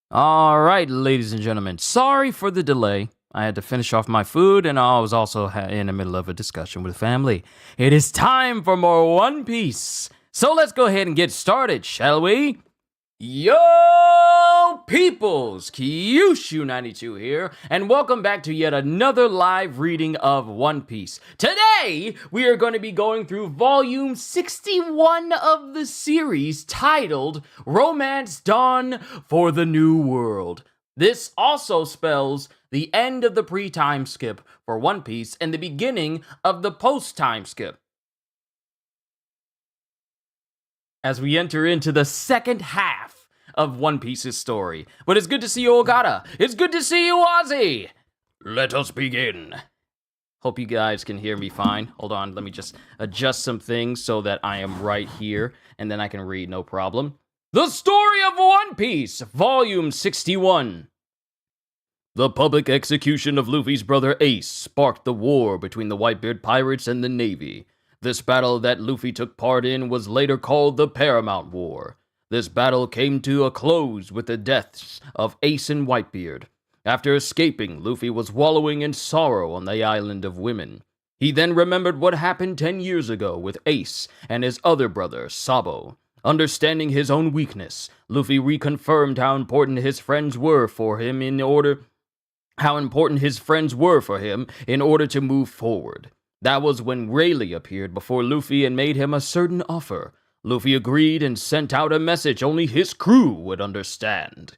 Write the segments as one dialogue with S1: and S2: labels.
S1: All right, ladies and gentlemen, sorry for the delay. I had to finish off my food, and I was also in the middle of a discussion with family. It is time for more One Piece. So let's go ahead and get started, shall we? Yo, peoples! Kyushu92 here, and welcome back to yet another live reading of One Piece. Today, we are going to be going through volume 61 of the series titled Romance Dawn for the New World. This also spells the end of the pre-time skip for One Piece and the beginning of the post-time skip, as we enter into the second half of One Piece's story. But it's good to see you, Ogata. It's good to see you, Ozzy. Let us begin. Hope you guys can hear me fine. Hold on, let me just adjust some things so that I am right here, and then I can read, no problem. The Story of One Piece, Volume 61. The public execution of Luffy's brother Ace sparked the war between the Whitebeard pirates and the Navy. This battle that Luffy took part in was later called the Paramount War. This battle came to a close with the deaths of Ace and Whitebeard. After escaping, Luffy was wallowing in sorrow on the Island of Women. He then remembered what happened 10 years ago with Ace and his other brother, Sabo. Understanding his own weakness, Luffy reconfirmed how important his friends were for him in order to move forward. That was when Rayleigh appeared before Luffy and made him a certain offer. Luffy agreed and sent out a message only his crew would understand.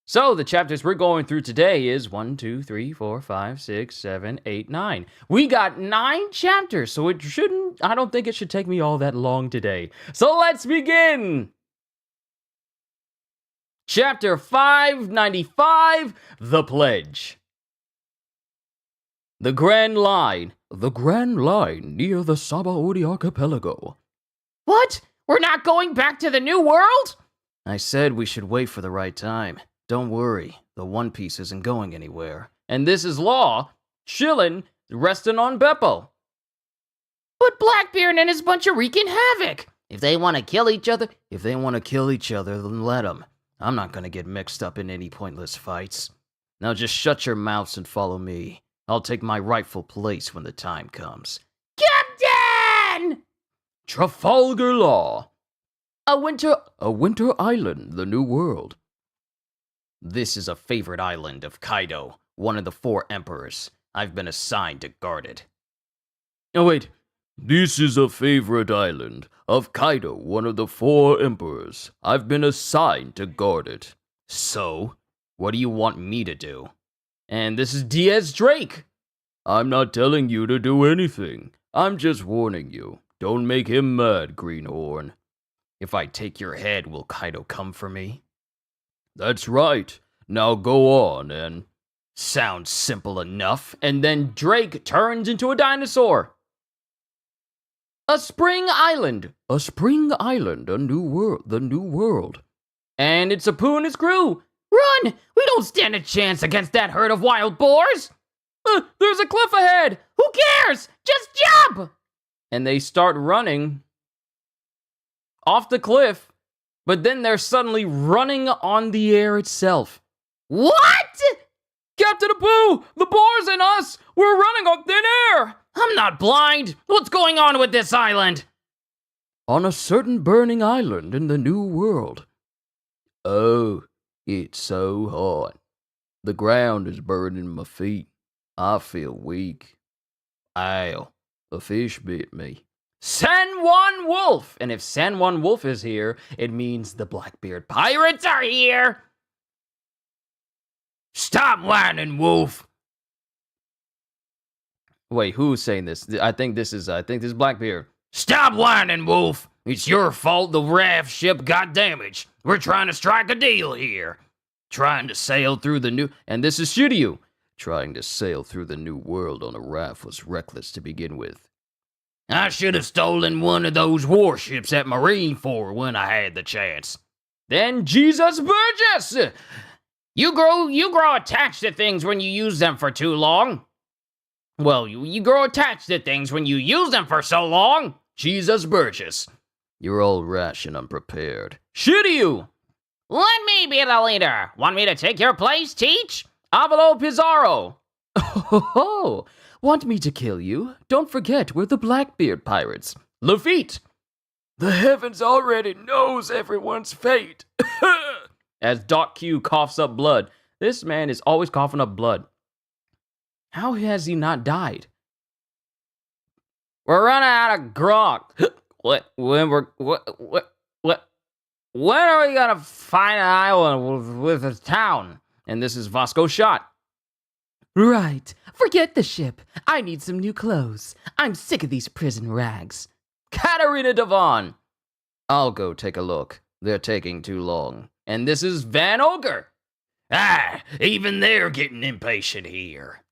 S1: So, the chapters we're going through today is 1, 2, 3, 4, 5, 6, 7, 8, 9. We got 9 chapters, so I don't think it should take me all that long today. So let's begin! Chapter 595, The Pledge. The Grand Line near the Sabaody Archipelago.
S2: What? We're not going back to the New World?
S1: I said we should wait for the right time. Don't worry, the One Piece isn't going anywhere. And this is Law, chillin', resting on Beppo.
S2: But Blackbeard and his bunch are wreaking havoc. If they want to kill each other,
S1: then let them. I'm not gonna get mixed up in any pointless fights. Now just shut your mouths and follow me. I'll take my rightful place when the time comes.
S2: Captain!
S1: Trafalgar Law. A winter island, the New World. This is a favorite island of Kaido, one of the 4 emperors. I've been assigned to guard it. Oh wait, this is a favorite island of Kaido, one of the 4 emperors. I've been assigned to guard it. So, what do you want me to do? And this is Diaz Drake. I'm not telling you to do anything. I'm just warning you. Don't make him mad, Greenhorn. If I take your head, will Kaido come for me? That's right. Now go on and... Sounds simple enough. And then Drake turns into a dinosaur. A spring island, a new world, the New World. And it's Apu and his crew.
S2: Run! We don't stand a chance against that herd of wild boars!
S1: There's a cliff ahead!
S2: Who cares? Just jump!
S1: And they start running off the cliff, but then they're suddenly running on the air itself.
S2: What?
S1: Captain Apu! The boars and us! We're running on thin air!
S2: I'm not blind! What's going on with this island?
S1: On a certain burning island in the New World. Oh, it's so hot. The ground is burning my feet. I feel weak. Ow, a fish bit me. San Juan Wolf! And if San Juan Wolf is here, it means the Blackbeard pirates are here!
S2: Stop whining, Wolf!
S1: Wait, who's saying this? I think this is Blackbeard.
S2: Stop whining, Wolf! It's your fault the raft ship got damaged. We're trying to strike a deal here.
S1: Trying to sail through the new... And this is Shiryu. Trying to sail through the New World on a raft was reckless to begin with.
S2: I should have stolen one of those warships at Marineford when I had the chance.
S1: Then Jesus Burgess!
S2: You grow attached to things when you use them for too long. Well, you grow attached to things when you use them for so long.
S1: Jesus Burgess. You're all rash and unprepared. Shiryu!
S2: Let me be the leader. Want me to take your place, Teach?
S1: Avalo Pizarro! Oh, want me to kill you? Don't forget, we're the Blackbeard pirates. Lafitte! The heavens already knows everyone's fate. As Doc Q coughs up blood. This man is always coughing up blood. How has he not died? We're running out of grog. When are we gonna find an island with a town? And this is Vasco shot. Right. Forget the ship. I need some new clothes. I'm sick of these prison rags. Katarina Devon. I'll go take a look. They're taking too long. And this is Van Ogre.
S2: Even they're getting impatient here.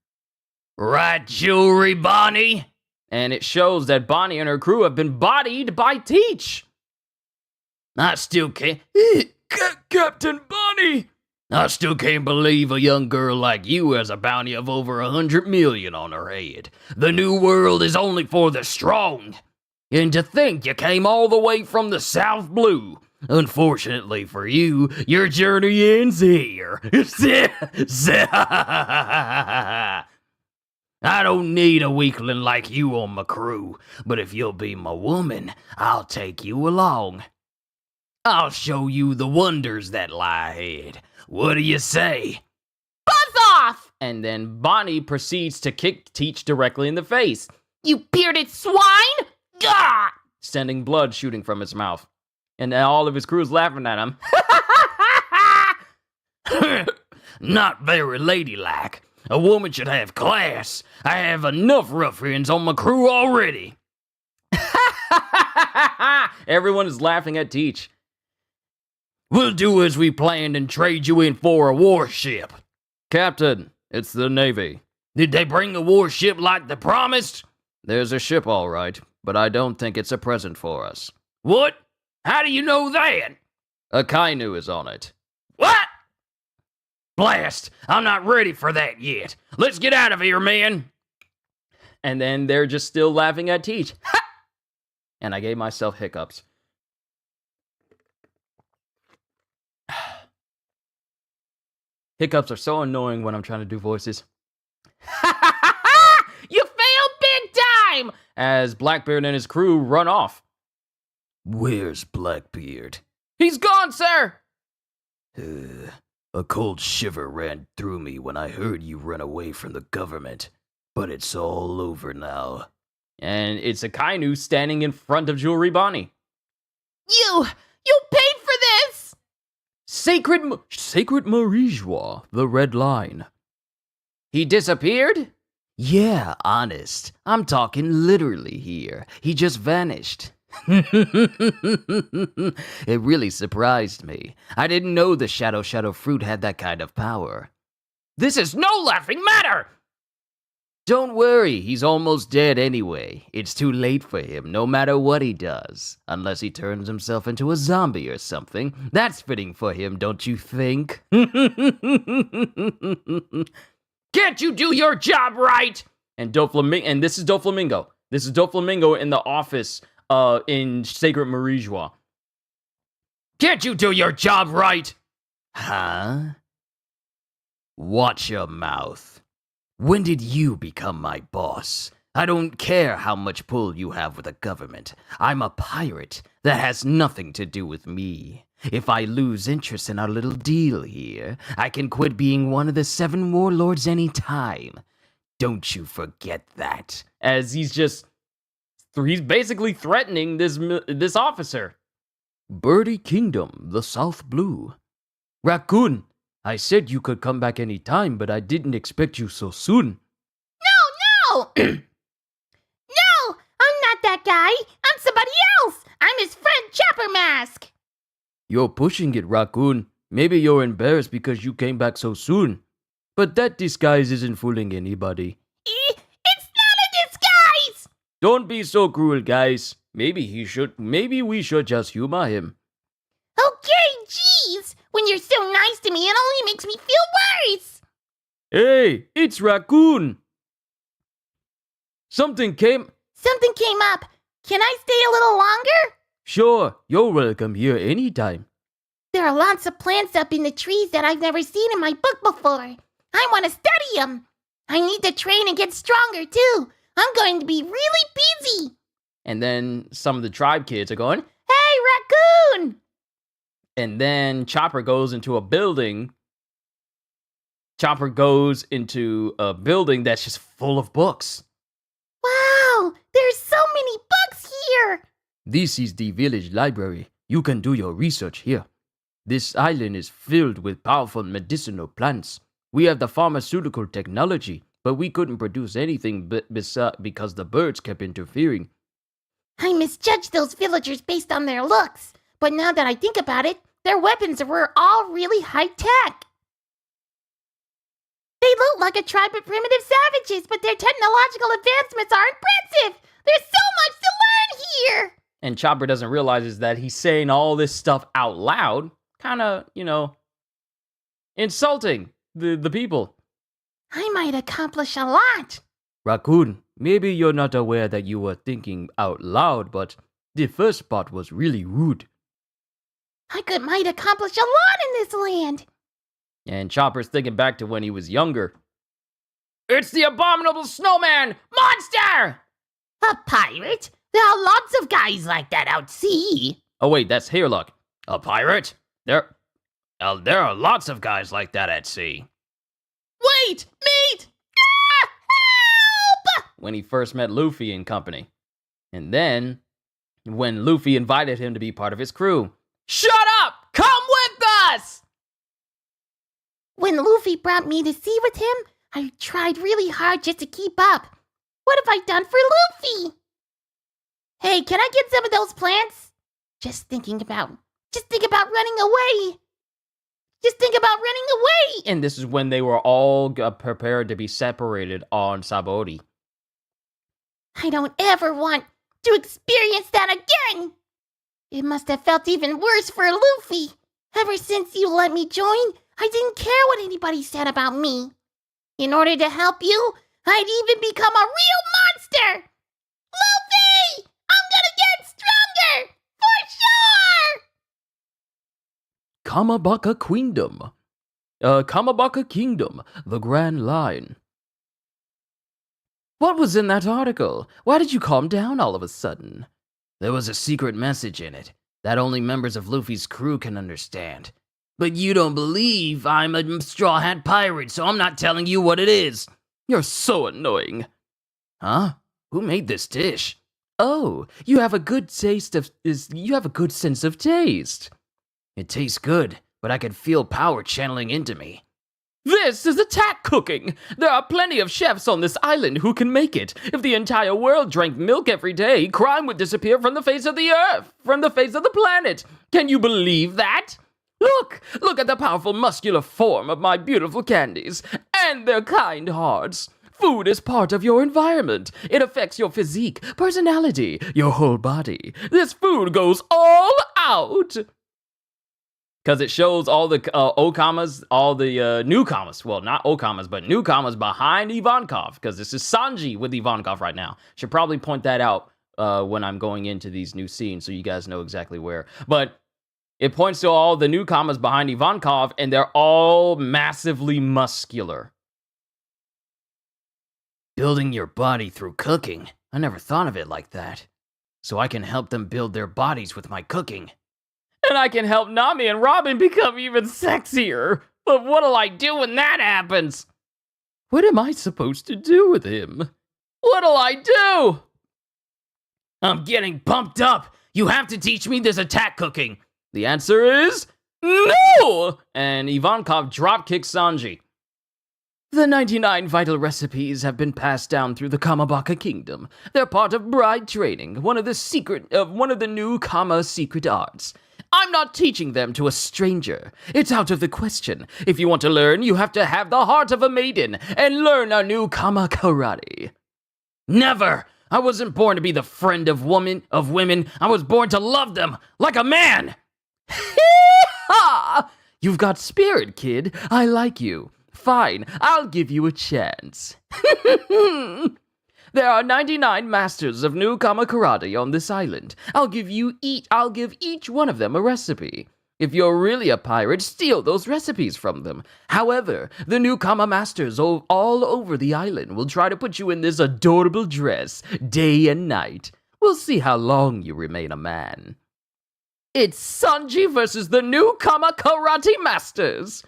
S2: Right, Jewelry Bonnie?
S1: And it shows that Bonnie and her crew have been bodied by Teach.
S2: I still can't...
S1: Captain Bonnie!
S2: I still can't believe a young girl like you has a bounty of over 100 million on her head. The new world is only for the strong. And to think you came all the way from the South Blue. Unfortunately for you, your journey ends here. I don't need a weakling like you on my crew, but if you'll be my woman, I'll take you along. I'll show you the wonders that lie ahead. What do you say?
S3: Buzz off!
S1: And then Bonnie proceeds to kick Teach directly in the face,
S3: You bearded swine! Gah!
S1: sending blood shooting from his mouth. And all of his crew's laughing at him.
S2: Not very ladylike. A woman should have class. I have enough ruffians on my crew already.
S1: Everyone is laughing at Teach.
S2: We'll do as we planned and trade you in for a warship.
S1: Captain, it's the Navy.
S2: Did they bring a warship like they promised?
S1: There's a ship, all right, but I don't think it's a present for us.
S2: What? How do you know that?
S1: A Kainu is on it.
S2: What? Blast! I'm not ready for that yet. Let's get out of here, man.
S1: And then they're just still laughing at Teach. And I gave myself hiccups. Hiccups are so annoying when I'm trying to do voices.
S3: You failed big time!
S1: As Blackbeard and his crew run off.
S2: Where's Blackbeard?
S1: He's gone, sir!
S2: A cold shiver ran through me when I heard you run away from the government. But it's all over now.
S1: And it's a Kainu standing in front of Jewelry Bonnie.
S3: You paid for this!
S1: Sacred Marijua, the Red Line. He disappeared?
S2: Yeah, honest. I'm talking literally here. He just vanished. It really surprised me. I didn't know the Shadow Fruit had that kind of power.
S3: This is no laughing matter!
S2: Don't worry, he's almost dead anyway. It's too late for him, no matter what he does. Unless he turns himself into a zombie or something. That's fitting for him, don't you think?
S3: Can't you do your job right?
S1: And this is Doflamingo. This is Doflamingo in the office in Sacred Marijua.
S3: Can't you do your job right?
S2: Huh? Watch your mouth. When did you become my boss? I don't care how much pull you have with the government. I'm a pirate. That has nothing to do with me. If I lose interest in our little deal here, I can quit being one of the 7 warlords any time. Don't you forget that.
S1: As he's basically threatening this officer. Birdie Kingdom, the South Blue. Raccoon, I said you could come back any time, but I didn't expect you so soon.
S3: No! No, I'm not that guy. I'm somebody else. I'm his friend Chopper Mask.
S1: You're pushing it, Raccoon. Maybe you're embarrassed because you came back so soon. But that disguise isn't fooling anybody.
S3: It's not a disguise!
S1: Don't be so cruel, guys. Maybe we should just humor him.
S3: Okay, jeez. When you're so nice to me, it only makes me feel worse.
S1: Hey, it's Raccoon. Something came
S3: up. Can I stay a little longer?
S1: Sure, you're welcome here anytime.
S3: There are lots of plants up in the trees that I've never seen in my book before. I want to study them. I need to train and get stronger, too. I'm going to be really busy.
S1: And then some of the tribe kids are going,
S3: Hey, raccoon!
S1: and then Chopper goes into a building. Chopper goes into a building that's just full of books.
S3: Wow, there's so many books here.
S2: This is the village library. You can do your research here. This island is filled with powerful medicinal plants. We have the pharmaceutical technology, but we couldn't produce anything because the birds kept interfering.
S3: I misjudged those villagers based on their looks, but now that I think about it, their weapons were all really high-tech. They look like a tribe of primitive savages, but their technological advancements are impressive. There's so much to learn here.
S1: And Chopper doesn't realize is that he's saying all this stuff out loud, kind of, insulting the people.
S3: I might accomplish a lot.
S2: Raccoon, maybe you're not aware that you were thinking out loud, but the first part was really rude.
S3: Might accomplish a lot in this land.
S1: And Chopper's thinking back to when he was younger. It's the abominable snowman monster!
S3: A pirate? There are lots of guys like that out sea.
S1: Oh wait, that's Hairlock.
S2: A pirate? There are lots of guys like that at sea.
S3: Wait, mate! Ah, help!
S1: When he first met Luffy and company. And then, when Luffy invited him to be part of his crew. Shut up! Come with us!
S3: When Luffy brought me to sea with him, I tried really hard just to keep up. What have I done for Luffy? Hey, can I get some of those plants? Just think about running away.
S1: And this is when they were all prepared to be separated on Sabaody.
S3: I don't ever want to experience that again. It must have felt even worse for Luffy. Ever since you let me join, I didn't care what anybody said about me. In order to help you, I'd even become a real monster. Luffy! I'm gonna get stronger! For sure!
S2: Kamabaka Kingdom, the Grand Line. What was in that article? Why did you calm down all of a sudden? There was a secret message in it that only members of Luffy's crew can understand. But you don't believe I'm a Straw Hat Pirate, so I'm not telling you what it is. You're so annoying. Huh? Who made this dish? Oh, you have a good sense of taste. It tastes good, but I can feel power channeling into me.
S1: This is attack cooking! There are plenty of chefs on this island who can make it. If the entire world drank milk every day, crime would disappear from the face of the earth, from the face of the planet. Can you believe that? Look at the powerful muscular form of my beautiful candies, and their kind hearts. Food is part of your environment. It affects your physique, personality, your whole body. This food goes all out. Because it shows all the Okamas, all the newcomers. Well, not Okamas, but newcomers behind Ivankov. Because this is Sanji with Ivankov right now. Should probably point that out when I'm going into these new scenes so you guys know exactly where. But it points to all the newcomers behind Ivankov, and they're all massively muscular.
S2: Building your body through cooking. I never thought of it like that. So I can help them build their bodies with my cooking.
S1: And I can help Nami and Robin become even sexier. But what'll I do when that happens?
S2: What am I supposed to do with him?
S1: What'll I do?
S2: I'm getting pumped up. You have to teach me this attack cooking.
S1: The answer is no! And Ivankov drop-kicks Sanji.
S2: The 99 vital recipes have been passed down through the Kamabaka Kingdom. They're part of bride training, one of the new Kama secret arts. I'm not teaching them to a stranger. It's out of the question. If you want to learn, you have to have the heart of a maiden and learn our new Kama karate. Never! I wasn't born to be the friend of women. I was born to love them like a man. Hee-haw! You've got spirit, kid. I like you. Fine, I'll give you a chance. There are 99 masters of new Kama karate on this island. I'll give each one of them a recipe. If you're really a pirate, steal those recipes from them. However, the newcomer masters all over the island will try to put you in this adorable dress day and night. We'll see how long you remain a man. It's Sanji versus the newcomer karate masters.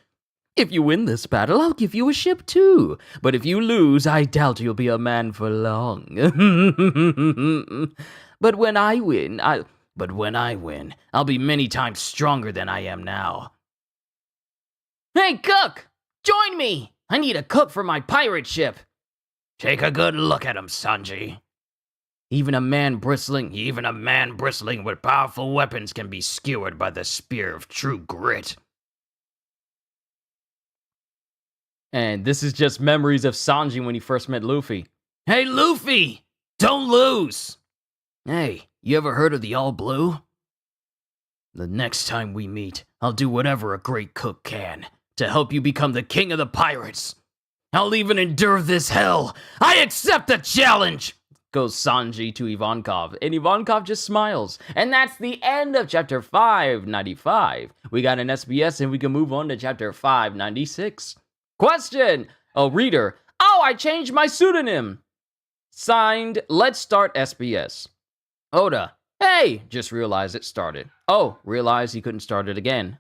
S2: If you win this battle, I'll give you a ship too. But if you lose, I doubt you'll be a man for long. But when I win, I'll be many times stronger than I am now. Hey, cook! Join me! I need a cook for my pirate ship. Take a good look at him, Sanji. Even a man bristling with powerful weapons can be skewered by the spear of true grit.
S1: And this is just memories of Sanji when he first met Luffy.
S2: Hey, Luffy! Don't lose! Hey, you ever heard of the All Blue? The next time we meet, I'll do whatever a great cook can to help you become the king of the pirates. I'll even endure this hell. I accept the challenge!
S1: Goes Sanji to Ivankov, and Ivankov just smiles. And that's the end of chapter 595. We got an SBS, and we can move on to chapter 596. Question! Oh, reader. Oh, I changed my pseudonym. Signed, Let's Start SBS. Oda. Hey! Just realized it started. Oh, realized he couldn't start it again.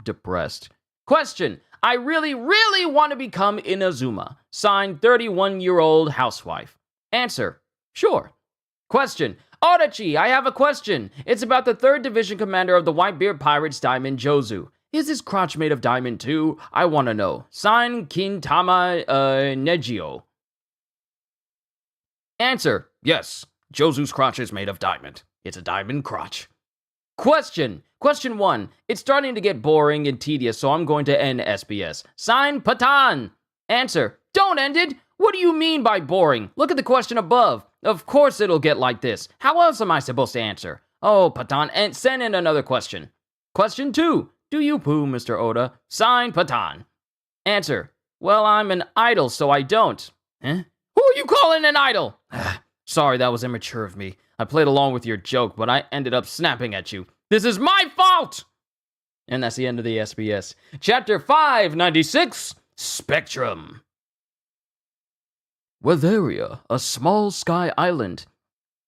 S1: Depressed. Question. I really, really want to become Inazuma. Signed, 31-year-old housewife. Answer. Sure. Question. Odachi, I have a question. It's about the 3rd Division commander of the Whitebeard Pirates, Diamond Jozu. Is his crotch made of diamond too? I want to know. Sign Kintama Negio. Answer. Yes. Jozu's crotch is made of diamond. It's a diamond crotch. Question. Question 1. It's starting to get boring and tedious, so I'm going to end SBS. Sign Patan. Answer. Don't end it. What do you mean by boring? Look at the question above. Of course it'll get like this. How else am I supposed to answer? Oh, Patan, and send in another question. Question 2. Do you poo, Mr. Oda? Sign Patan. Answer. Well, I'm an idol, so I don't. Huh? Who are you calling an idol? Sorry, that was immature of me. I played along with your joke, but I ended up snapping at you. This is my fault! And that's the end of the SBS. Chapter 596, Spectrum. Weatheria, a small sky island.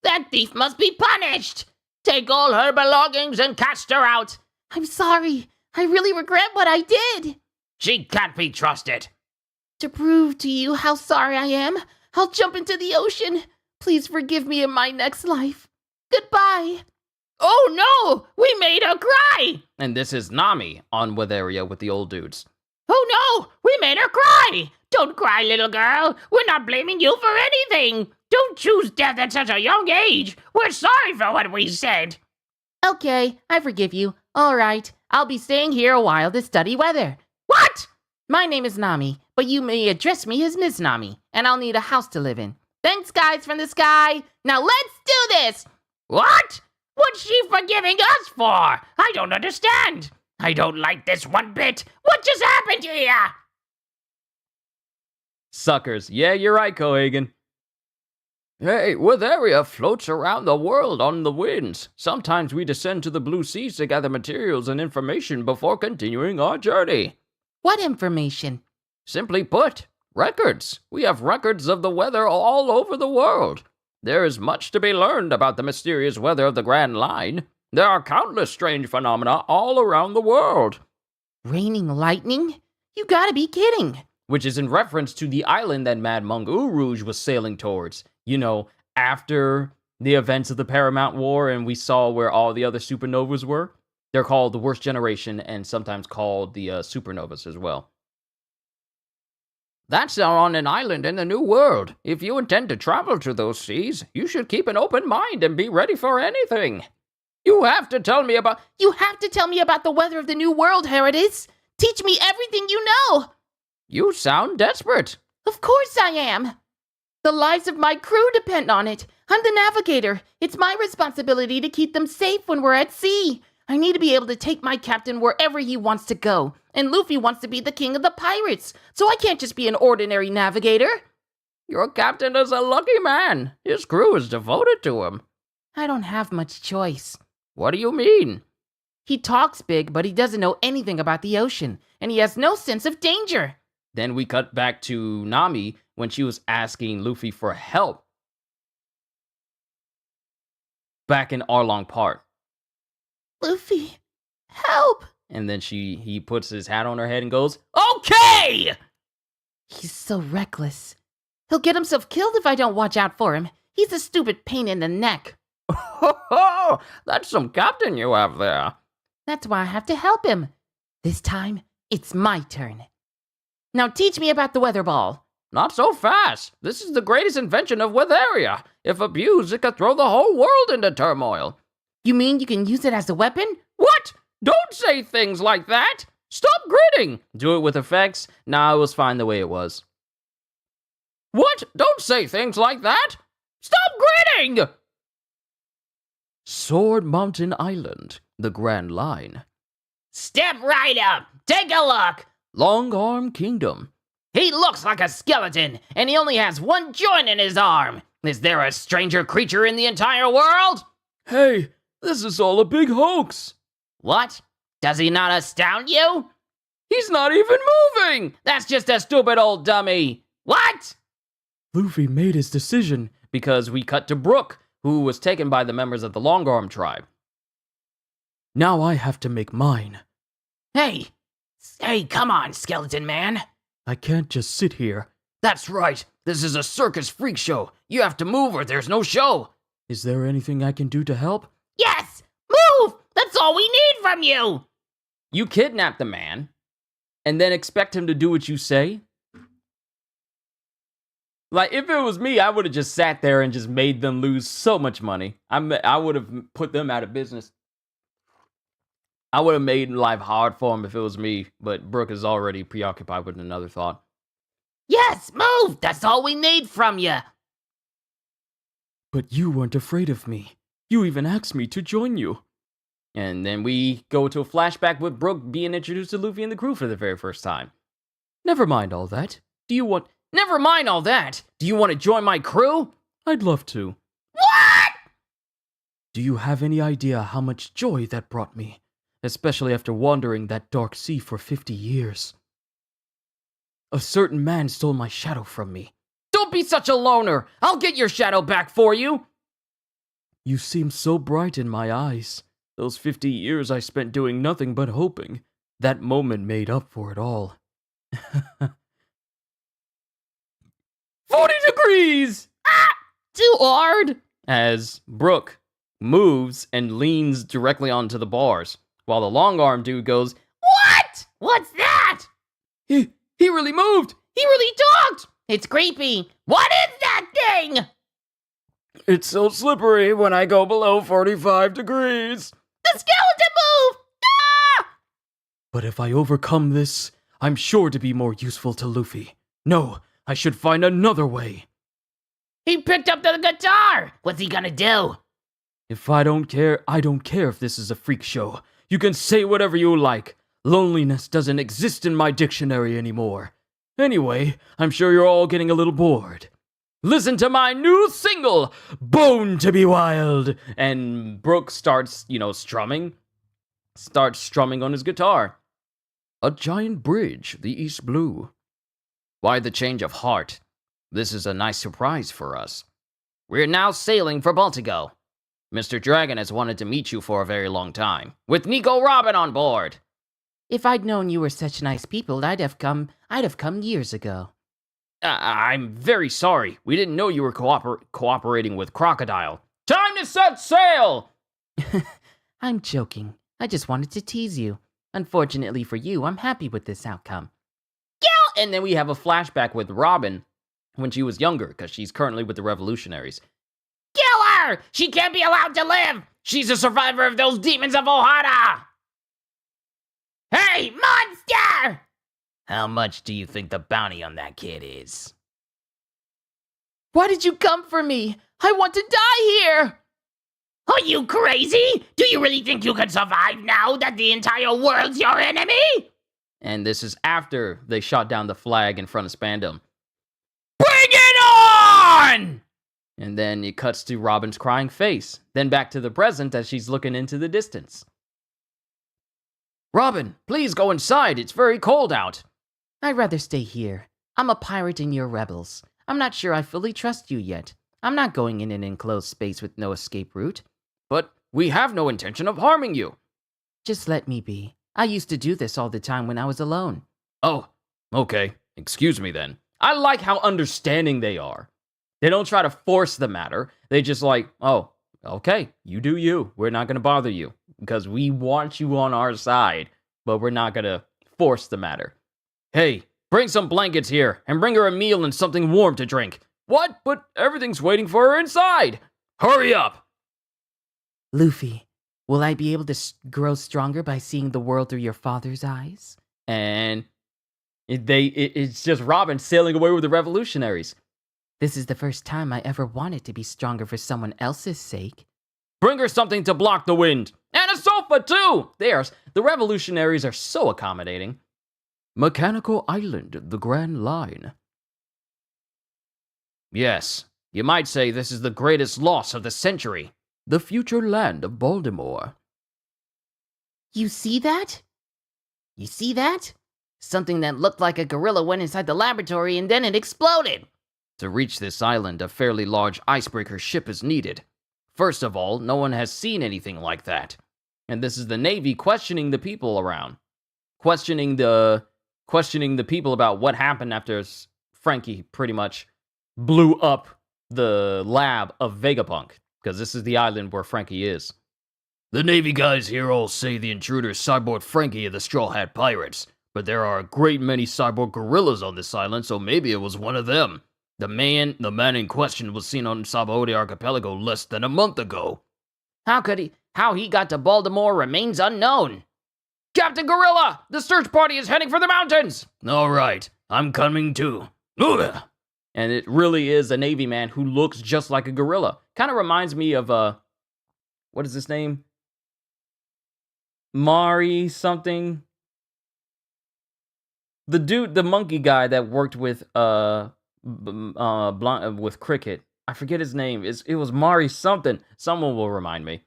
S3: That thief must be punished! Take all her belongings and cast her out! I'm sorry. I really regret what I did.
S2: She can't be trusted.
S3: To prove to you how sorry I am, I'll jump into the ocean. Please forgive me in my next life. Goodbye. Oh no! We made her cry!
S1: And this is Nami on Weatheria with the old dudes.
S3: Oh no! We made her cry! Don't cry, little girl. We're not blaming you for anything. Don't choose death at such a young age. We're sorry for what we said. Okay, I forgive you. All right, I'll be staying here a while to study weather. What? My name is Nami, but you may address me as Miss Nami, and I'll need a house to live in. Thanks, guys from the sky. Now let's do this. What? What's she forgiving us for? I don't understand. I don't like this one bit. What just happened here?
S1: Suckers. Yeah, you're right, Cohagen. Hey, Weatheria floats around the world on the winds. Sometimes we descend to the blue seas to gather materials and information before continuing our journey.
S3: What information?
S1: Simply put, records. We have records of the weather all over the world. There is much to be learned about the mysterious weather of the Grand Line. There are countless strange phenomena all around the world.
S3: Raining lightning? You gotta be kidding.
S1: Which is in reference to the island that Mad Monk Rouge was sailing towards. You know, after the events of the Paramount War and we saw where all the other supernovas were. They're called the Worst Generation and sometimes called the supernovas as well. That's on an island in the New World. If you intend to travel to those seas, you should keep an open mind and be ready for anything. You have to tell me about
S3: the weather of the New World, Herodis. Teach me everything you know.
S1: You sound desperate.
S3: Of course I am. The lives of my crew depend on it. I'm the navigator. It's my responsibility to keep them safe when we're at sea. I need to be able to take my captain wherever he wants to go. And Luffy wants to be the king of the pirates, so I can't just be an ordinary navigator.
S1: Your captain is a lucky man. His crew is devoted to him.
S3: I don't have much choice.
S1: What do you mean?
S4: He talks big, but he doesn't know anything about the ocean, and he has no sense of danger.
S1: Then we cut back to Nami when she was asking Luffy for help back in Arlong Park.
S3: Luffy, help!
S1: And then he puts his hat on her head and goes, "Okay!"
S4: He's so reckless. He'll get himself killed if I don't watch out for him. He's a stupid pain in the neck.
S1: Oh, that's some captain you have there.
S4: That's why I have to help him. This time, it's my turn. Now teach me about the weather ball.
S1: Not so fast. This is the greatest invention of Weatheria. If abused, it could throw the whole world into turmoil.
S4: You mean you can use it as a weapon?
S1: What? Don't say things like that. Stop gritting. Do it with effects. Nah, it was fine the way it was. What? Don't say things like that. Stop gritting. Sword Mountain Island, the Grand Line.
S2: Step right up. Take a look.
S1: Long Arm Kingdom.
S2: He looks like a skeleton, and he only has one joint in his arm. Is there a stranger creature in the entire world?
S1: Hey, this is all a big hoax.
S2: What? Does he not astound you?
S1: He's not even moving.
S2: That's just a stupid old dummy. What?
S1: Luffy made his decision because we cut to Brook, who was taken by the members of the Long Arm tribe. Now I have to make mine.
S2: Hey, come on, skeleton man.
S1: I can't just sit here.
S2: That's right. This is a circus freak show. You have to move or there's no show.
S1: Is there anything I can do to help?
S2: Yes! Move! That's all we need from you!
S1: You kidnap the man, and then expect him to do what you say? Like, if it was me, I would have just sat there and just made them lose so much money. I would have put them out of business. I would have made life hard for him if it was me, but Brook is already preoccupied with another thought.
S2: Yes, move! That's all we need from you!
S1: But you weren't afraid of me. You even asked me to join you. And then we go to a flashback with Brook being introduced to Luffy and the crew for the very first time. Never mind all that.
S2: Never mind all that! Do you want to join my crew?
S1: I'd love to.
S2: What?!
S1: Do you have any idea how much joy that brought me? Especially after wandering that dark sea for 50 years. A certain man stole my shadow from me.
S2: Don't be such a loner! I'll get your shadow back for you!
S1: You seem so bright in my eyes. Those 50 years I spent doing nothing but hoping. That moment made up for it all. 40 degrees!
S2: Ah! Too hard!
S1: As Brook moves and leans directly onto the bars, while the long arm dude goes,
S2: What? What's that?
S1: He really moved!
S2: He really talked! It's creepy. What is that thing?
S1: It's so slippery when I go below 45 degrees.
S2: The skeleton move! Ah!
S1: But if I overcome this, I'm sure to be more useful to Luffy. No, I should find another way.
S2: He picked up the guitar! What's he gonna do?
S1: If I don't care if this is a freak show. You can say whatever you like. Loneliness doesn't exist in my dictionary anymore. Anyway, I'm sure you're all getting a little bored. Listen to my new single, Bone to be Wild. And Brook starts, strumming. Starts strumming on his guitar. A giant bridge, the East Blue. Why the change of heart? This is a nice surprise for us. We're now sailing for Baltigo. Mr. Dragon has wanted to meet you for a very long time, with Nico Robin on board.
S4: If I'd known you were such nice people, I'd have come years ago.
S1: I'm very sorry. We didn't know you were cooperating with Crocodile. Time to set sail!
S4: I'm joking. I just wanted to tease you. Unfortunately for you, I'm happy with this outcome.
S1: And then we have a flashback with Robin when she was younger, because she's currently with the Revolutionaries.
S2: Kill her! She can't be allowed to live! She's a survivor of those demons of Ohara! Hey, monster!
S5: How much do you think the bounty on that kid is?
S4: Why did you come for me? I want to die here!
S2: Are you crazy? Do you really think you can survive now that the entire world's your enemy?
S1: And this is after they shot down the flag in front of Spandam.
S2: Bring it on!
S1: And then it cuts to Robin's crying face. Then back to the present as she's looking into the distance.
S2: Robin, please go inside. It's very cold out.
S4: I'd rather stay here. I'm a pirate and you're rebels. I'm not sure I fully trust you yet. I'm not going in an enclosed space with no escape route.
S2: But we have no intention of harming you.
S4: Just let me be. I used to do this all the time when I was alone.
S2: Oh, okay. Excuse me then.
S1: I like how understanding they are. They don't try to force the matter. They just like, oh, okay, you do you. We're not going to bother you because we want you on our side, but we're not going to force the matter.
S2: Hey, bring some blankets here and bring her a meal and something warm to drink.
S1: What? But everything's waiting for her inside.
S2: Hurry up!
S4: Luffy, will I be able to grow stronger by seeing the world through your father's eyes?
S1: And it's just Robin sailing away with the revolutionaries.
S4: This is the first time I ever wanted to be stronger for someone else's sake.
S1: Bring her something to block the wind. And a sofa, too! The revolutionaries are so accommodating.
S2: Mechanical Island, the Grand Line. Yes, you might say this is the greatest loss of the century. The future land of Baltimore.
S4: You see that? You see that? Something that looked like a gorilla went inside the laboratory and then it exploded.
S2: To reach this island, a fairly large icebreaker ship is needed. First of all, no one has seen anything like that.
S1: And this is the Navy questioning the people around. Questioning the people about what happened after Frankie pretty much blew up the lab of Vegapunk. Because this is the island where Frankie is.
S2: The Navy guys here all say the intruders cyborg Frankie and the Straw Hat Pirates. But there are a great many cyborg gorillas on this island, so maybe it was one of them. The man in question was seen on Sabaody Archipelago less than a month ago.
S5: How he got to Baltimore remains unknown.
S1: Captain Gorilla! The search party is heading for the mountains!
S2: All right, I'm coming too. Ugh.
S1: And it really is a Navy man who looks just like a gorilla. Kind of reminds me of, what is his name? Mari something? The dude, the monkey guy that worked with, with Cricket. I forget his name. It was Mari something. Someone will remind me.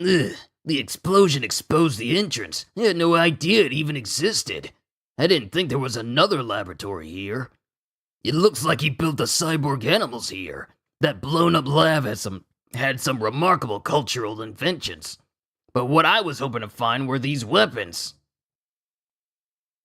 S2: Ugh, the explosion exposed the entrance. I had no idea it even existed. I didn't think there was another laboratory here. It looks like he built the cyborg animals here. That blown-up lab had some remarkable cultural inventions. But what I was hoping to find were these weapons.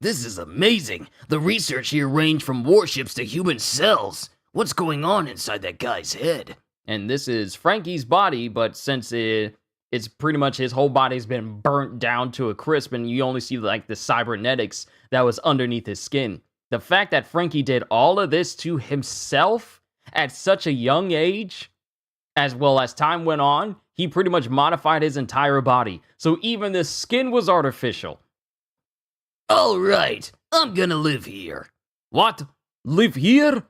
S2: This is amazing. The research here ranged from warships to human cells. What's going on inside that guy's head?
S1: And this is Frankie's body, but since it's pretty much his whole body's been burnt down to a crisp, and you only see like the cybernetics that was underneath his skin. The fact that Frankie did all of this to himself at such a young age, as well as time went on, he pretty much modified his entire body. So even the skin was artificial.
S2: All right, I'm gonna live here.
S1: What? Live here?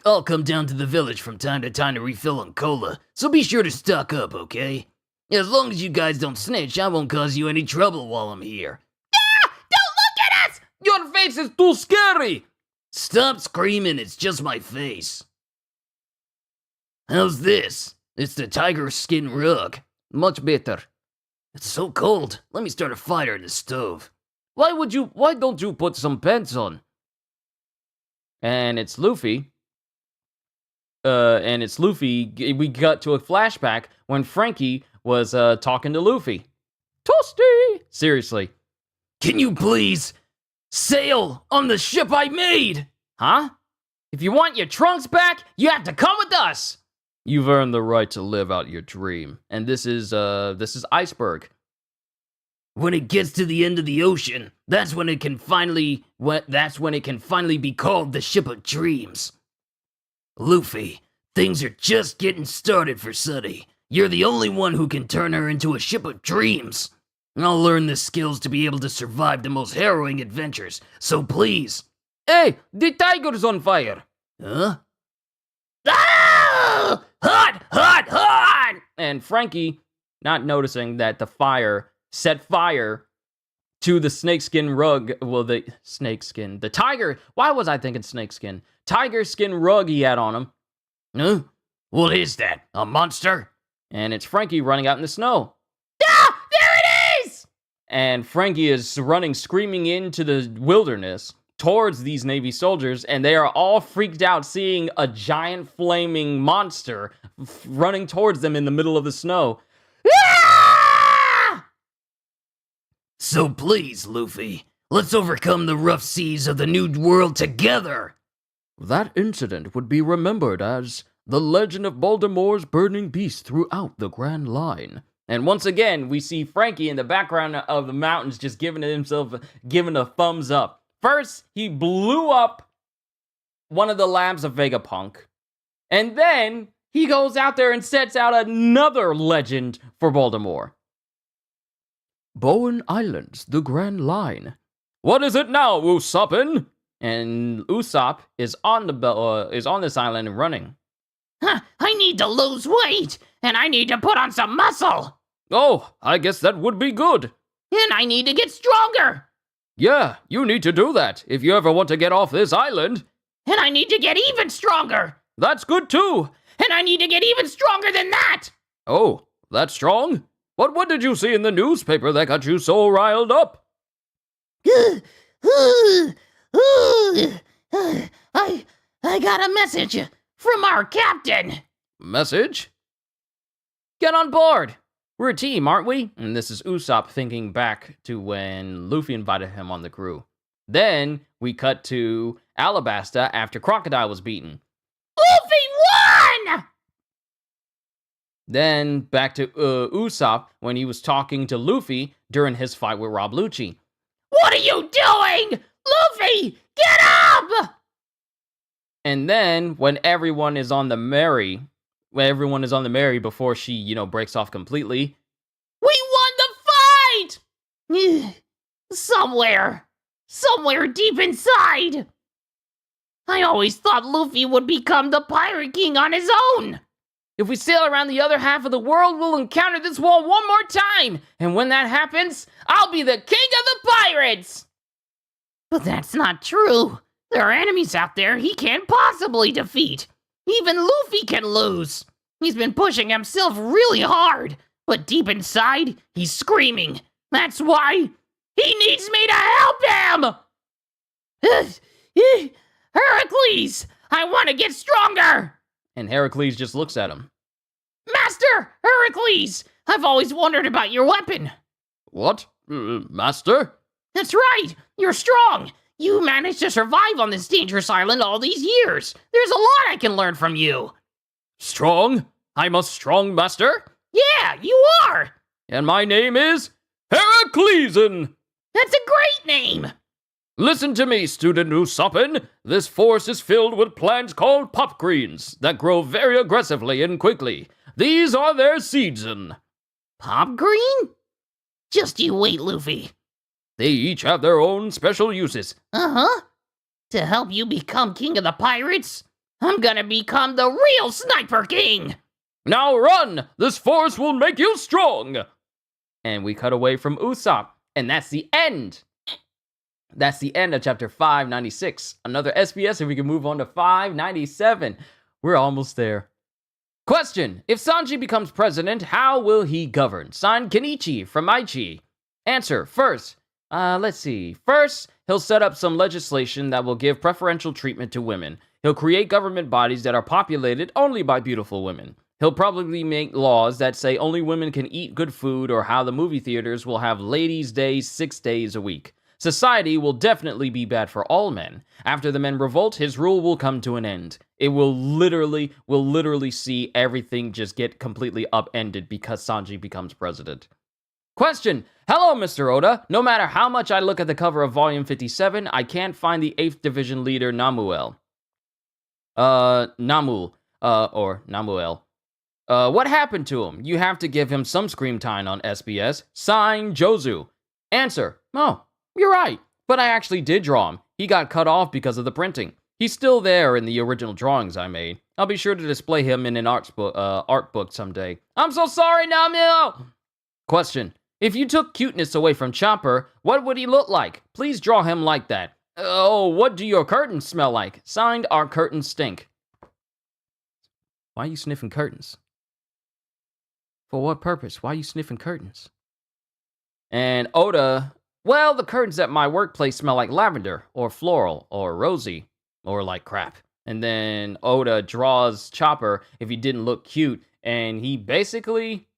S2: I'll come down to the village from time to time to refill on cola, so be sure to stock up, okay? As long as you guys don't snitch, I won't cause you any trouble while I'm here.
S3: Ah! Don't look at us!
S1: Your face is too scary!
S2: Stop screaming, it's just my face. How's this? It's the tiger skin rug.
S1: Much better.
S2: It's so cold. Let me start a fire in the stove.
S1: Why don't you put some pants on? And it's Luffy. We got to a flashback when Frankie was talking to Luffy. Toasty! Seriously.
S2: Can you please sail on the ship I made?
S1: Huh? If you want your trunks back, you have to come with us! You've earned the right to live out your dream. And this is Iceberg.
S2: When it gets to the end of the ocean, that's when it can finally be called the Ship of Dreams. Luffy, things are just getting started for Sunny. You're the only one who can turn her into a ship of dreams. I'll learn the skills to be able to survive the most harrowing adventures, so please.
S1: Hey, the tiger's on fire.
S2: Huh? Ah! Hot, hot, hot!
S1: And Frankie, not noticing that the fire set fire to the snakeskin rug. Well, the tiger. Why was I thinking snakeskin? Tiger skin rug he had on him.
S2: Huh? What is that? A monster?
S1: And it's Frankie running out in the snow.
S3: Ah! There it
S1: and Frankie is running screaming into the wilderness towards these Navy soldiers, and they are all freaked out seeing a giant flaming monster running towards them in the middle of the snow.
S2: So please, Luffy, let's overcome the rough seas of the New World together.
S1: That incident would be remembered as the legend of Baltimore's burning beast throughout the Grand Line. And once again, we see Frankie in the background of the mountains just giving a thumbs up. First, he blew up one of the labs of Vegapunk. And then he goes out there and sets out another legend for Baltimore. Bowen Islands, the Grand Line. What is it now, Usoppin? And Usopp is on this island and running.
S4: I need to lose weight, and I need to put on some muscle.
S1: Oh, I guess that would be good.
S4: And I need to get stronger.
S1: Yeah, you need to do that if you ever want to get off this island.
S4: And I need to get even stronger.
S1: That's good too.
S4: And I need to get even stronger than that.
S1: Oh, that's strong? What did you see in the newspaper that got you so riled up?
S4: I got a message from our captain.
S1: Message? Get on board. We're a team, aren't we? And this is Usopp thinking back to when Luffy invited him on the crew. Then we cut to Alabasta after Crocodile was beaten.
S4: Luffy won!
S1: Then back to Usopp when he was talking to Luffy during his fight with Rob Lucci.
S4: What are you doing? Luffy, get up!
S1: And then when everyone is on the merry before she, breaks off completely.
S4: We won the fight! Somewhere deep inside. I always thought Luffy would become the Pirate King on his own.
S1: If we sail around the other half of the world, we'll encounter this wall one more time. And when that happens, I'll be the king of the pirates.
S4: But that's not true. There are enemies out there he can't possibly defeat. Even Luffy can lose. He's been pushing himself really hard, but deep inside, he's screaming. That's why he needs me to help him! Heracles, I want to get stronger!
S1: And Heracles just looks at him.
S4: Master Heracles, I've always wondered about your weapon.
S1: What? Master?
S4: That's right, you're strong. You managed to survive on this dangerous island all these years. There's a lot I can learn from you.
S1: Strong? I'm a strong master?
S4: Yeah, you are.
S1: And my name is Heracleson.
S4: That's a great name.
S1: Listen to me, student Usoppin. This forest is filled with plants called pop greens that grow very aggressively and quickly. These are their season.
S4: Pop green? Just you wait, Luffy.
S1: They each have their own special uses.
S4: Uh-huh. To help you become king of the pirates, I'm gonna become the real Sniper King.
S1: Now run! This force will make you strong! And we cut away from Usopp, and that's the end. That's the end of chapter 596. Another SBS, and we can move on to 597. We're almost there. Question: if Sanji becomes president, how will he govern? Signed, Kenichi from Aichi. Answer: first, First, he'll set up some legislation that will give preferential treatment to women. He'll create government bodies that are populated only by beautiful women. He'll probably make laws that say only women can eat good food, or how the movie theaters will have ladies' days 6 days a week. Society will definitely be bad for all men. After the men revolt, his rule will come to an end. It will literally see everything just get completely upended because Sanji becomes president. Question: hello, Mr. Oda. No matter how much I look at the cover of Volume 57, I can't find the 8th Division leader Namuel. Namuel. What happened to him? You have to give him some screen time on SBS. Sign, Jozu. Answer: oh, you're right, but I actually did draw him. He got cut off because of the printing. He's still there in the original drawings I made. I'll be sure to display him in an art book someday. I'm so sorry, Namuel! Question: if you took cuteness away from Chopper, what would he look like? Please draw him like that. Oh, what do your curtains smell like? Signed, our curtains stink. Why are you sniffing curtains? For what purpose? Why are you sniffing curtains? And Oda, well, the curtains at my workplace smell like lavender, or floral, or rosy, or like crap. And then Oda draws Chopper if he didn't look cute, and he basically,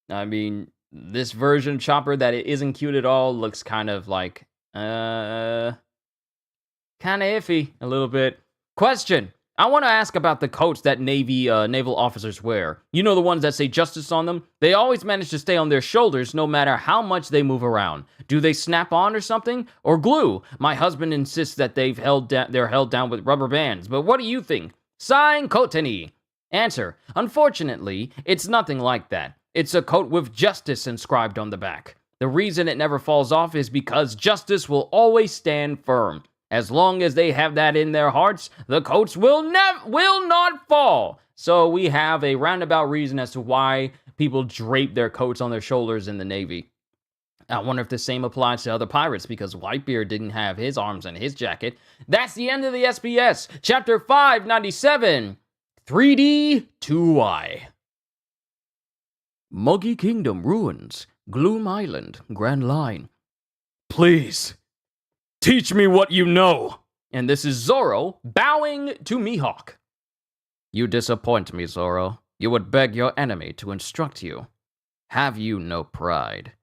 S1: I mean, this version of Chopper that it isn't cute at all looks kind of like, kind of iffy a little bit. Question. I want to ask about the coats that naval officers wear. You know, the ones that say justice on them? They always manage to stay on their shoulders no matter how much they move around. Do they snap on or something? Or glue? My husband insists that they're held down with rubber bands. But what do you think? Sign Kotani. Answer. Unfortunately, it's nothing like that. It's a coat with justice inscribed on the back. The reason it never falls off is because justice will always stand firm. As long as they have that in their hearts, the coats will not fall. So we have a roundabout reason as to why people drape their coats on their shoulders in the Navy. I wonder if the same applies to other pirates, because Whitebeard didn't have his arms in his jacket. That's the end of the SBS. Chapter 597, 3D 2Y.
S2: Muggy Kingdom ruins. Gloom Island, Grand Line. Please.
S1: Teach me what you know. And this is Zoro bowing to Mihawk.
S2: You disappoint me, Zoro. You would beg your enemy to instruct you. Have you no pride?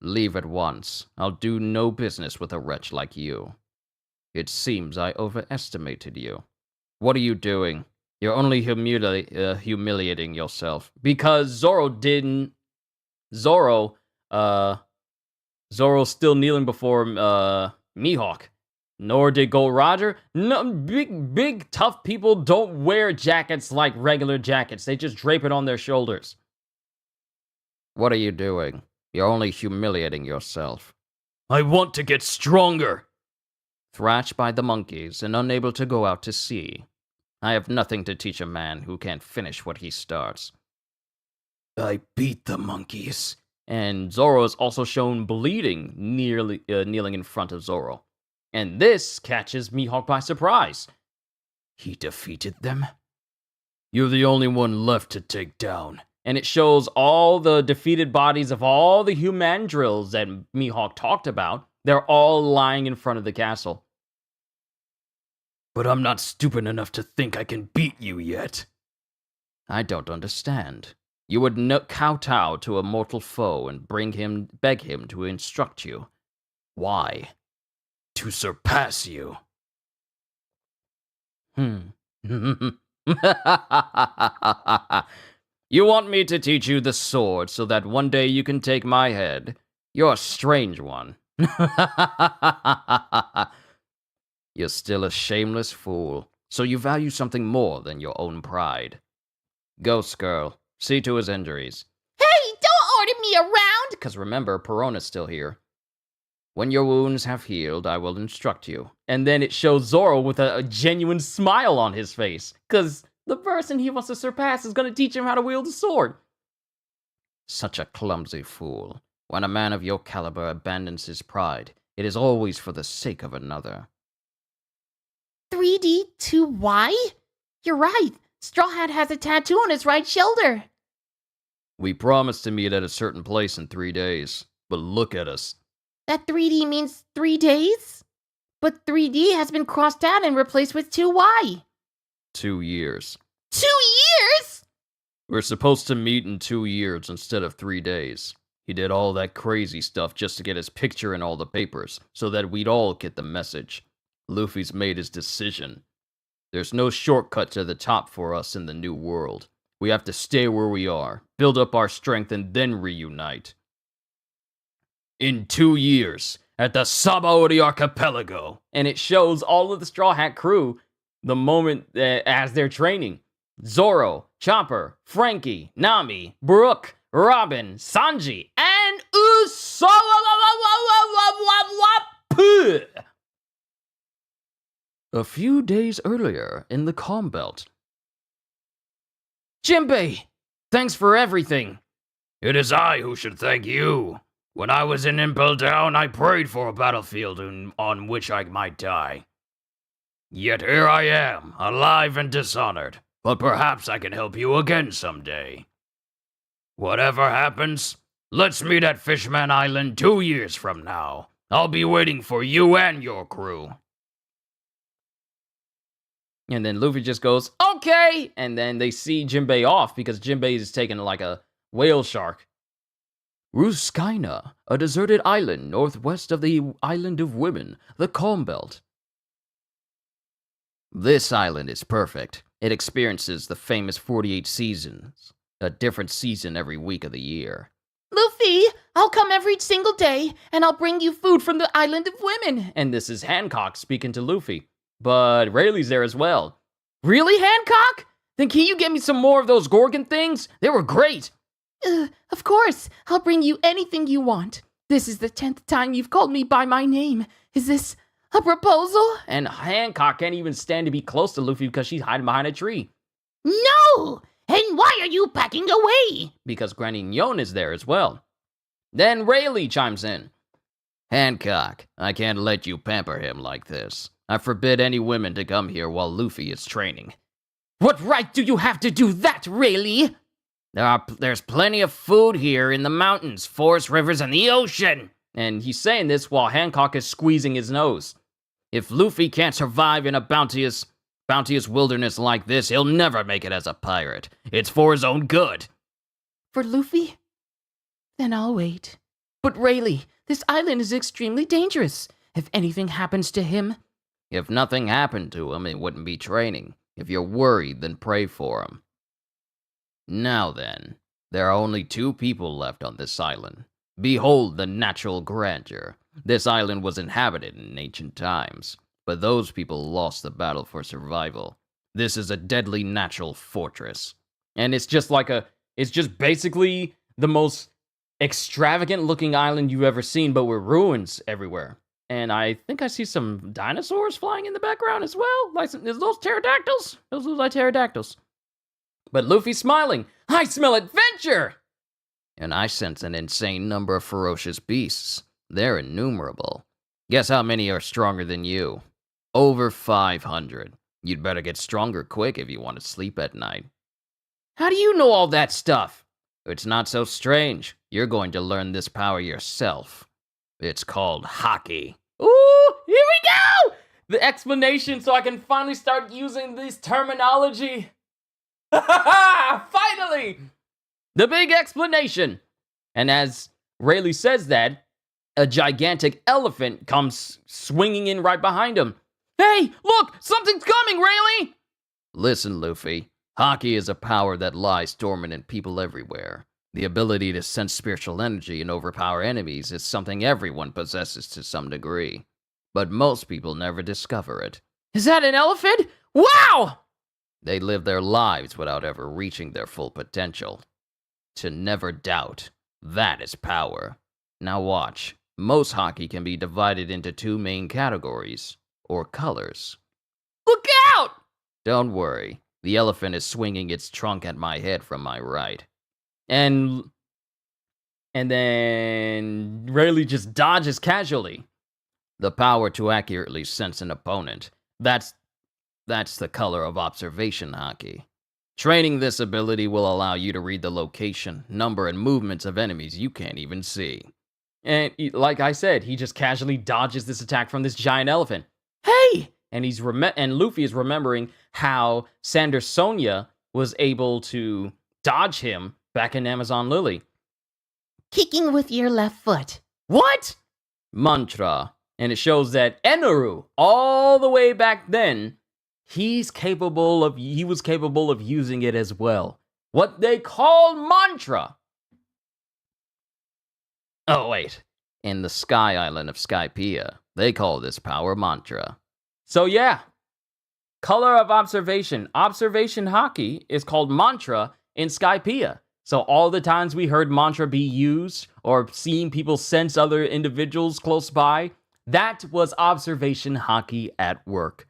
S2: Leave at once. I'll do no business with a wretch like you. It seems I overestimated you. What are you doing? You're only humiliating yourself.
S1: Because Zoro's still kneeling before Mihawk. Nor did Gold Roger. No, big tough people don't wear jackets like regular jackets. They just drape it on their shoulders.
S2: What are you doing? You're only humiliating yourself.
S1: I want to get stronger.
S2: Thrashed by the monkeys and unable to go out to sea. I have nothing to teach a man who can't finish what he starts.
S1: I beat the monkeys. And Zoro is also shown bleeding, kneeling in front of Zoro. And this catches Mihawk by surprise.
S2: He defeated them?
S1: You're the only one left to take down. And it shows all the defeated bodies of all the human drills that Mihawk talked about. They're all lying in front of the castle. But I'm not stupid enough to think I can beat you yet.
S2: I don't understand. You would kowtow to a mortal foe and beg him to instruct you. Why?
S1: To surpass you.
S2: You want me to teach you the sword so that one day you can take my head? You're a strange one. You're still a shameless fool, so you value something more than your own pride. Ghost Girl, see to his injuries.
S3: Hey, don't order me around!
S2: Because remember, Perona's still here. When your wounds have healed, I will instruct you.
S1: And then it shows Zoro with a genuine smile on his face. Because the person he wants to surpass is going to teach him how to wield a sword.
S2: Such a clumsy fool. When a man of your caliber abandons his pride, it is always for the sake of another.
S3: 3D 2Y? You're right. Straw Hat has a tattoo on his right shoulder.
S2: We promised to meet at a certain place in 3 days, but look at us.
S3: That 3D means 3 days? But 3D has been crossed out and replaced with 2Y.
S2: 2 years.
S3: 2 years?!
S2: We're supposed to meet in 2 years instead of 3 days. He did all that crazy stuff just to get his picture in all the papers, so that we'd all get the message. Luffy's made his decision. There's no shortcut to the top for us in the new world. We have to stay where we are, build up our strength, and then reunite. In 2 years, at the Sabaody Archipelago.
S1: And it shows all of the Straw Hat crew the moment as they're training. Zoro, Chopper, Frankie, Nami, Brook, Robin, Sanji, and Usopp.
S2: A few days earlier in the Calm Belt.
S1: Jinbei, thanks for everything.
S6: It is I who should thank you. When I was in Impel Down, I prayed for a battlefield on which I might die. Yet here I am, alive and dishonored. But perhaps I can help you again someday. Whatever happens, Let's meet at Fishman Island 2 years from now. I'll be waiting for you and your crew.
S1: And then Luffy just goes, okay! And then they see Jinbei off because Jinbei is taking like a whale shark.
S2: Ruskaina, a deserted island northwest of the Island of Women, the Calm Belt. This island is perfect. It experiences the famous 48 seasons, a different season every week of the year.
S1: Luffy, I'll come every single day, and I'll bring you food from the Island of Women. And this is Hancock speaking to Luffy. But Rayleigh's there as well. Really, Hancock? Then can you get me some more of those Gorgon things? They were great.
S3: Of course. I'll bring you anything you want. This is the 10th time you've called me by my name. Is this a proposal?
S1: And Hancock can't even stand to be close to Luffy because she's hiding behind a tree.
S4: No! And why are you backing away?
S1: Because Granny Nyon is there as well. Then Rayleigh chimes in.
S2: Hancock, I can't let you pamper him like this. I forbid any women to come here while Luffy is training.
S1: What right do you have to do that, Rayleigh?
S2: There's plenty of food here in the mountains, forests, rivers, and the ocean.
S1: And he's saying this while Hancock is squeezing his nose.
S2: If Luffy can't survive in a bounteous wilderness like this, he'll never make it as a pirate. It's for his own good.
S3: For Luffy? Then I'll wait. But Rayleigh, this island is extremely dangerous. If anything happens to him...
S2: If nothing happened to him, it wouldn't be training. If you're worried, then pray for him. Now then, there are only 2 people left on this island. Behold the natural grandeur. This island was inhabited in ancient times, but those people lost the battle for survival. This is a deadly natural fortress.
S1: And it's just basically the most extravagant looking island you've ever seen, but with ruins everywhere. And I think I see some dinosaurs flying in the background as well. Like, is those pterodactyls? Those look like pterodactyls. But Luffy's smiling. I smell adventure!
S2: And I sense an insane number of ferocious beasts. They're innumerable. Guess how many are stronger than you? Over 500. You'd better get stronger quick if you want to sleep at night.
S1: How do you know all that stuff?
S2: It's not so strange. You're going to learn this power yourself. It's called Haki.
S1: Ooh, here we go! The explanation so I can finally start using this terminology. Finally! The big explanation. And as Rayleigh says that, a gigantic elephant comes swinging in right behind him. Hey, look! Something's coming, Rayleigh!
S2: Listen, Luffy. Haki is a power that lies dormant in people everywhere. The ability to sense spiritual energy and overpower enemies is something everyone possesses to some degree. But most people never discover it.
S1: Is that an elephant? Wow!
S2: They live their lives without ever reaching their full potential. To never doubt, that is power. Now watch. Most Haki can be divided into 2 main categories, or colors.
S1: Look out!
S2: Don't worry. The elephant is swinging its trunk at my head from my right.
S1: And then Rayleigh just dodges casually.
S2: The power to accurately sense an opponent. That's the color of observation Haki. Training this ability will allow you to read the location, number, and movements of enemies you can't even see.
S1: And like I said, he just casually dodges this attack from this giant elephant. Hey! And and Luffy is remembering how Sander Sonia was able to dodge him back in Amazon Lily.
S3: Kicking with your left foot.
S1: What?
S2: Mantra.
S1: And it shows that Eneru, all the way back then, he was capable of using it as well. What they call mantra.
S2: Oh, wait. In the Sky Island of Skypiea, they call this power mantra.
S1: So yeah, color of observation. Observation Haki is called mantra in Skypiea. So all the times we heard mantra be used or seeing people sense other individuals close by, that was observation Haki at work.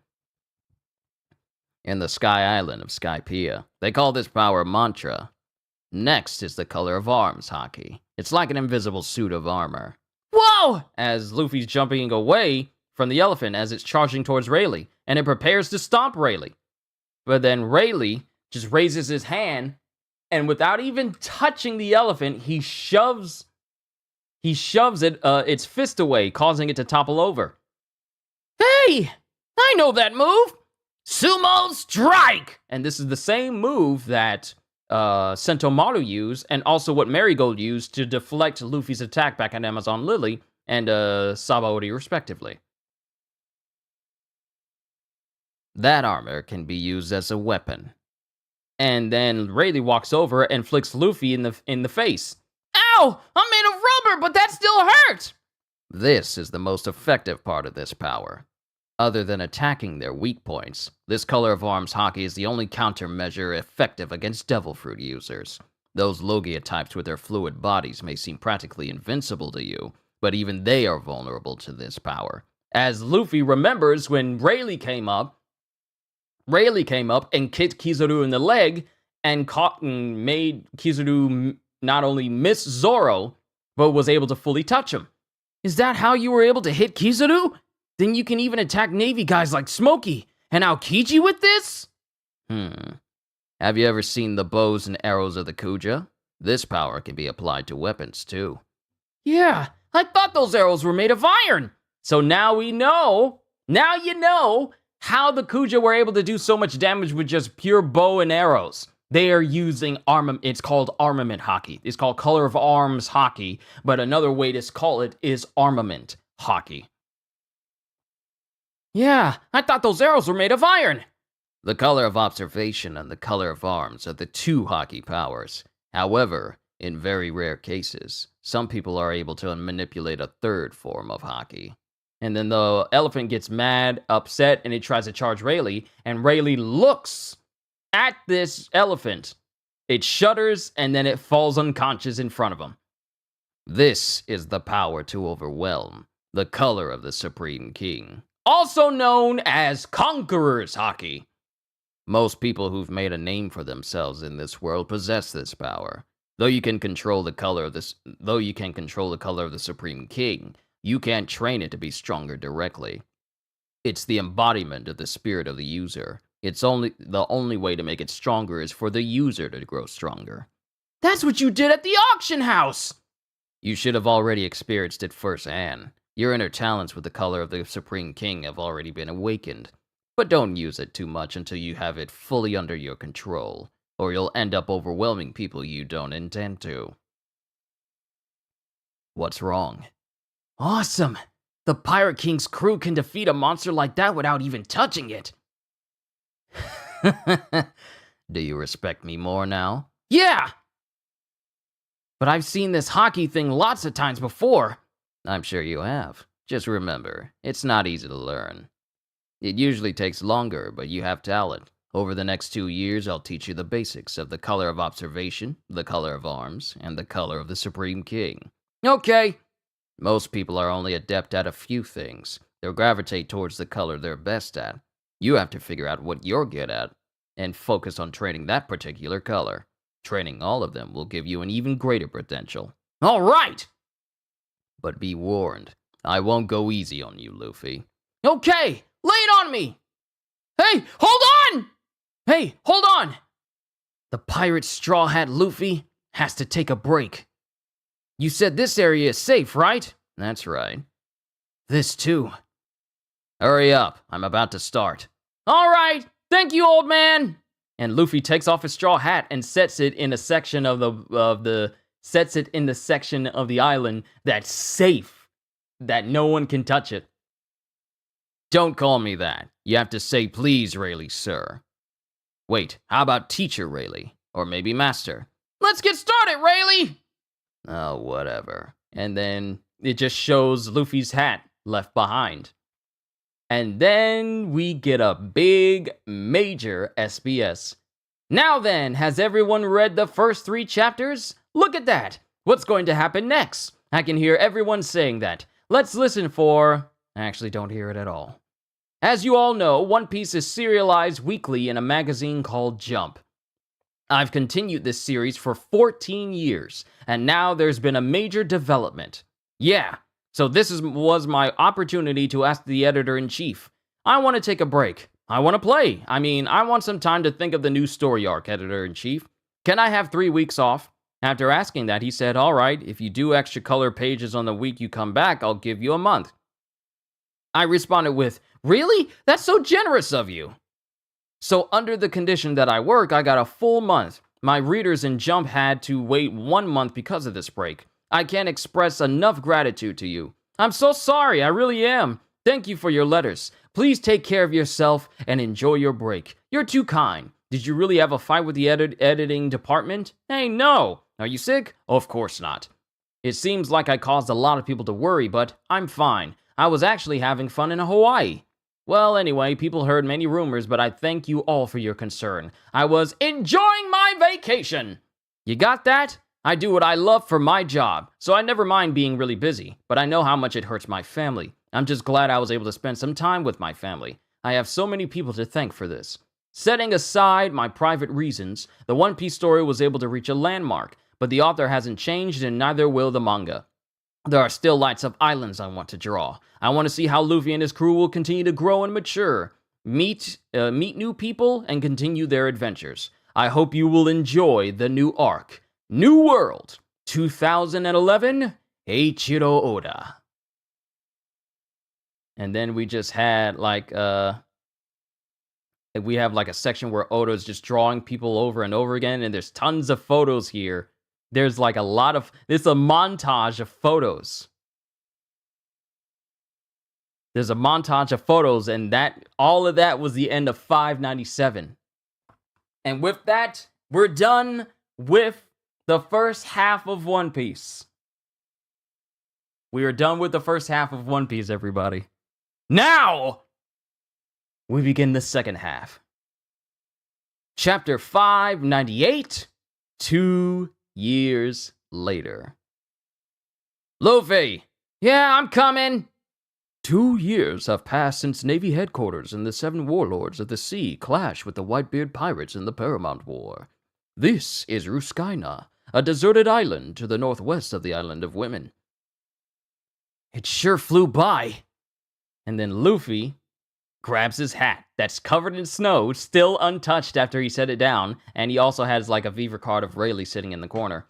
S2: In the Sky Island of Skypiea, they call this power mantra. Next is the color of arms Haki. It's like an invisible suit of armor.
S1: Whoa! As Luffy's jumping away from the elephant as it's charging towards Rayleigh, and it prepares to stomp Rayleigh. But then Rayleigh just raises his hand and without even touching the elephant, he shoves its fist away, causing it to topple over.
S4: Hey, I know that move. Sumo strike!
S1: And this is the same move that Sentomaru used, and also what Marigold used to deflect Luffy's attack back at Amazon Lily and Sabaody, respectively.
S2: That armor can be used as a weapon.
S1: And then Rayleigh walks over and flicks Luffy in the face.
S4: Ow! I'm made of rubber, but that still hurts!
S2: This is the most effective part of this power. Other than attacking their weak points, this color of arms hockey is the only countermeasure effective against Devil Fruit users. Those Logia types with their fluid bodies may seem practically invincible to you, but even they are vulnerable to this power.
S1: As Luffy remembers when Rayleigh came up and kicked Kizaru in the leg and made Kizaru not only miss Zoro, but was able to fully touch him.
S4: Is that how you were able to hit Kizaru? Then you can even attack Navy guys like Smokey and Aokiji with this?
S2: Have you ever seen the bows and arrows of the Kuja? This power can be applied to weapons too.
S4: Yeah, I thought those arrows were made of iron.
S1: So now you know how the Kuja were able to do so much damage with just pure bow and arrows. They are using armament. It's called armament hockey. It's called color of arms hockey, but another way to call it is armament hockey.
S4: Yeah, I thought those arrows were made of iron.
S2: The color of observation and the color of arms are the two hockey powers. However, in very rare cases, some people are able to manipulate a third form of hockey.
S1: And then the elephant gets mad, upset, and it tries to charge Rayleigh, and Rayleigh looks at this elephant. It shudders, and then it falls unconscious in front of him.
S2: This is the power to overwhelm, the color of the Supreme King.
S1: Also known as Conqueror's Hockey.
S2: Most people who've made a name for themselves in this world possess this power. Though you can control the color of the Supreme King, you can't train it to be stronger directly. It's the embodiment of the spirit of the user. The only way to make it stronger is for the user to grow stronger.
S4: That's what you did at the auction house!
S2: You should have already experienced it firsthand. Your inner talents with the color of the Supreme King have already been awakened. But don't use it too much until you have it fully under your control, or you'll end up overwhelming people you don't intend to. What's wrong?
S4: Awesome! The Pirate King's crew can defeat a monster like that without even touching it.
S2: Do you respect me more now?
S4: Yeah! But I've seen this hockey thing lots of times before.
S2: I'm sure you have. Just remember, it's not easy to learn. It usually takes longer, but you have talent. Over the next 2 years, I'll teach you the basics of the color of observation, the color of arms, and the color of the Supreme King.
S4: Okay.
S2: Most people are only adept at a few things. They'll gravitate towards the color they're best at. You have to figure out what you're good at, and focus on training that particular color. Training all of them will give you an even greater potential.
S4: All right!
S2: But be warned, I won't go easy on you, Luffy.
S4: Okay, lay it on me! Hey, hold on! Hey, hold on! The pirate Straw Hat Luffy has to take a break. You said this area is safe, right?
S2: That's right.
S4: This too.
S2: Hurry up, I'm about to start.
S4: All right, thank you, old man!
S1: And Luffy takes off his straw hat and sets it in a section of the section of the island that's safe, that no one can touch it.
S2: Don't call me that. You have to say please, Rayleigh, sir. Wait, how about teacher Rayleigh? Or maybe master?
S4: Let's get started, Rayleigh!
S2: Oh, whatever.
S1: And then it just shows Luffy's hat left behind. And then we get a big, major SBS. Now then, has everyone read the first 3 chapters? Look at that! What's going to happen next? I can hear everyone saying that. Let's listen for... I actually don't hear it at all. As you all know, One Piece is serialized weekly in a magazine called Jump. I've continued this series for 14 years, and now there's been a major development. Yeah, so this was my opportunity to ask the editor-in-chief. I want to take a break. I want to play. I want some time to think of the new story arc, editor-in-chief. Can I have 3 weeks off? After asking that, he said, all right, if you do extra color pages on the week you come back, I'll give you a month. I responded with, really? That's so generous of you. So under the condition that I work, I got a full month. My readers in Jump had to wait 1 month because of this break. I can't express enough gratitude to you. I'm so sorry, I really am. Thank you for your letters. Please take care of yourself and enjoy your break. You're too kind. Did you really have a fight with the editing department? Hey, no. Are you sick? Of course not. It seems like I caused a lot of people to worry, but I'm fine. I was actually having fun in Hawaii. Well, anyway, people heard many rumors, but I thank you all for your concern. I was enjoying my vacation. You got that? I do what I love for my job, so I never mind being really busy, but I know how much it hurts my family. I'm just glad I was able to spend some time with my family. I have so many people to thank for this. Setting aside my private reasons, the One Piece story was able to reach a landmark, but the author hasn't changed and neither will the manga. There are still lights of islands I want to draw. I want to see how Luffy and his crew will continue to grow and mature, meet new people, and continue their adventures. I hope you will enjoy the new arc. New World, 2011, Eiichiro Oda. And then we just had we have like a section where Oda's just drawing people over and over again, and there's tons of photos here. There's like it's a montage of photos. There's a montage of photos, and all of that was the end of 597. And with that, we're done with the first half of One Piece. We are done with the first half of One Piece, everybody. Now, we begin the second half. Chapter 598, 2 years later. Luffy! Yeah, I'm coming! 2 years have passed since Navy headquarters and the 7 warlords of the sea clashed with the Whitebeard pirates in the Paramount War. This is Ruskaina, a deserted island to the northwest of the Island of Women. It sure flew by. And then Luffy grabs his hat that's covered in snow, still untouched after he set it down, and he also has like a Viver card of Rayleigh sitting in the corner.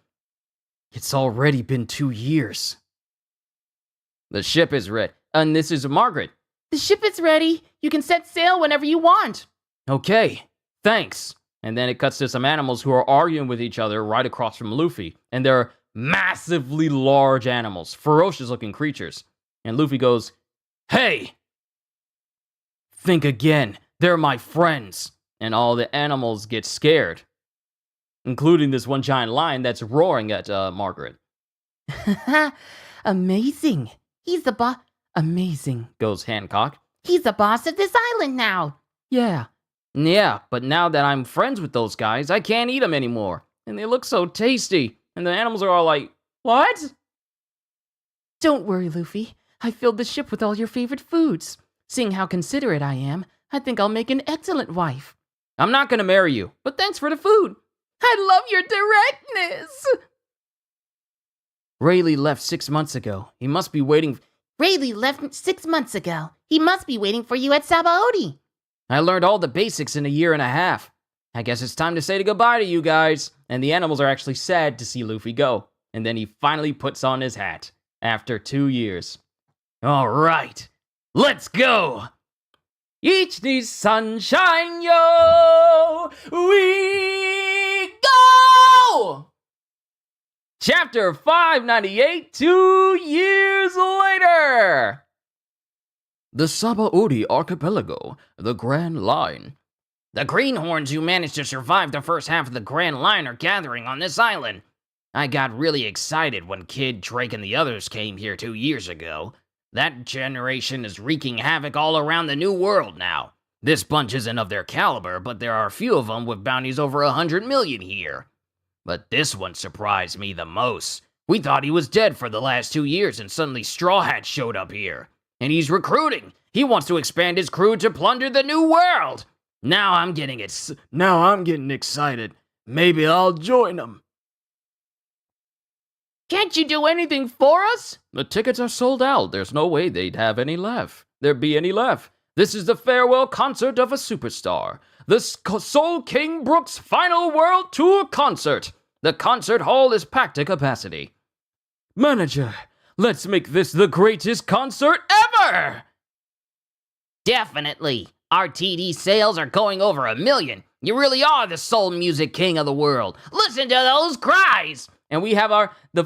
S1: It's already been 2 years. The ship is ready. And this is Margaret.
S4: The ship is ready. You can set sail whenever you want.
S1: Okay, thanks. And then it cuts to some animals who are arguing with each other right across from Luffy. And they're massively large animals, ferocious looking creatures. And Luffy goes, hey! Think again. They're my friends. And all the animals get scared, including this one giant lion that's roaring at Margaret.
S3: Amazing. He's the boss.
S1: Amazing, goes Hancock.
S3: He's the boss of this island now.
S1: Yeah, but now that I'm friends with those guys, I can't eat them anymore. And they look so tasty. And the animals are all like, what?
S3: Don't worry, Luffy. I filled the ship with all your favorite foods. Seeing how considerate I am, I think I'll make an excellent wife.
S1: I'm not gonna marry you, but thanks for the food.
S3: I love your directness.
S1: Rayleigh left 6 months ago. He must be waiting.
S3: Rayleigh left 6 months ago. He must be waiting for you at Sabaody.
S1: I learned all the basics in a year and a half. I guess it's time to say goodbye to you guys. And the animals are actually sad to see Luffy go. And then he finally puts on his hat after 2 years. All right, let's go. Each needs sunshine, yo. We go. Chapter 598, 2 years later. The Sabaody Archipelago, the Grand Line. The greenhorns who managed to survive the first half of the Grand Line are gathering on this island. I got really excited when Kid, Drake, and the others came here 2 years ago. That generation is wreaking havoc all around the New World now. This bunch isn't of their caliber, but there are a few of them with bounties over 100 million here. But this one surprised me the most. We thought he was dead for the last 2 years, and suddenly Straw Hat showed up here. And he's recruiting. He wants to expand his crew to plunder the New World. Now I'm getting excited. Maybe I'll join him. Can't you do anything for us? The tickets are sold out. There's no way there'd be any left. This is the farewell concert of a superstar. the Soul King Brook's final World Tour concert. The concert hall is packed to capacity. Manager, let's make this the greatest concert ever!
S5: Definitely. Our TD sales are going over 1 million. You really are the soul music king of the world. Listen to those cries!
S1: And we have the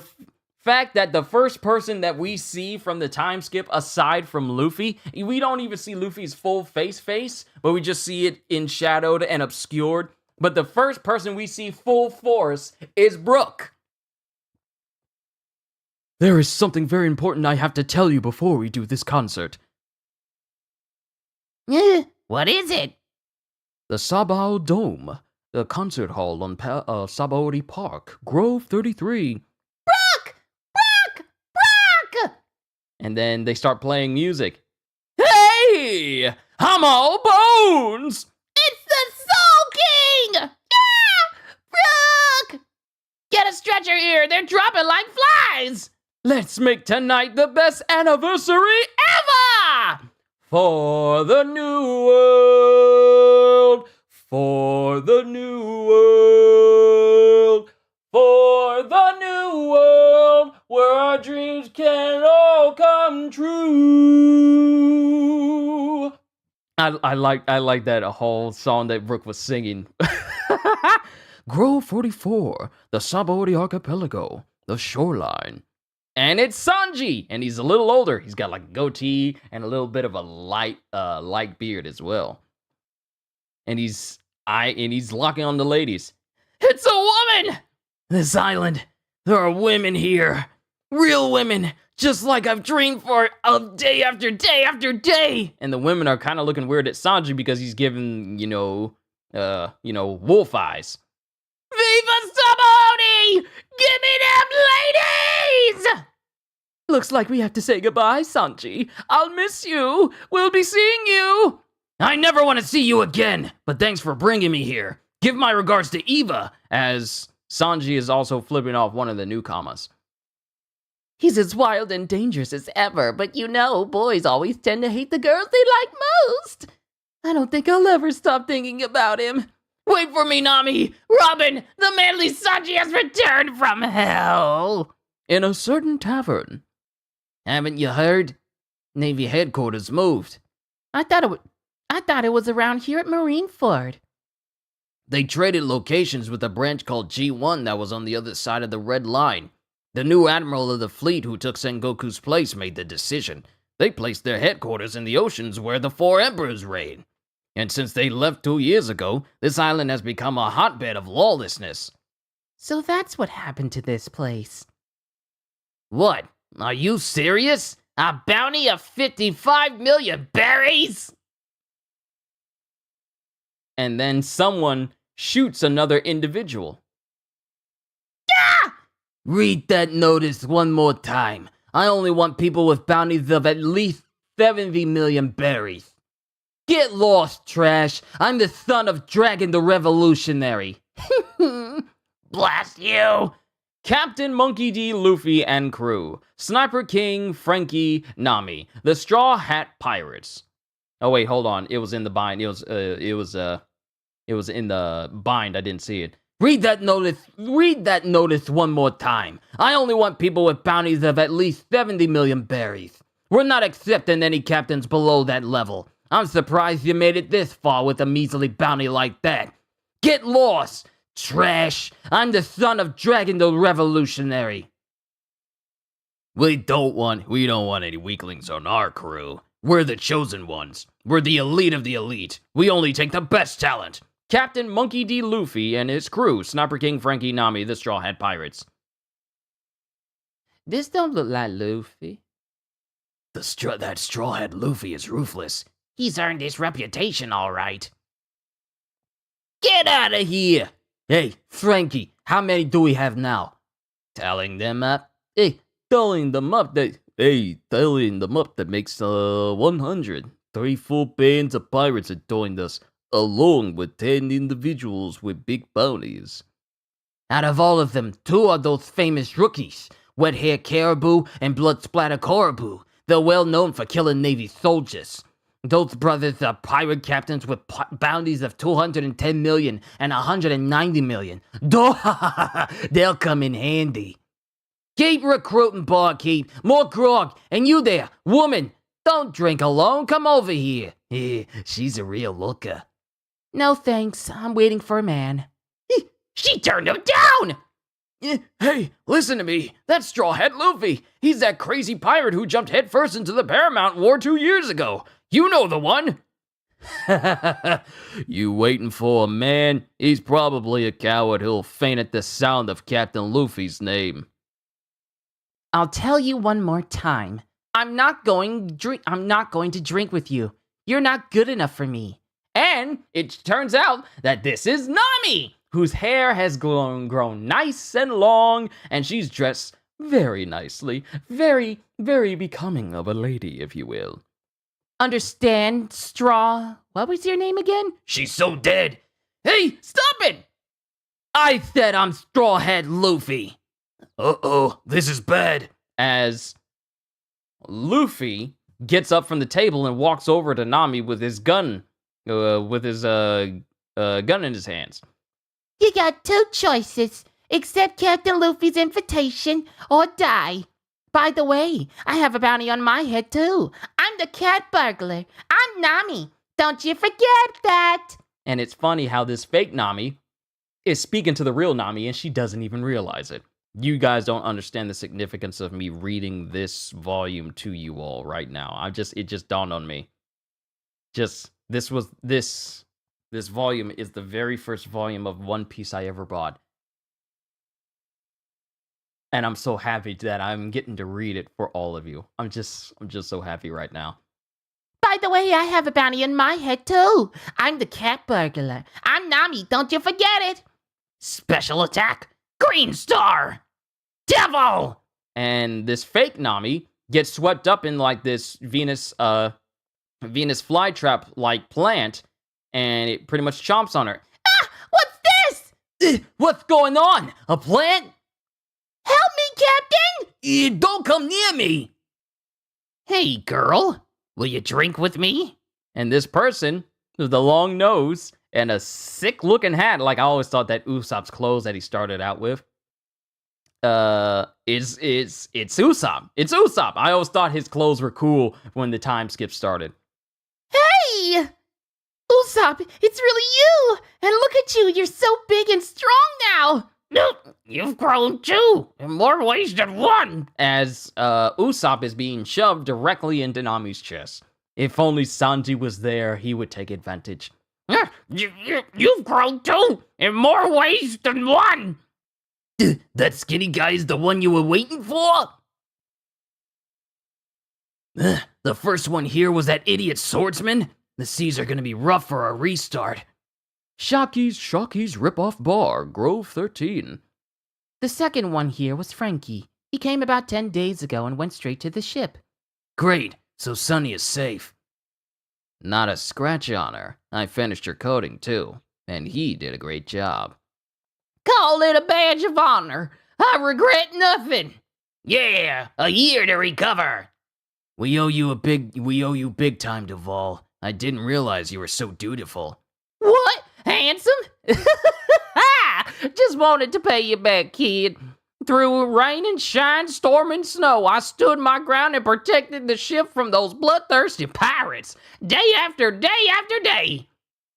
S1: fact that the first person that we see from the time skip, aside from Luffy, we don't even see Luffy's full face, but we just see it in shadowed and obscured. But the first person we see full force is Brook. There is something very important I have to tell you before we do this concert.
S5: What is it?
S1: The Sabao Dome, the concert hall on Sabaody Park, Grove 33.
S3: Brook! Brook! Brook!
S1: And then they start playing music. Hey! I'm all bones!
S3: It's the Soul King! Yeah! Brook!
S4: Get a stretcher here. They're dropping like flies.
S1: Let's make tonight the best anniversary ever! For the new world, for the new world, for the new world, where our dreams can all come true. I like that whole song that Brook was singing. Grove 44, the Sabaody Archipelago, the shoreline. And it's Sanji, and he's a little older. He's got like a goatee and a little bit of a light beard as well. And he's locking on the ladies. It's a woman! This island, there are women here. Real women, just like I've dreamed for of day after day after day. And the women are kind of looking weird at Sanji because he's giving, wolf eyes.
S4: Viva Sabaody! Give me them ladies!
S1: Looks like we have to say goodbye, Sanji. I'll miss you. We'll be seeing you. I never want to see you again, but thanks for bringing me here. Give my regards to Eva, as Sanji is also flipping off one of the newcomers.
S2: He's as wild and dangerous as ever, but you know, boys always tend to hate the girls they like most. I don't think I'll ever stop thinking about him.
S4: Wait for me, Nami! Robin, the manly Sanji has returned from hell!
S1: In a certain tavern.
S2: Haven't you heard? Navy headquarters moved.
S3: I thought it was around here at Marineford.
S2: They traded locations with a branch called G1 that was on the other side of the Red Line. The new admiral of the fleet who took Sengoku's place made the decision. They placed their headquarters in the oceans where the four emperors reign. And since they left 2 years ago, this island has become a hotbed of lawlessness.
S3: So that's what happened to this place.
S2: What? Are you serious? A bounty of 55 million berries?
S1: And then someone shoots another individual.
S2: Read that notice one more time. I only want people with bounties of at least 70 million berries. Get lost, trash. I'm the son of Dragon the Revolutionary.
S5: Blast you!
S1: Captain Monkey D. Luffy and crew. Sniper King, Frankie, Nami. The Straw Hat Pirates. Oh wait, hold on. It was in the bind. It was in the bind. I didn't see it.
S2: Read that notice one more time. I only want people with bounties of at least 70 million berries. We're not accepting any captains below that level. I'm surprised you made it this far with a measly bounty like that. Get lost, trash. I'm the son of Dragon the Revolutionary.
S6: We don't want any weaklings on our crew. We're the chosen ones. We're the elite of the elite. We only take the best talent.
S1: Captain Monkey D. Luffy and his crew. Sniper King, Frankie, Nami, the Straw Hat Pirates.
S2: This don't look like Luffy.
S6: That Straw Hat Luffy is ruthless.
S5: He's earned his reputation, all right.
S2: Get out of here! Hey, Frankie, how many do we have now?
S6: Tallying them up?
S1: Tallying them up, that makes 100. 3 full bands of pirates have joined us, along with 10 individuals with big bounties.
S2: Out of all of them, 2 are those famous rookies, Wet Hair Caribou and Blood Splatter Caribou. They're well known for killing Navy soldiers. Those brothers are pirate captains with bounties of 210 million and 190 million. They'll come in handy. Keep recruiting, barkeep. More grog. And you there, woman, don't drink alone. Come over here. She's a real looker.
S5: No thanks, I'm waiting for a man.
S4: She turned him down!
S1: Hey, listen to me. That's Strawhead Luffy. He's that crazy pirate who jumped headfirst into the Paramount War 2 years ago. You know the one.
S2: You waiting for a man? He's probably a coward who'll faint at the sound of Captain Luffy's name.
S5: I'll tell you one more time. I'm not going to drink with you. You're not good enough for me.
S1: And it turns out that this is Nami, whose hair has grown nice and long, and she's dressed very nicely. Very, very becoming of a lady, if you will.
S5: Understand, Straw? What was your name again?
S6: She's so dead.
S1: Hey, stop it!
S2: I said I'm Strawhead Luffy.
S6: Uh-oh, this is bad.
S1: As Luffy gets up from the table and walks over to Nami with his gun, gun in his hands.
S3: You got two choices. Accept Captain Luffy's invitation or die. By the way, I have a bounty on my head too. I'm the cat burglar. I'm Nami. Don't you forget that.
S1: And it's funny how this fake Nami is speaking to the real Nami and she doesn't even realize it. You guys don't understand the significance of me reading this volume to you all right now. It just dawned on me. This volume is the very first volume of One Piece I ever bought. And I'm so happy that I'm getting to read it for all of you. I'm just so happy right now.
S3: By the way, I have a bounty on my head too. I'm the cat burglar. I'm Nami. Don't you forget it.
S4: Special attack! Green Star! Devil!
S1: And this fake Nami gets swept up in like this Venus flytrap like plant, and it pretty much chomps on her.
S3: Ah! What's this?
S2: What's going on? A plant?
S3: Help me, Captain!
S2: Don't come near me!
S4: Hey, girl, will you drink with me?
S1: And this person with the long nose and a sick-looking hat, like I always thought that Usopp's clothes that he started out with, it's Usopp. It's Usopp. I always thought his clothes were cool when the time skip started.
S3: Hey! Usopp, it's really you! And look at you, you're so big and strong now!
S4: You've grown too, in more ways than one.
S1: As Usopp is being shoved directly into Nami's chest. If only Sanji was there, he would take advantage.
S4: You've grown too, in more ways than one.
S2: That skinny guy is the one you were waiting for? The first one here was that idiot swordsman? The seas are gonna be rough for a restart.
S1: Shocky's Ripoff Bar, Grove 13.
S5: The second one here was Frankie. He came about 10 days ago and went straight to the ship.
S2: Great, so Sunny is safe.
S1: Not a scratch on her. I finished her coating too, and he did a great job.
S4: Call it a badge of honor. I regret nothing.
S6: Yeah, a year to recover.
S2: We owe you big time, Duval. I didn't realize you were so dutiful.
S4: What? Handsome? Just wanted to pay you back, kid. Through rain and shine, storm and snow, I stood my ground and protected the ship from those bloodthirsty pirates, day after day after day.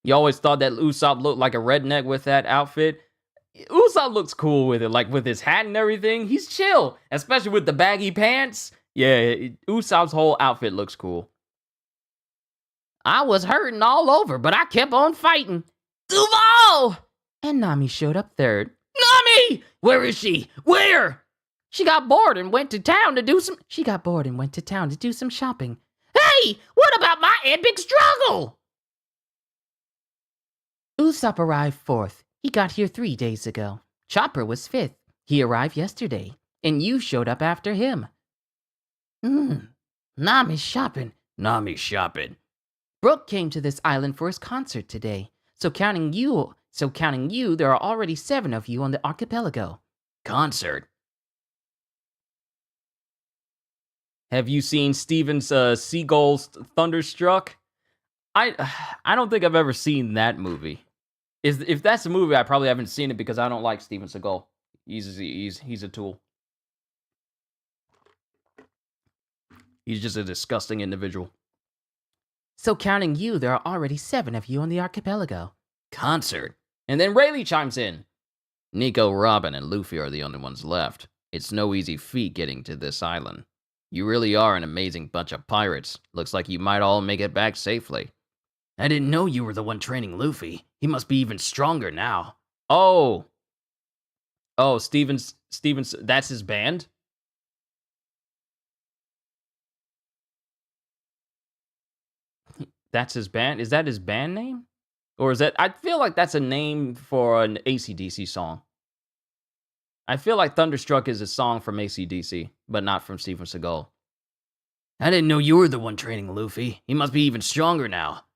S1: You always thought that Usopp looked like a redneck with that outfit. Usopp looks cool with it, like with his hat and everything. He's chill, especially with the baggy pants. Yeah, Usopp's whole outfit looks cool.
S4: I was hurting all over, but I kept on fighting.
S5: Duval! And Nami showed up third.
S4: Nami!
S2: Where is she? Where?
S4: She got bored and went to town to do some...
S5: shopping.
S4: Hey, what about my epic struggle?
S5: Usopp arrived fourth. He got here 3 days ago. Chopper was fifth. He arrived yesterday. And you showed up after him.
S4: Nami's shopping.
S5: Brooke came to this island for his concert today. So counting you, there are already 7 of you on the archipelago.
S2: Concert?
S1: Have you seen Steven's Seagull's Thunderstruck? I don't think I've ever seen that movie. If that's a movie, I probably haven't seen it because I don't like Steven Seagal. He's a tool. He's just a disgusting individual.
S2: So counting you, there are already 7 of you on the archipelago.
S1: Concert. And then Rayleigh chimes in. Nico, Robin, and Luffy are the only ones left. It's no easy feat getting to this island. You really are an amazing bunch of pirates. Looks like you might all make it back safely.
S2: I didn't know you were the one training Luffy. He must be even stronger now.
S1: Oh, Stevens, that's his band? That's his band? Is that his band name? Or is that... I feel like that's a name for an AC/DC song. I feel like Thunderstruck is a song from AC/DC, but not from Steven Seagal.
S2: I didn't know you were the one training Luffy. He must be even stronger now.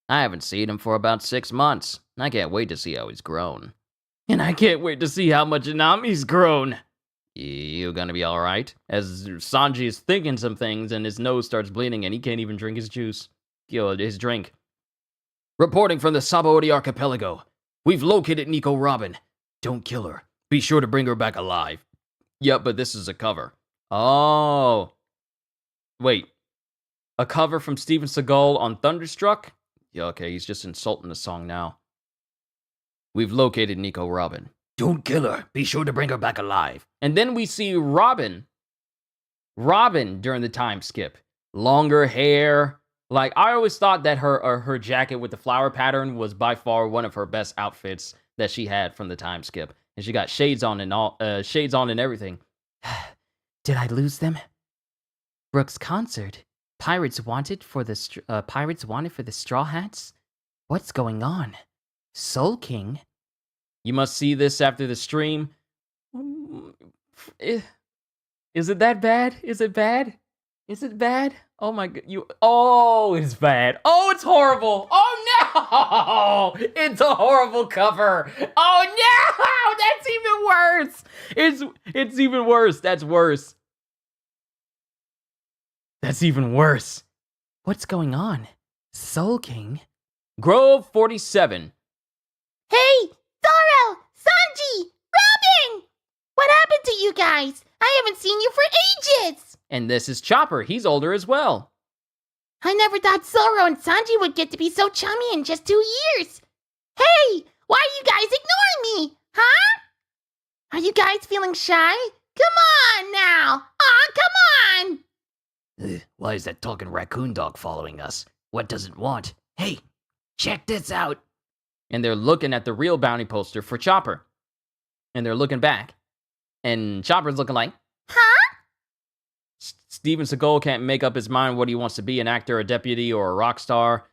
S1: I haven't seen him for about 6 months. I can't wait to see how he's grown. And I can't wait to see how much Nami's grown. You gonna be alright? As Sanji is thinking some things and his nose starts bleeding and he can't even drink his juice. His drink.
S2: Reporting from the Sabaody Archipelago. We've located Nico Robin. Don't kill her. Be sure to bring her back alive.
S1: Yep, but this is a cover. Oh. Wait. A cover from Steven Seagal on Thunderstruck? Yeah, okay, he's just insulting the song now. We've located Nico Robin.
S2: Don't kill her. Be sure to bring her back alive.
S1: And then we see Robin. Robin during the time skip. Longer hair. Like, I always thought that her jacket with the flower pattern was by far one of her best outfits that she had from the time skip. And she got shades on and all, shades on and everything.
S2: Did I lose them? Brooks' concert. Pirates wanted for the Straw Hats? What's going on? Soul King?
S1: You must see this after the stream. Is it that bad? Is it bad? Is it bad? Oh my god, oh, it's bad. Oh, it's horrible. Oh no! It's a horrible cover. Oh no! That's even worse. It's even worse. That's worse. That's even worse.
S2: What's going on? Soul King?
S1: Grove 47.
S3: Hey, Zoro, Sanji, Robin! What happened to you guys? I haven't seen you for ages!
S1: And this is Chopper. He's older as well.
S3: I never thought Zoro and Sanji would get to be so chummy in just 2 years. Hey, why are you guys ignoring me? Huh? Are you guys feeling shy? Come on now. Aw, come on.
S2: Why is that talking raccoon dog following us? What does it want? Hey, check this out.
S1: And they're looking at the real bounty poster for Chopper. And they're looking back. And Chopper's looking like,
S3: huh?
S1: Steven Seagal can't make up his mind what he wants to be, an actor, a deputy, or a rock star.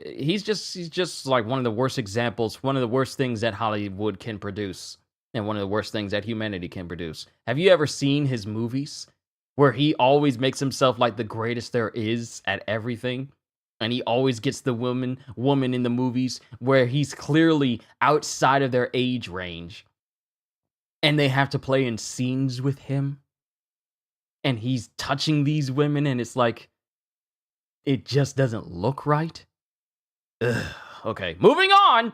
S1: He's just like one of the worst examples, one of the worst things that Hollywood can produce. And one of the worst things that humanity can produce. Have you ever seen his movies? Where he always makes himself like the greatest there is at everything. And he always gets the woman in the movies where he's clearly outside of their age range. And they have to play in scenes with him. And he's touching these women and it's like, it just doesn't look right. Ugh. Okay, moving on.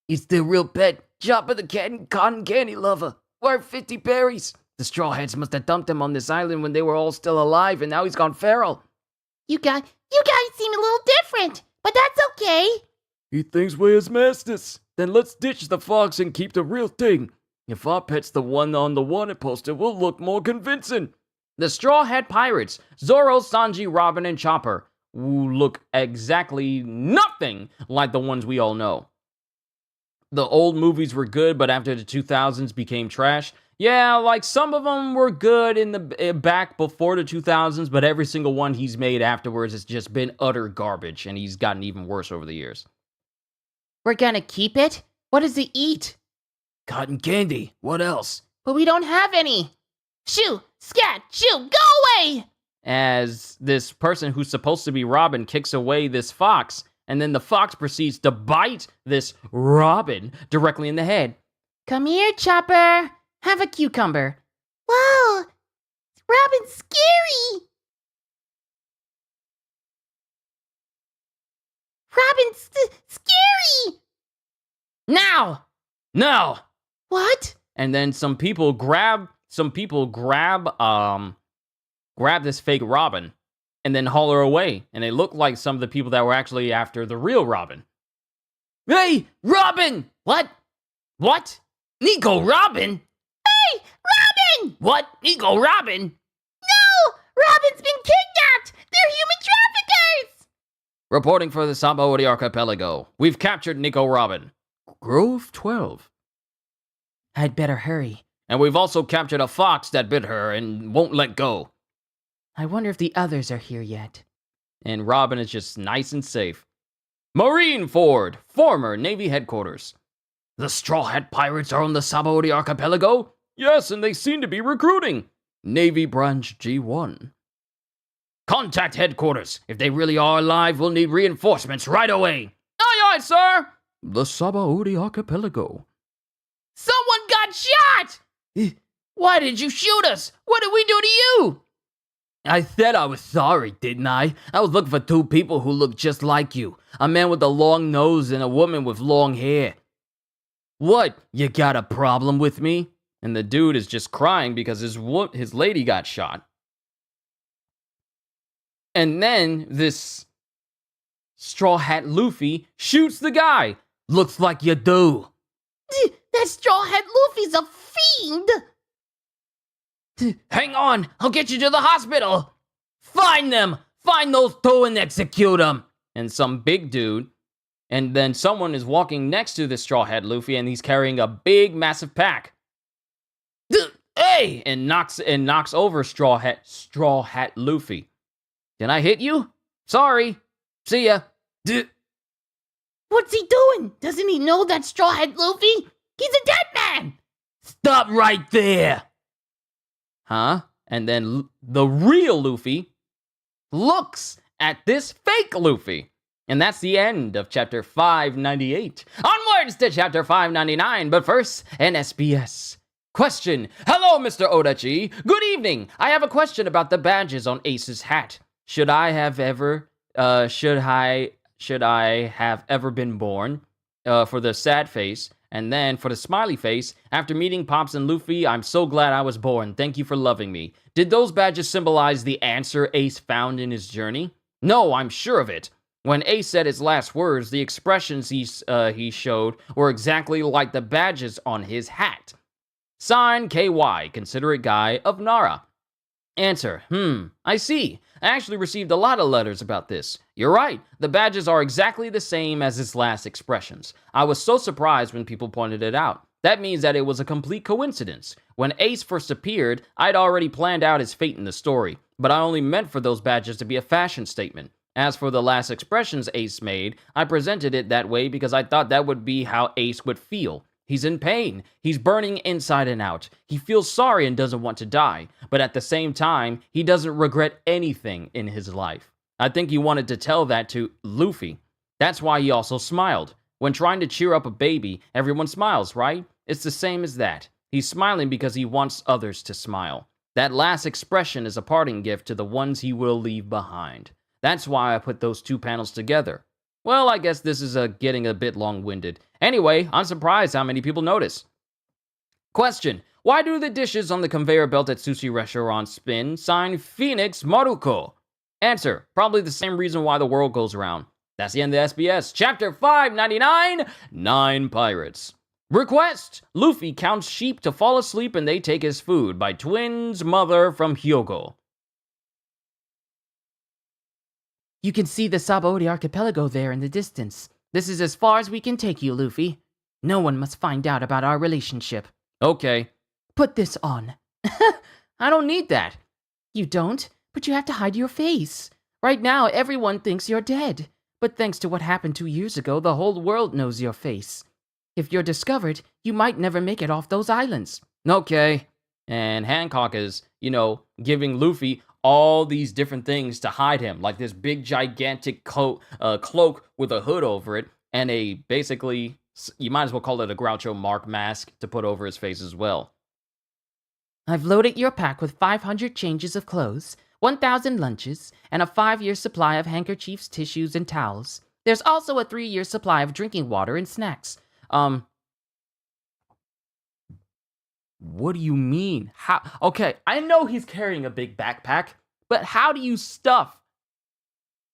S2: It's the real pet, Chopper the cotton candy lover. Worth 50 berries. The Straw Hats must have dumped him on this island when they were all still alive, and now he's gone feral.
S3: You guys seem a little different, but that's okay.
S6: He thinks we're his masters. Then let's ditch the fox and keep the real thing. If our pet's the one on the wanted poster, we'll look more convincing.
S1: The Straw Hat Pirates, Zoro, Sanji, Robin, and Chopper, who look exactly nothing like the ones we all know. The old movies were good, but after the 2000s became trash. Yeah, like some of them were good in the back before the 2000s, but every single one he's made afterwards has just been utter garbage, and he's gotten even worse over the years.
S3: We're gonna keep it? What does it eat?
S2: Cotton candy. What else?
S3: But we don't have any. Shoo! Scat! Shoo! Go away!
S1: As this person who's supposed to be Robin kicks away this fox, and then the fox proceeds to bite this Robin directly in the head.
S3: Come here, Chopper. Have a cucumber. Whoa! Robin's scary! Robin's scary!
S4: Now!
S1: Now!
S3: What?
S1: And then some people grab this fake Robin and then haul her away. And they look like some of the people that were actually after the real Robin.
S4: Hey, Robin! What? What? Nico Robin?
S3: Hey, Robin!
S4: What? Nico Robin?
S3: No! Robin's been kidnapped! They're human traffickers!
S1: Reporting for the Sabaody Archipelago. We've captured Nico Robin. Grove 12.
S5: I'd better hurry.
S1: And we've also captured a fox that bit her and won't let go.
S5: I wonder if the others are here yet.
S1: And Robin is just nice and safe. Marineford, former Navy headquarters. The Straw Hat Pirates are on the Sabaody Archipelago? Yes, and they seem to be recruiting. Navy Branch G1. Contact headquarters. If they really are alive, we'll need reinforcements right away. Aye, aye, sir. The Sabaody Archipelago.
S4: Someone got shot! Why did you shoot us? What did we do to you?
S1: I said I was sorry, didn't I? I was looking for two people who looked just like you. A man with a long nose and a woman with long hair. What? You got a problem with me? And the dude is just crying because his lady got shot. And then this Straw Hat Luffy shoots the guy. Looks like you do.
S3: That Straw Hat Luffy's a fiend!
S4: Hang on, I'll get you to the hospital.
S1: Find them! Find those two and execute them! And some big dude. And then someone is walking next to the Straw Hat Luffy and he's carrying a big, massive pack. Hey! And knocks over Straw Hat Luffy. Did I hit you? Sorry. See ya.
S3: What's he doing? Doesn't he know that Straw Hat Luffy? He's a dead man!
S1: Stop right there! Huh? And then the real Luffy looks at this fake Luffy. And that's the end of chapter 598. Onwards to chapter 599, but first, an SBS. Question. Hello, Mr. Odachi. Good evening. I have a question about the badges on Ace's hat. Should I have ever been born? For the sad face. And then for the smiley face, after meeting Pops and Luffy, I'm so glad I was born. Thank you for loving me. Did those badges symbolize the answer Ace found in his journey? No, I'm sure of it. When Ace said his last words, the expressions he showed were exactly like the badges on his hat. Sign KY, considerate guy of Nara. Answer, I see. I actually received a lot of letters about this. You're right, the badges are exactly the same as his last expressions. I was so surprised when people pointed it out. That means that it was a complete coincidence. When Ace first appeared, I'd already planned out his fate in the story, but I only meant for those badges to be a fashion statement. As for the last expressions Ace made, I presented it that way because I thought that would be how Ace would feel. He's in pain. He's burning inside and out. He feels sorry and doesn't want to die. But at the same time, he doesn't regret anything in his life. I think he wanted to tell that to Luffy. That's why he also smiled. When trying to cheer up a baby, everyone smiles, right? It's the same as that. He's smiling because he wants others to smile. That last expression is a parting gift to the ones he will leave behind. That's why I put those two panels together. Well, I guess this is getting a bit long-winded. Anyway, I'm surprised how many people notice. Question. Why do the dishes on the conveyor belt at sushi restaurants spin? Sign Phoenix Maruko. Answer. Probably the same reason why the world goes around. That's the end of the SBS. Chapter 599, 9 Pirates. Request. Luffy counts sheep to fall asleep and they take his food by twins mother from Hyogo.
S5: You can see the Sabaody Archipelago there in the distance. This is as far as we can take you, Luffy. No one must find out about our relationship.
S1: Okay.
S5: Put this on.
S1: I don't need that.
S5: You don't, but you have to hide your face. Right now, everyone thinks you're dead. But thanks to what happened 2 years ago, the whole world knows your face. If you're discovered, you might never make it off those islands.
S1: Okay. And Hancock is, giving Luffy all these different things to hide him, like this big gigantic cloak with a hood over it, and basically, you might as well call it a Groucho Marx mask to put over his face as well.
S5: I've loaded your pack with 500 changes of clothes, 1,000 lunches, and a 5-year supply of handkerchiefs, tissues, and towels. There's also a 3-year supply of drinking water and snacks.
S1: What do you mean? How? Okay, I know he's carrying a big backpack, but how do you stuff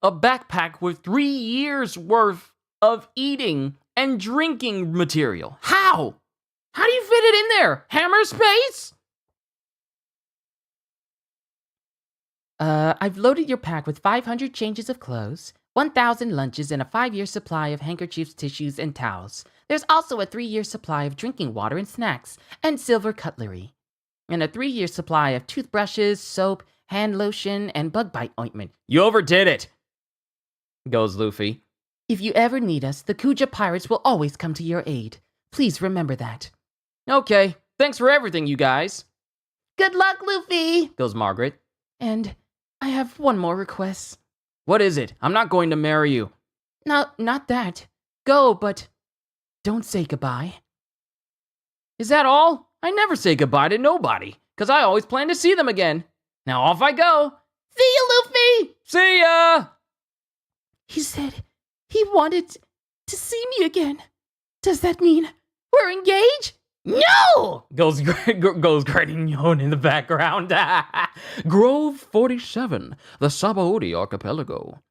S1: a backpack with 3 years worth of eating and drinking material? How? How do you fit it in there? Hammer space?
S5: I've loaded your pack with 500 changes of clothes, 1,000 lunches, and a 5-year supply of handkerchiefs, tissues, and towels. There's also a 3-year supply of drinking water and snacks, and silver cutlery. And a 3-year supply of toothbrushes, soap, hand lotion, and bug bite ointment.
S1: You overdid it, goes Luffy.
S5: If you ever need us, the Kuja pirates will always come to your aid. Please remember that.
S1: Okay, thanks for everything, you guys,
S3: Good luck, Luffy.
S1: goes Margaret.
S5: And I have one more request.
S1: What is it? I'm not going to marry you.
S5: No, not that. Go, but don't say goodbye.
S1: Is that all? I never say goodbye to nobody, because I always plan to see them again. Now off I go.
S3: See you, Luffy.
S1: See ya!
S5: He said he wanted to see me again. Does that mean we're engaged?
S3: No!
S1: Goes Gradignon in the background. Grove 47, the Sabaody Archipelago.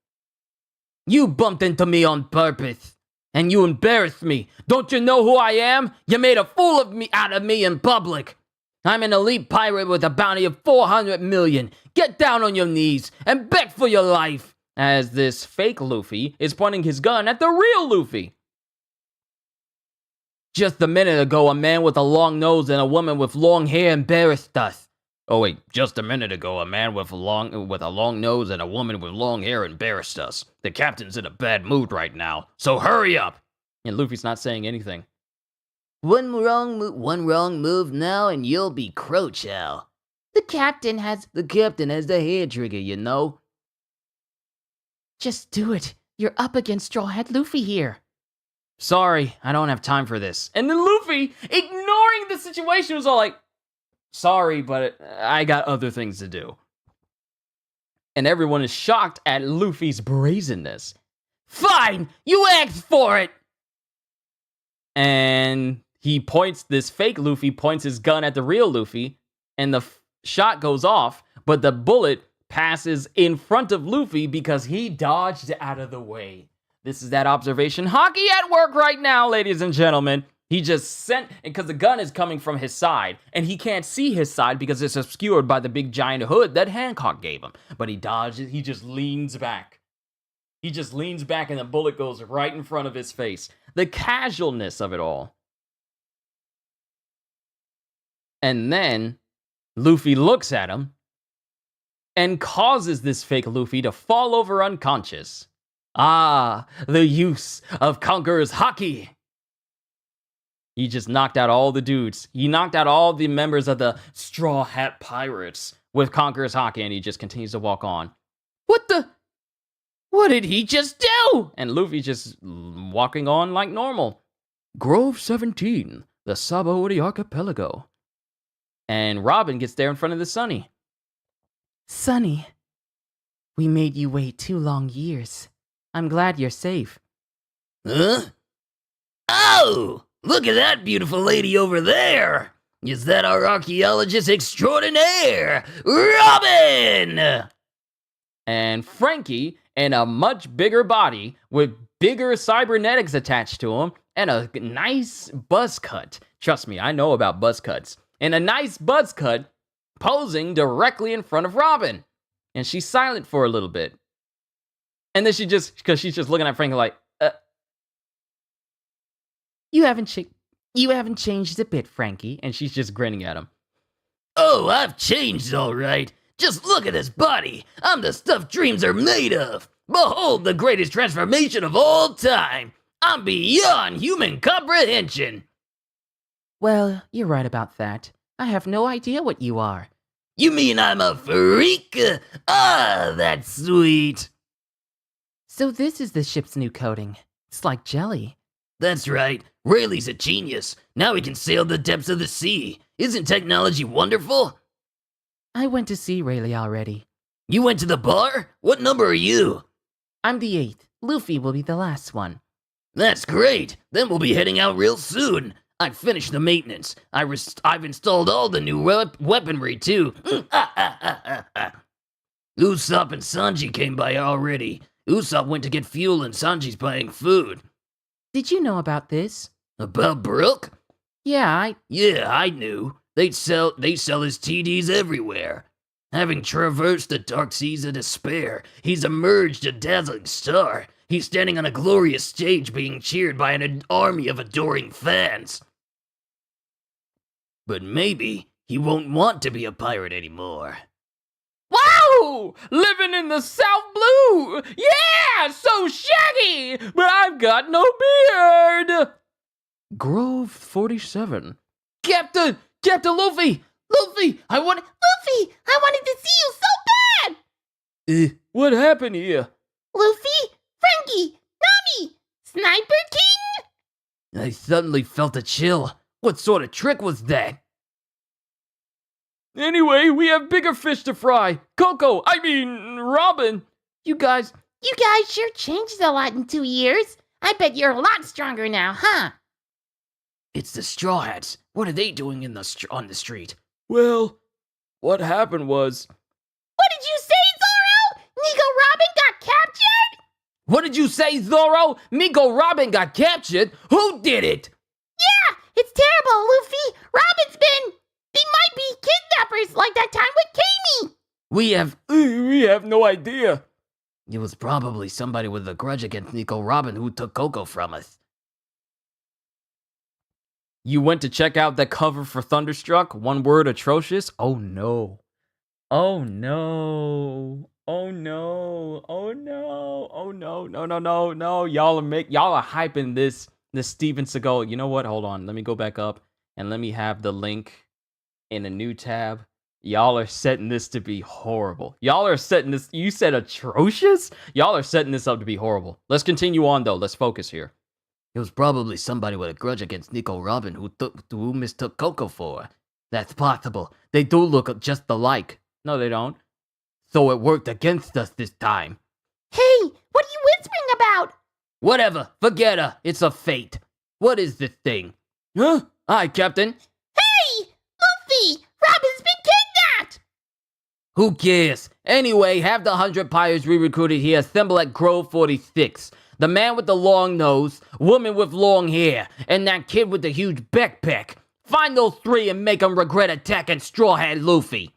S1: You bumped into me on purpose, and you embarrassed me. Don't you know who I am? You made a fool of me out of me in public. I'm an elite pirate with a bounty of 400 million. Get down on your knees and beg for your life. As this fake Luffy is pointing his gun at the real Luffy. Just a minute ago, a man with a long nose and a woman with long hair embarrassed us. Oh wait, just a minute ago, a man with a long nose and a woman with long hair embarrassed us. The captain's in a bad mood right now, so hurry up! And Luffy's not saying anything.
S2: One wrong move now and you'll be Crochow.
S3: The captain has...
S2: The captain has the hair trigger, you know.
S5: Just do it. You're up against Straw Hat Luffy here.
S1: Sorry, I don't have time for this. And then Luffy, ignoring the situation, was all like, sorry, but I got other things to do. And everyone is shocked at Luffy's brazenness. Fine, you asked for it! And this fake Luffy points his gun at the real Luffy, and the shot goes off, but the bullet passes in front of Luffy because he dodged out of the way. This is that observation hockey at work right now, ladies and gentlemen. He just sent, because the gun is coming from his side, and he can't see his side because it's obscured by the big giant hood that Hancock gave him. But he dodges, he just leans back. He just leans back and the bullet goes right in front of his face. The casualness of it all. And then Luffy looks at him and causes this fake Luffy to fall over unconscious. Ah, the use of Conqueror's Haki! He just knocked out all the dudes. He knocked out all the members of the Straw Hat Pirates with Conqueror's Haki, and he just continues to walk on. What did he just do? And Luffy just walking on like normal. Grove 17, the Sabaody Archipelago. And Robin gets there in front of the Sunny.
S5: Sunny, we made you wait 2 long years. I'm glad you're safe.
S2: Huh? Oh! Look at that beautiful lady over there! Is that our archaeologist extraordinaire, Robin?
S1: And Frankie, in a much bigger body, with bigger cybernetics attached to him, and a nice buzz cut. Trust me, I know about buzz cuts. And a nice buzz cut posing directly in front of Robin. And she's silent for a little bit. And then because she's just looking at Frankie like,
S5: You haven't changed a bit, Frankie.
S1: and she's just grinning at him.
S2: Oh, I've changed all right. Just look at this body. I'm the stuff dreams are made of. Behold the greatest transformation of all time. I'm beyond human comprehension.
S5: Well, you're right about that. I have no idea what you are.
S2: You mean I'm a freak? Ah, that's sweet.
S5: So this is the ship's new coating. It's like jelly.
S2: That's right. Rayleigh's a genius. Now he can sail the depths of the sea. Isn't technology wonderful?
S5: I went to see Rayleigh already.
S2: You went to the bar? What number are you?
S5: I'm the 8th. Luffy will be the last one.
S2: That's great. Then we'll be heading out real soon. I've finished the maintenance. I've installed all the new weaponry, too. Usopp and Sanji came by already. Usopp went to get fuel and Sanji's buying food.
S5: Did you know about this?
S2: About Brook?
S5: Yeah,
S2: Yeah, I knew. They sell his TDs everywhere. Having traversed the dark seas of despair, he's emerged a dazzling star. He's standing on a glorious stage being cheered by an army of adoring fans. But maybe he won't want to be a pirate anymore.
S1: Wow! Living in the South Blue! Yeah! So shaggy! But I've got no beard!
S5: Grove 47. Captain! Captain Luffy! Luffy! I wanted to see you so bad!
S1: What happened here?
S3: Luffy, Frankie, Nami, Sniper King?
S2: I suddenly felt a chill. What sort of trick was that?
S1: Anyway, we have bigger fish to fry. Robin.
S5: You guys,
S3: sure changed a lot in 2 years. I bet you're a lot stronger now, huh?
S2: It's the Straw Hats. What are they doing on the street?
S1: Well, what happened was...
S3: What did you say, Zoro? Nico Robin got captured?
S5: what did you say, Zoro? Miko Robin got captured? Who did it?
S3: Yeah, it's terrible, Luffy. They might be kidnappers like that time with Kami.
S2: We
S1: have no idea.
S2: It was probably somebody with a grudge against Nico Robin who took Coco from us.
S1: You went to check out the cover for Thunderstruck? One word, atrocious? Oh no. Oh no. Oh no. Oh no. Oh no. No. Y'all are hyping this Steven Seagal. You know what? Hold on. Let me go back up and let me have the link in a new tab. Y'all are setting this to be horrible. Y'all are setting this... You said atrocious? Y'all are setting this up to be horrible. Let's continue on, though. Let's focus here.
S2: It was probably somebody with a grudge against Nico Robin who mistook Coco for her. That's possible. They do look just alike.
S1: No, they don't.
S2: So it worked against us this time.
S3: Hey, what are you whispering about?
S2: Whatever. Forget her. It's a fate. What is this thing?
S1: Huh? Hi, Captain.
S3: Hey, Luffy, Robin's been kidnapped.
S2: Who cares? Anyway, have the 100 pirates we recruited here assemble at Grove 46. The man with the long nose, woman with long hair, and that kid with the huge backpack. Find those three and make them regret attacking Straw Hat Luffy.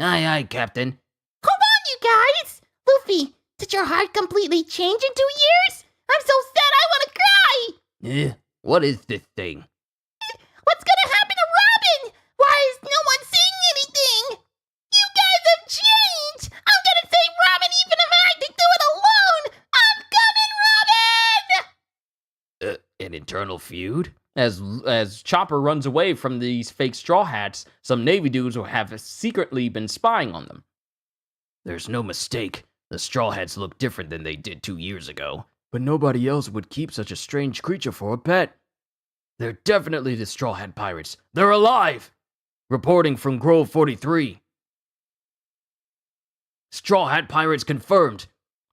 S2: Aye, Captain.
S3: Hold on, you guys. Luffy, did your heart completely change in 2 years? I'm so sad I want to cry.
S2: What is this thing?
S3: What's gonna happen to Robin? Why is no one saying anything? You guys have changed. I'm gonna save Robin even if I have to do it alone. I'm coming, Robin.
S2: An internal feud?
S1: As Chopper runs away from these fake Straw Hats, some Navy dudes will have secretly been spying on them.
S2: There's no mistake. The Straw Hats look different than they did 2 years ago.
S1: But nobody else would keep such a strange creature for a pet.
S2: They're definitely the Straw Hat Pirates. They're alive! Reporting from Grove 43. Straw Hat Pirates confirmed.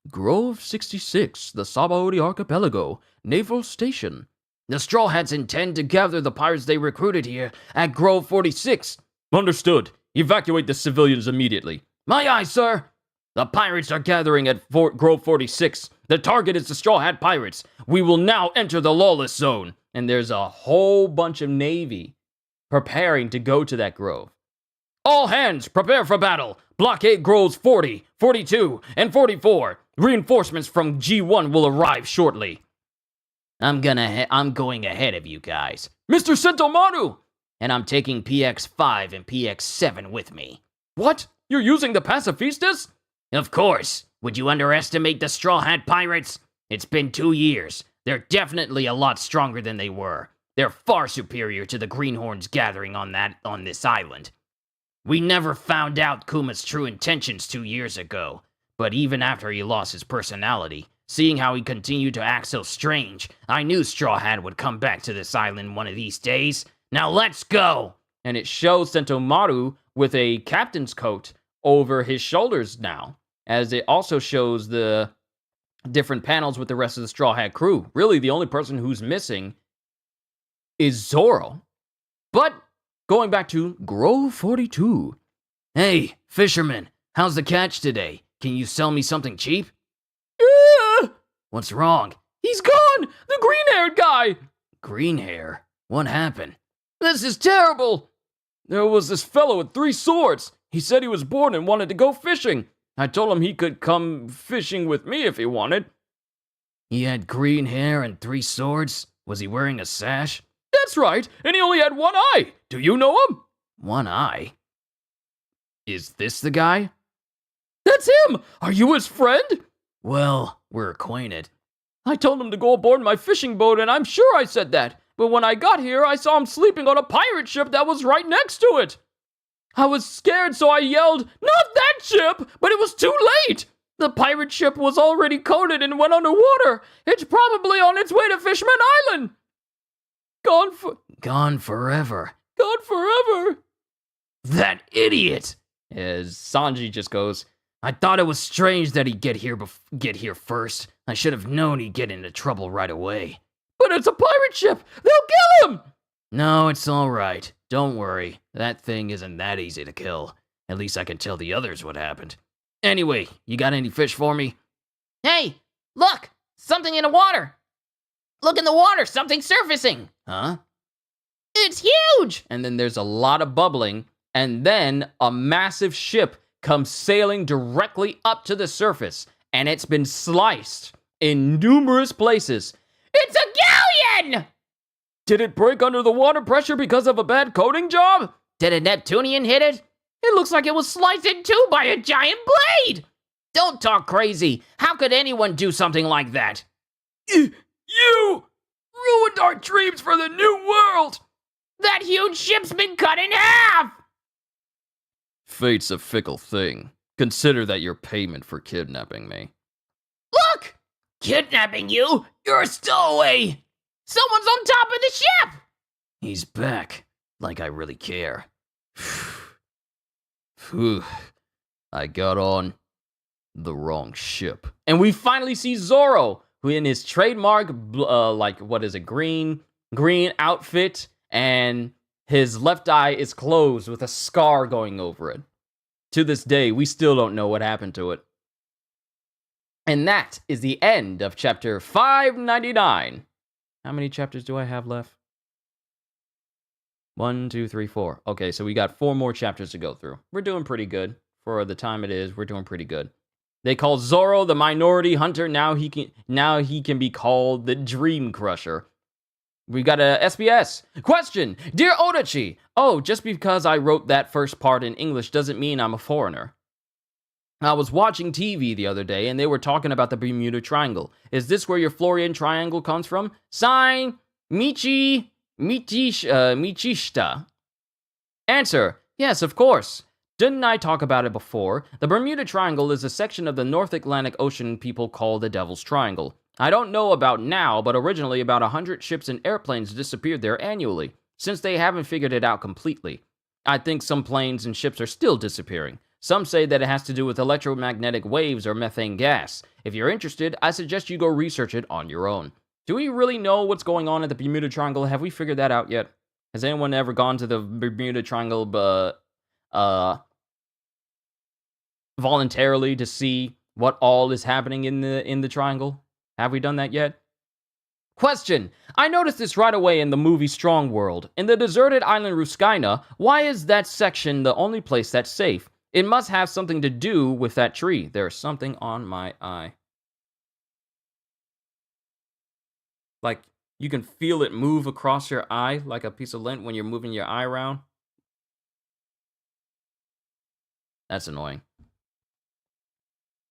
S1: Grove 66, the Sabaody Archipelago, Naval Station.
S2: The Straw Hats intend to gather the pirates they recruited here at Grove 46.
S1: Understood. Evacuate the civilians immediately.
S2: My eye, sir!
S1: The pirates are gathering at Grove 46. The target is the Straw Hat Pirates. We will now enter the lawless zone. And there's a whole bunch of Navy preparing to go to that grove. All hands, prepare for battle. Blockade Groves 40, 42, and 44. Reinforcements from G1 will arrive shortly.
S2: I'm going ahead of you guys.
S1: Mr. Sentomaru!
S2: And I'm taking PX5 and PX7 with me.
S1: What? You're using the pacifistas?
S2: Of course. Would you underestimate the Straw Hat Pirates? It's been 2 years. They're definitely a lot stronger than they were. They're far superior to the Greenhorns gathering on this island. We never found out Kuma's true intentions 2 years ago, but even after he lost his personality, seeing how he continued to act so strange, I knew Straw Hat would come back to this island one of these days. Now let's go!
S1: And it shows Sentomaru with a captain's coat over his shoulders now, as it also shows the different panels with the rest of the Straw Hat crew. Really, the only person who's missing is Zoro. But going back to Grove 42.
S2: Hey, fisherman, how's the catch today? Can you sell me something cheap? What's wrong?
S1: He's gone! The green-haired guy!
S2: Green hair? What happened?
S1: This is terrible! There was this fellow with 3 swords. He said he was bored and wanted to go fishing. I told him he could come fishing with me if he wanted.
S2: He had green hair and 3 swords? Was he wearing a sash?
S1: That's right, and he only had 1 eye. Do you know him?
S2: 1 eye? Is this the guy?
S1: That's him! Are you his friend?
S2: Well, we're acquainted.
S1: I told him to go aboard my fishing boat, and I'm sure I said that. But when I got here, I saw him sleeping on a pirate ship that was right next to it. I was scared, so I yelled, "Not that ship!" But it was too late. The pirate ship was already coated and went underwater. It's probably on its way to Fishman Island.
S2: Gone forever.
S1: Gone forever.
S2: That idiot!
S1: As Sanji just goes,
S2: I thought it was strange that he'd get here first. I should have known he'd get into trouble right away.
S1: But it's a pirate ship! They'll kill him!
S2: No, it's all right. Don't worry. That thing isn't that easy to kill. At least I can tell the others what happened. Anyway, you got any fish for me?
S4: Hey, look! Something in the water! Look in the water, something surfacing!
S2: Huh?
S4: It's huge!
S1: And then there's a lot of bubbling, and then a massive ship comes sailing directly up to the surface, and it's been sliced in numerous places.
S4: It's a galleon!
S1: Did it break under the water pressure because of a bad coating job?
S4: Did a Neptunian hit it? It looks like it was sliced in 2 by a giant blade! Don't talk crazy. How could anyone do something like that?
S1: You ruined our dreams for the new world!
S4: That huge ship's been cut in half!
S1: Fate's a fickle thing. Consider that your payment for kidnapping me.
S4: Look! Kidnapping you? You're a stowaway! Someone's on top of the ship!
S2: He's back. Like I really care. Phew. I got on the wrong ship.
S1: And we finally see Zoro, who in his trademark, green outfit, and his left eye is closed with a scar going over it. To this day, we still don't know what happened to it. And that is the end of chapter 599. How many chapters do I have left? 1, 2, 3, 4. Okay, so we got 4 more chapters to go through. We're doing pretty good. For the time it is, we're doing pretty good. They call Zoro the Minority Hunter. Now he can be called the Dream Crusher. We got a SBS. Question. Dear Odachi. Oh, just because I wrote that first part in English doesn't mean I'm a foreigner. I was watching TV the other day, and they were talking about the Bermuda Triangle. Is this where your Florian Triangle comes from? Sign, Michishita. Answer, yes, of course. Didn't I talk about it before? The Bermuda Triangle is a section of the North Atlantic Ocean people call the Devil's Triangle. I don't know about now, but originally about 100 ships and airplanes disappeared there annually, since they haven't figured it out completely. I think some planes and ships are still disappearing. Some say that it has to do with electromagnetic waves or methane gas. If you're interested, I suggest you go research it on your own. Do we really know what's going on at the Bermuda Triangle? Have we figured that out yet? Has anyone ever gone to the Bermuda Triangle voluntarily to see what all is happening in the triangle? Have we done that yet? Question. I noticed this right away in the movie Strong World. In the deserted island Ruskaina, why is that section the only place that's safe? It must have something to do with that tree. There's something on my eye. Like, you can feel it move across your eye like a piece of lint when you're moving your eye around. That's annoying.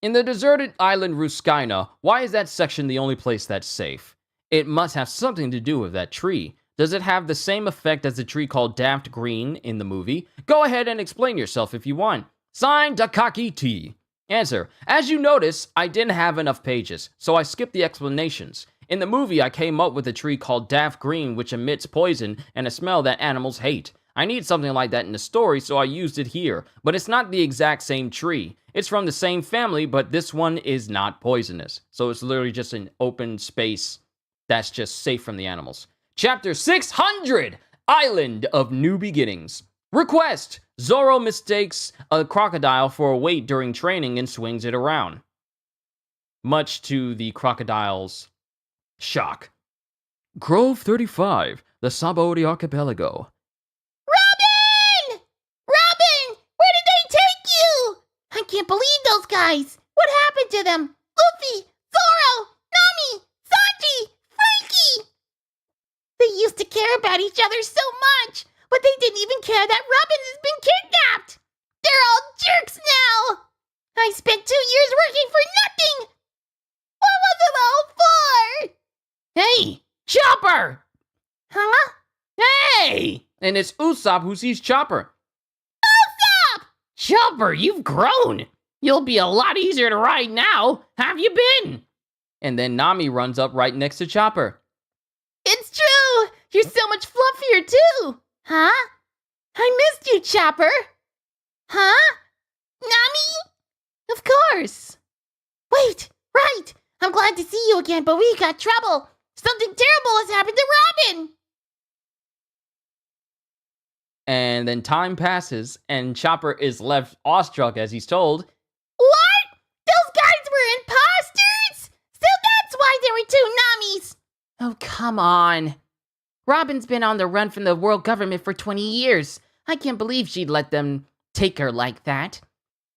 S1: In the deserted island Ruskaina, why is that section the only place that's safe? It must have something to do with that tree. Does it have the same effect as the tree called Daft Green in the movie? Go ahead and explain yourself if you want. Signed, Dakaki T. Answer. As you notice, I didn't have enough pages, so I skipped the explanations. In the movie, I came up with a tree called Daft Green, which emits poison and a smell that animals hate. I need something like that in the story, so I used it here. But it's not the exact same tree. It's from the same family, but this one is not poisonous. So it's literally just an open space that's just safe from the animals. Chapter 600, Island of New Beginnings. Request: Zoro mistakes a crocodile for a weight during training and swings it around, much to the crocodile's shock. Grove 35, the Sabaody Archipelago.
S3: Robin! Robin! Where did they take you? I can't believe those guys. What happened to them? Luffy, Zoro, Nami, Sanji, Frankie! They used to care about each other so much, but they didn't even care that Robin has been kidnapped. They're all jerks now. I spent 2 years working for nothing. What was it all for?
S4: Hey, Chopper!
S3: Huh?
S4: Hey!
S1: And it's Usopp who sees Chopper.
S4: Chopper, you've grown! You'll be a lot easier to ride now. How have you been?
S1: And then Nami runs up right next to Chopper.
S3: It's true. You're so much fluffier too. Huh? I missed you, Chopper. Huh? Nami? Of course. Wait, right. I'm glad to see you again, but we got trouble. Something terrible has happened to Robin.
S1: And then time passes, and Chopper is left awestruck as he's told,
S3: What? Those guys were imposters? So that's why there were 2 Namis.
S5: Oh, come on. Robin's been on the run from the world government for 20 years. I can't believe she'd let them take her like that.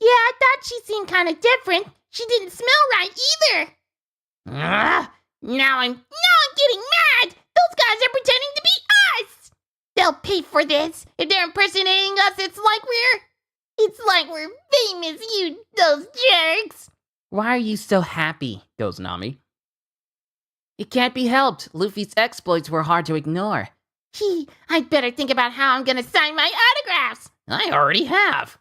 S3: Yeah, I thought she seemed kind of different. She didn't smell right either. Now I'm getting mad. Those guys are pretending to be us. They'll pay for this. If they're impersonating us, it's like we're famous, those jerks.
S5: Why are you so happy?
S1: goes Nami.
S5: It can't be helped. Luffy's exploits were hard to ignore.
S3: I'd better think about how I'm gonna sign my autographs.
S4: I already have.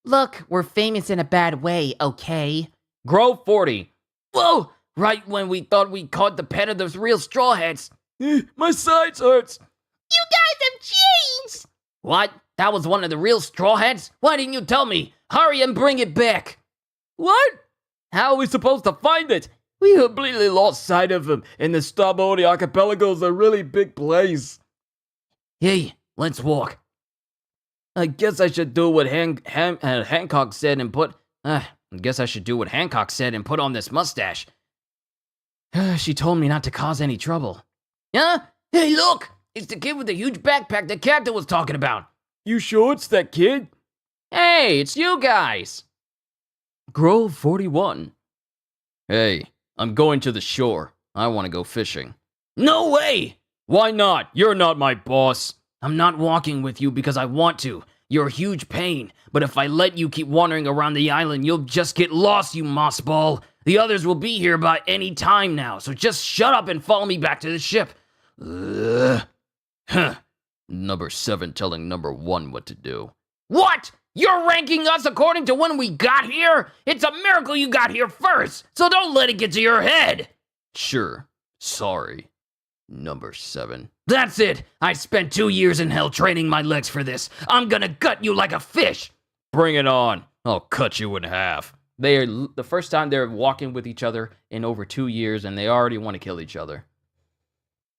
S5: Look, we're famous in a bad way, okay?
S1: Grove 40.
S2: Whoa! Right when we thought we caught the pet of those real Straw Hats.
S1: My sides hurts.
S3: You guys have changed.
S2: What? That was one of the real Straw Hats? Why didn't you tell me? Hurry and bring it back.
S1: What? How are we supposed to find it? We completely lost sight of him, and the Sabaody Archipelago is a really big place.
S2: Hey, let's walk.
S1: I guess I should do what Hancock said and put... I guess I should do what Hancock said and put on this mustache. She told me not to cause any trouble.
S2: Huh? Hey, look! It's the kid with the huge backpack the captain was talking about.
S1: You sure it's that kid? Hey, it's you guys! Grove 41. Hey, I'm going to the shore. I want to go fishing.
S2: No way!
S1: Why not? You're not my boss.
S2: I'm not walking with you because I want to. You're a huge pain, but if I let you keep wandering around the island, you'll just get lost, you mossball. The others will be here by any time now, so just shut up and follow me back to the ship.
S1: Huh. Number 7 telling number 1 what to do.
S2: What? You're ranking us according to when we got here? It's a miracle you got here first, so don't let it get to your head.
S1: Sure. Sorry. Number 7.
S2: That's it. I spent 2 years in hell training my legs for this. I'm gonna gut you like a fish.
S1: Bring it on. I'll cut you in half. They are the first time they're walking with each other in over 2 years, and they already want to kill each other.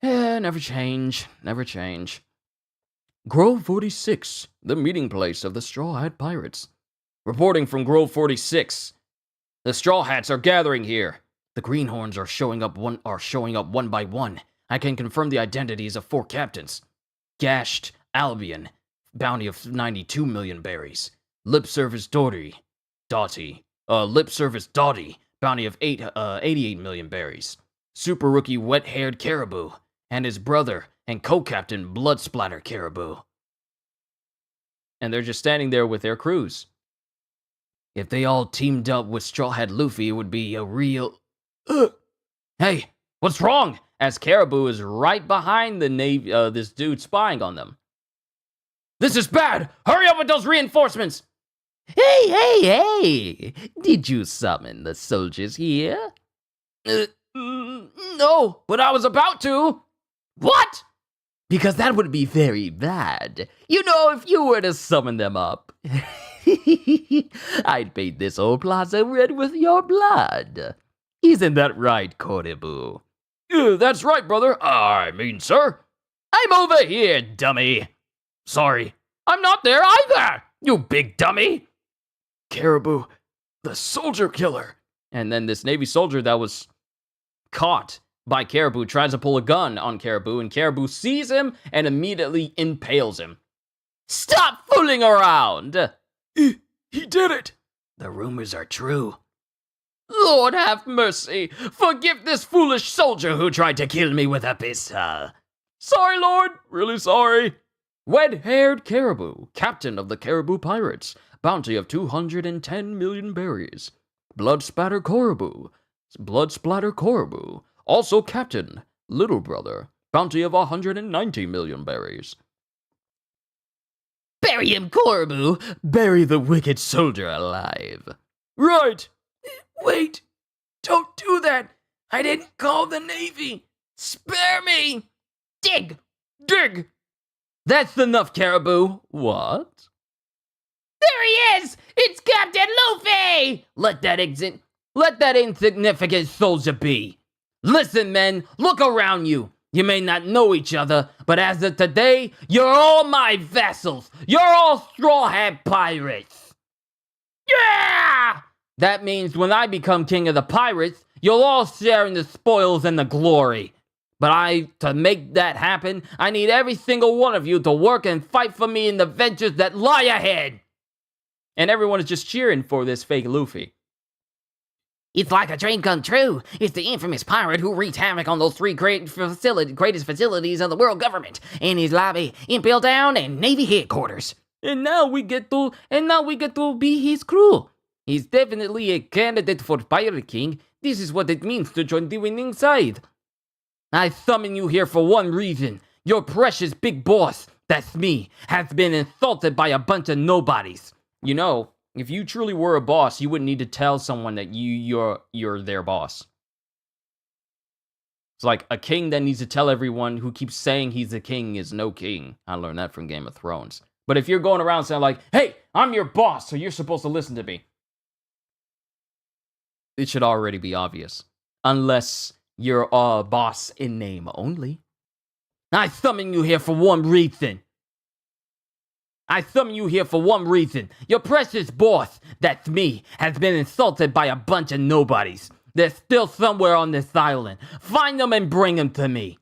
S1: Never change. Never change. Grove 46, the meeting place of the Straw Hat Pirates. Reporting from Grove 46. The Straw Hats are gathering here. The Greenhorns are showing up one by one. I can confirm the identities of 4 captains. Gashed Albion, bounty of 92 million berries. Lip Service Dottie, bounty of 88 million berries. Super Rookie Wet-Haired Caribou, and his brother and co-captain Blood Splatter Caribou. And they're just standing there with their crews. If they all teamed up with Straw Hat Luffy, it would be a real... Hey, what's wrong? As Caribou is right behind the this dude spying on them. This is bad! Hurry up with those reinforcements!
S2: Hey! Did you summon the soldiers here?
S1: No, but I was about to.
S2: What? because that would be very bad. You know, if you were to summon them up, I'd paint this whole plaza red with your blood. Isn't that right, Koribu?
S6: That's right, brother. I mean, sir. I'm over here, dummy. Sorry, I'm not there either, you big dummy.
S1: Caribou, the soldier killer. And then this Navy soldier that was caught by Caribou tries to pull a gun on Caribou, and Caribou sees him and immediately impales him. Stop fooling around!
S6: He did it.
S2: The rumors are true.
S1: Lord have mercy! Forgive this foolish soldier who tried to kill me with a
S2: pistol.
S1: Sorry, Lord. Really sorry. Red-haired Caribou, captain of the Caribou Pirates. Bounty of 210 million berries. Blood Splatter Caribou. Also captain, little brother. Bounty of 190 million berries.
S2: Bury him, Caribou! Bury the wicked soldier alive.
S1: Right!
S5: Wait! Don't do that! I didn't call the Navy! Spare me!
S4: Dig!
S1: Dig! That's enough, Caribou. What?
S4: There he is! It's Captain Luffy!
S1: Let that insignificant soldier be. Listen, men, look around you. You may not know each other, but as of today, you're all my vassals. You're all Straw Hat Pirates.
S4: Yeah!
S1: That means when I become king of the pirates, you'll all share in the spoils and the glory. But to make that happen, I need every single one of you to work and fight for me in the ventures that lie ahead. And everyone is just cheering for this fake Luffy.
S4: It's like a dream come true. It's the infamous pirate who wreaked havoc on those three greatest facilities of the world government: in his lobby, Impel Down, and Navy headquarters.
S1: And now we get to be his crew. He's definitely a candidate for Pirate King. This is what it means to join the winning side. I summon you here for one reason. Your precious big boss, that's me, has been insulted by a bunch of nobodies. You know, if you truly were a boss, you wouldn't need to tell someone that you're their boss. It's like a king that needs to tell everyone who keeps saying he's the king is no king. I learned that from Game of Thrones. But if you're going around saying like, hey, I'm your boss, so you're supposed to listen to me, it should already be obvious. Unless you're a boss in name only. I summon you here for one reason. Your precious boss, that's me, has been insulted by a bunch of nobodies. They're still somewhere on this island. Find them and bring them to me.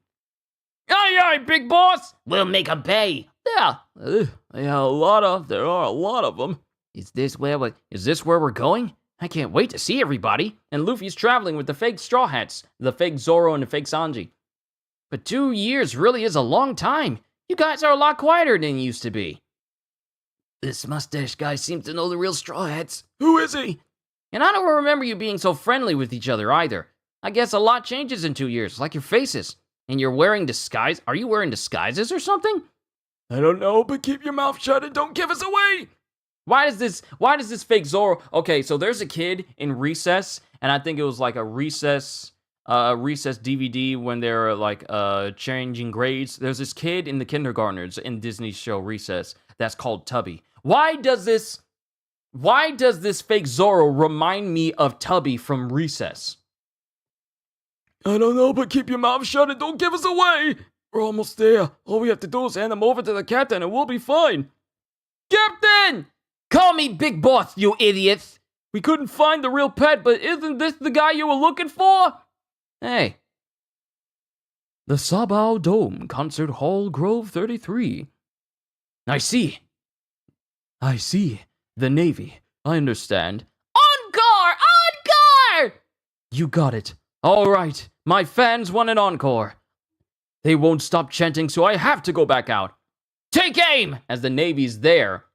S1: Aye, aye, big boss.
S4: We'll make them pay.
S1: Yeah, there are a lot of them. Is this where we're going? I can't wait to see everybody. And Luffy's traveling with the fake Straw Hats, the fake Zoro and the fake Sanji. But 2 years really is a long time. You guys are a lot quieter than you used to be.
S2: This mustache guy seems to know the real Straw Hats.
S1: Who is he? And I don't remember you being so friendly with each other either. I guess a lot changes in 2 years, like your faces. And you're wearing disguise. Are you wearing disguises or something?
S6: I don't know, but keep your mouth shut and don't give us away.
S1: Why does this fake Zoro? Okay, so there's a kid in Recess, and I think it was like a Recess DVD when they're like changing grades. There's this kid in the kindergartners in Disney's show Recess that's called Tubby. Why does this fake Zoro remind me of Tubby from Recess?
S6: I don't know, but keep your mouth shut and don't give us away. We're almost there. All we have to do is hand them over to the captain and we'll be fine.
S1: Captain! Call me Big Boss, you idiots! We couldn't find the real pet, but isn't this the guy you were looking for? Hey. The Sabao Dome, Concert Hall, Grove 33. I see. The Navy. I understand. Encore! You got it. All right. My fans want an encore. They won't stop chanting, so I have to go back out. Take aim! As the Navy is there.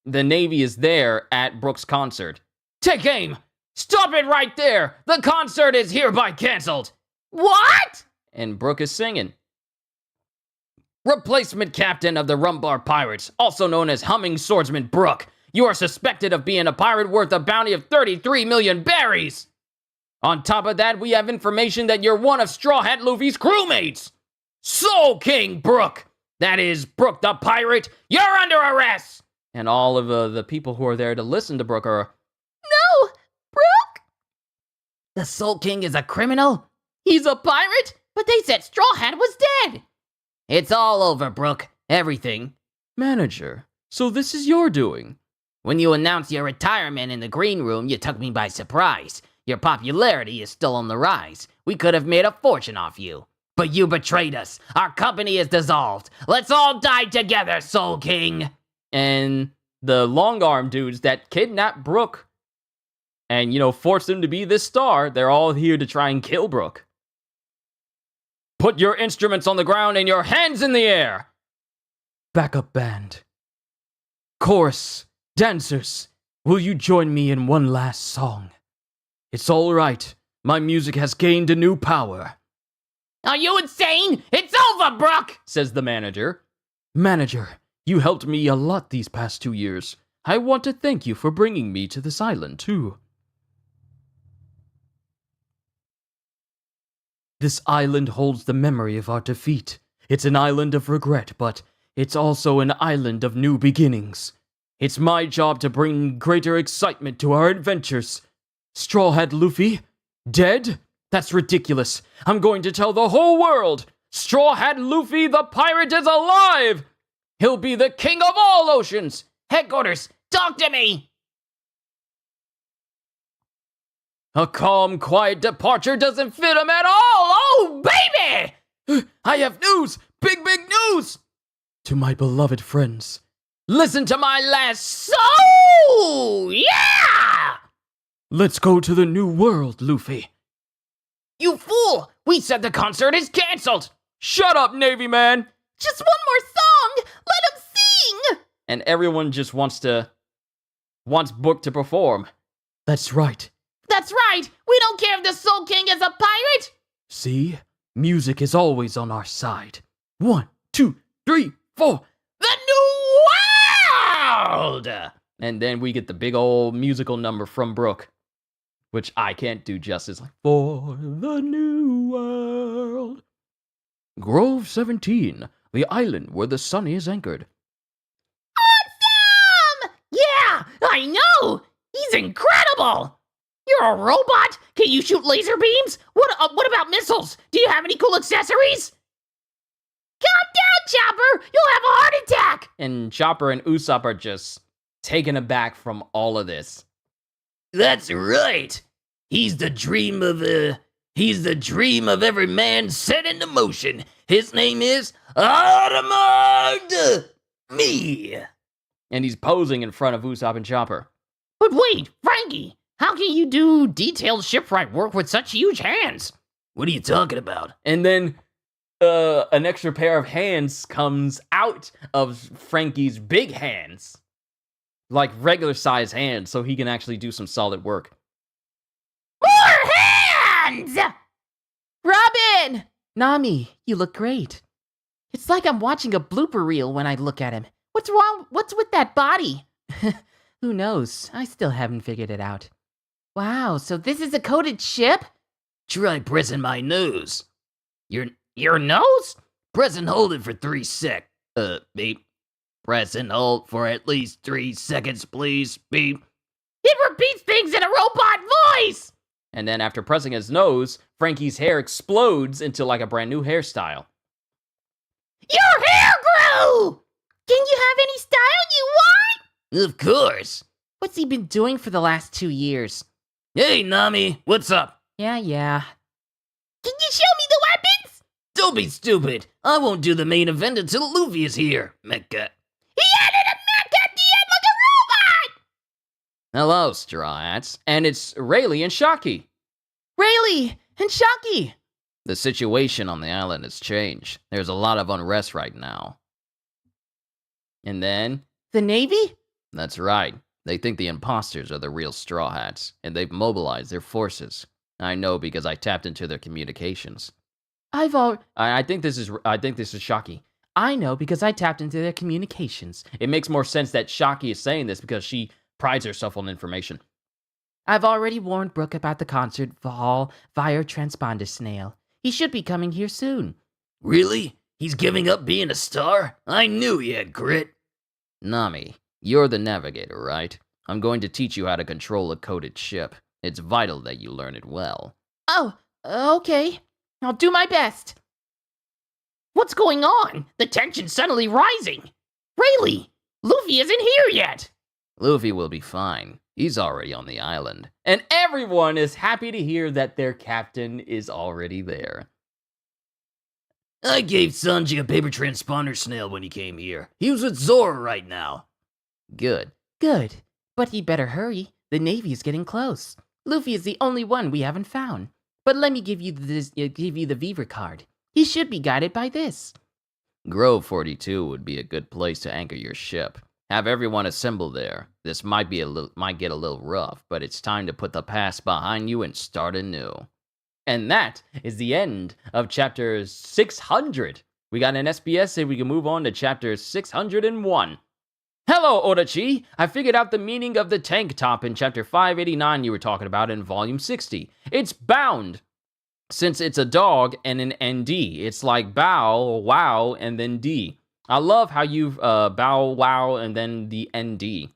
S1: The Navy is there at Brooke's concert. Take aim! Stop it right there! The concert is hereby canceled! What? And Brooke is singing. Replacement captain of the Rumbar Pirates, also known as Humming Swordsman Brooke. You are suspected of being a pirate worth a bounty of 33 million berries! On top of that, we have information that you're one of Straw Hat Luffy's crewmates! Soul King Brook! That is, Brook the pirate, you're under arrest! And all of the people who are there to listen to Brook are,
S3: No! Brooke?
S4: The Soul King is a criminal?
S5: He's a pirate? But they said Straw Hat was dead.
S4: It's all over, Brooke. Everything.
S1: Manager, so this is your doing.
S4: When you announced your retirement in the green room, you took me by surprise. Your popularity is still on the rise. We could have made a fortune off you. But you betrayed us. Our company is dissolved. Let's all die together, Soul King.
S1: And the long arm dudes that kidnapped Brook and, forced him to be this star, they're all here to try and kill Brook. Put your instruments on the ground and your hands in the air! Backup band. Chorus. Dancers. Will you join me in one last song? It's all right. My music has gained a new power.
S4: Are you insane? It's over, Brooke!
S1: Says the manager. Manager, you helped me a lot these past 2 years. I want to thank you for bringing me to this island, too. This island holds the memory of our defeat. It's an island of regret, but it's also an island of new beginnings. It's my job to bring greater excitement to our adventures. Straw Hat Luffy? Dead? That's ridiculous. I'm going to tell the whole world. Straw Hat Luffy the pirate is alive! He'll be the king of all oceans!
S4: Headquarters, talk to me!
S1: A calm, quiet departure doesn't fit him at all! Oh, baby! I have news! Big news! To my beloved friends, listen to my last
S4: So, yeah!
S1: Let's go to the new world, Luffy.
S4: You fool! We said the concert is cancelled!
S1: Shut up, Navy man!
S3: Just one more song! Let him sing!
S1: And everyone just wants Book to perform. That's right.
S5: That's right. We don't care if the Soul King is a pirate.
S1: See? Music is always on our side. 1, 2, 3, 4.
S4: The new world!
S1: And then we get the big old musical number from Brook, which I can't do justice. Like, for the new world. Grove 17, the island where the sun is anchored.
S3: Awesome!
S4: Yeah, I know! He's incredible! You're a robot? Can you shoot laser beams? What about missiles? Do you have any cool accessories?
S3: Calm down, Chopper! You'll have a heart attack!
S1: And Chopper and Usopp are just taken aback from all of this.
S2: That's right. He's the dream of every man set into motion. His name is Automog Me.
S1: And he's posing in front of Usopp and Chopper.
S4: But wait, Frankie, how can you do detailed shipwright work with such huge hands?
S2: What are you talking about?
S1: And then an extra pair of hands comes out of Frankie's big hands. Like regular size hands, so he can actually do some solid work.
S3: More hands!
S5: Robin! Nami, you look great. It's like I'm watching a blooper reel when I look at him. What's wrong? What's with that body? Who knows? I still haven't figured it out. Wow, so this is a coded ship?
S2: Try pressing my nose.
S4: Your nose?
S2: Press and hold it for 3 beep. Press and hold for at least 3 seconds, please, beep.
S4: It repeats things in a robot voice!
S1: And then after pressing his nose, Frankie's hair explodes into like a brand new hairstyle.
S3: Your hair grew! Can you have any style you want?
S2: Of course.
S5: What's he been doing for the last 2 years?
S2: Hey, Nami, what's up?
S5: Yeah.
S3: Can you show me the weapons?
S2: Don't be stupid. I won't do the main event until Luffy is here, Mecha.
S3: He added a mech at the end like a robot!
S1: Hello, Straw Hats. And it's Rayleigh and Shocky.
S5: Rayleigh and Shocky!
S1: The situation on the island has changed. There's a lot of unrest right now. And then,
S5: The Navy?
S1: that's right. They think the imposters are the real Straw Hats, and they've mobilized their forces. I know because I tapped into their communications. I think this is Shocky.
S5: I know because I tapped into their communications.
S1: It makes more sense that Shocky is saying this because she prides herself on information.
S5: I've already warned Brooke about the concert hall via transponder snail. He should be coming here soon.
S2: Really? He's giving up being a star? I knew he had grit. Nami, you're the navigator, right? I'm going to teach you how to control a coded ship. It's vital that you learn it well.
S5: Oh, okay. I'll do my best.
S4: What's going on? The tension's suddenly rising. Rayleigh, Luffy isn't here yet.
S2: Luffy will be fine. He's already on the island.
S1: And everyone is happy to hear that their captain is already there.
S2: I gave Sanji a paper transponder snail when he came here. He was with Zoro right now. Good.
S5: Good. But he better hurry. The Navy is getting close. Luffy is the only one we haven't found. But let me give you the Beaver card. He should be guided by this.
S2: Grove 42 would be a good place to anchor your ship. Have everyone assemble there. This might get a little rough, but it's time to put the past behind you and start anew.
S1: And that is the end of chapter 600. We got an SBS, so we can move on to chapter 601. Hello, Odachi! I figured out the meaning of the tank top in chapter 589 you were talking about in volume 60. It's bound. Since it's a dog and an ND, it's like bow, wow, and then D. I love how you've bow, wow, and then the ND.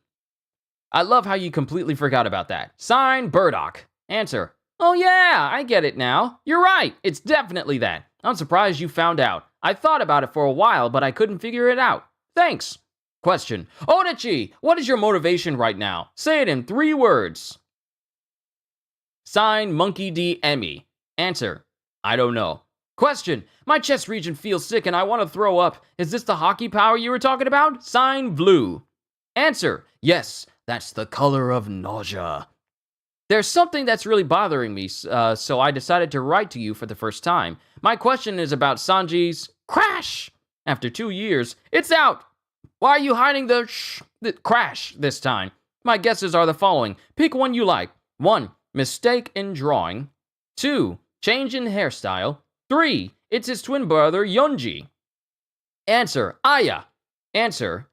S1: I love how you completely forgot about that. Sign, Burdock. Answer. Oh yeah, I get it now. You're right, it's definitely that. I'm surprised you found out. I thought about it for a while, but I couldn't figure it out. Thanks. Question. Odachi, what is your motivation right now? Say it in 3 words. Sign, Monkey D. Emmy. Answer. I don't know. Question. My chest region feels sick and I want to throw up. Is this the hockey power you were talking about? Sign, Blue. Answer. Yes, that's the color of nausea. There's something that's really bothering me, so I decided to write to you for the first time. My question is about Sanji's crash. After 2 years, it's out. Why are you hiding the crash this time? My guesses are the following. Pick one you like. 1. Mistake in drawing. 2. Change in hairstyle. 3. It's his twin brother, Yonji. Answer. Aya. Answer.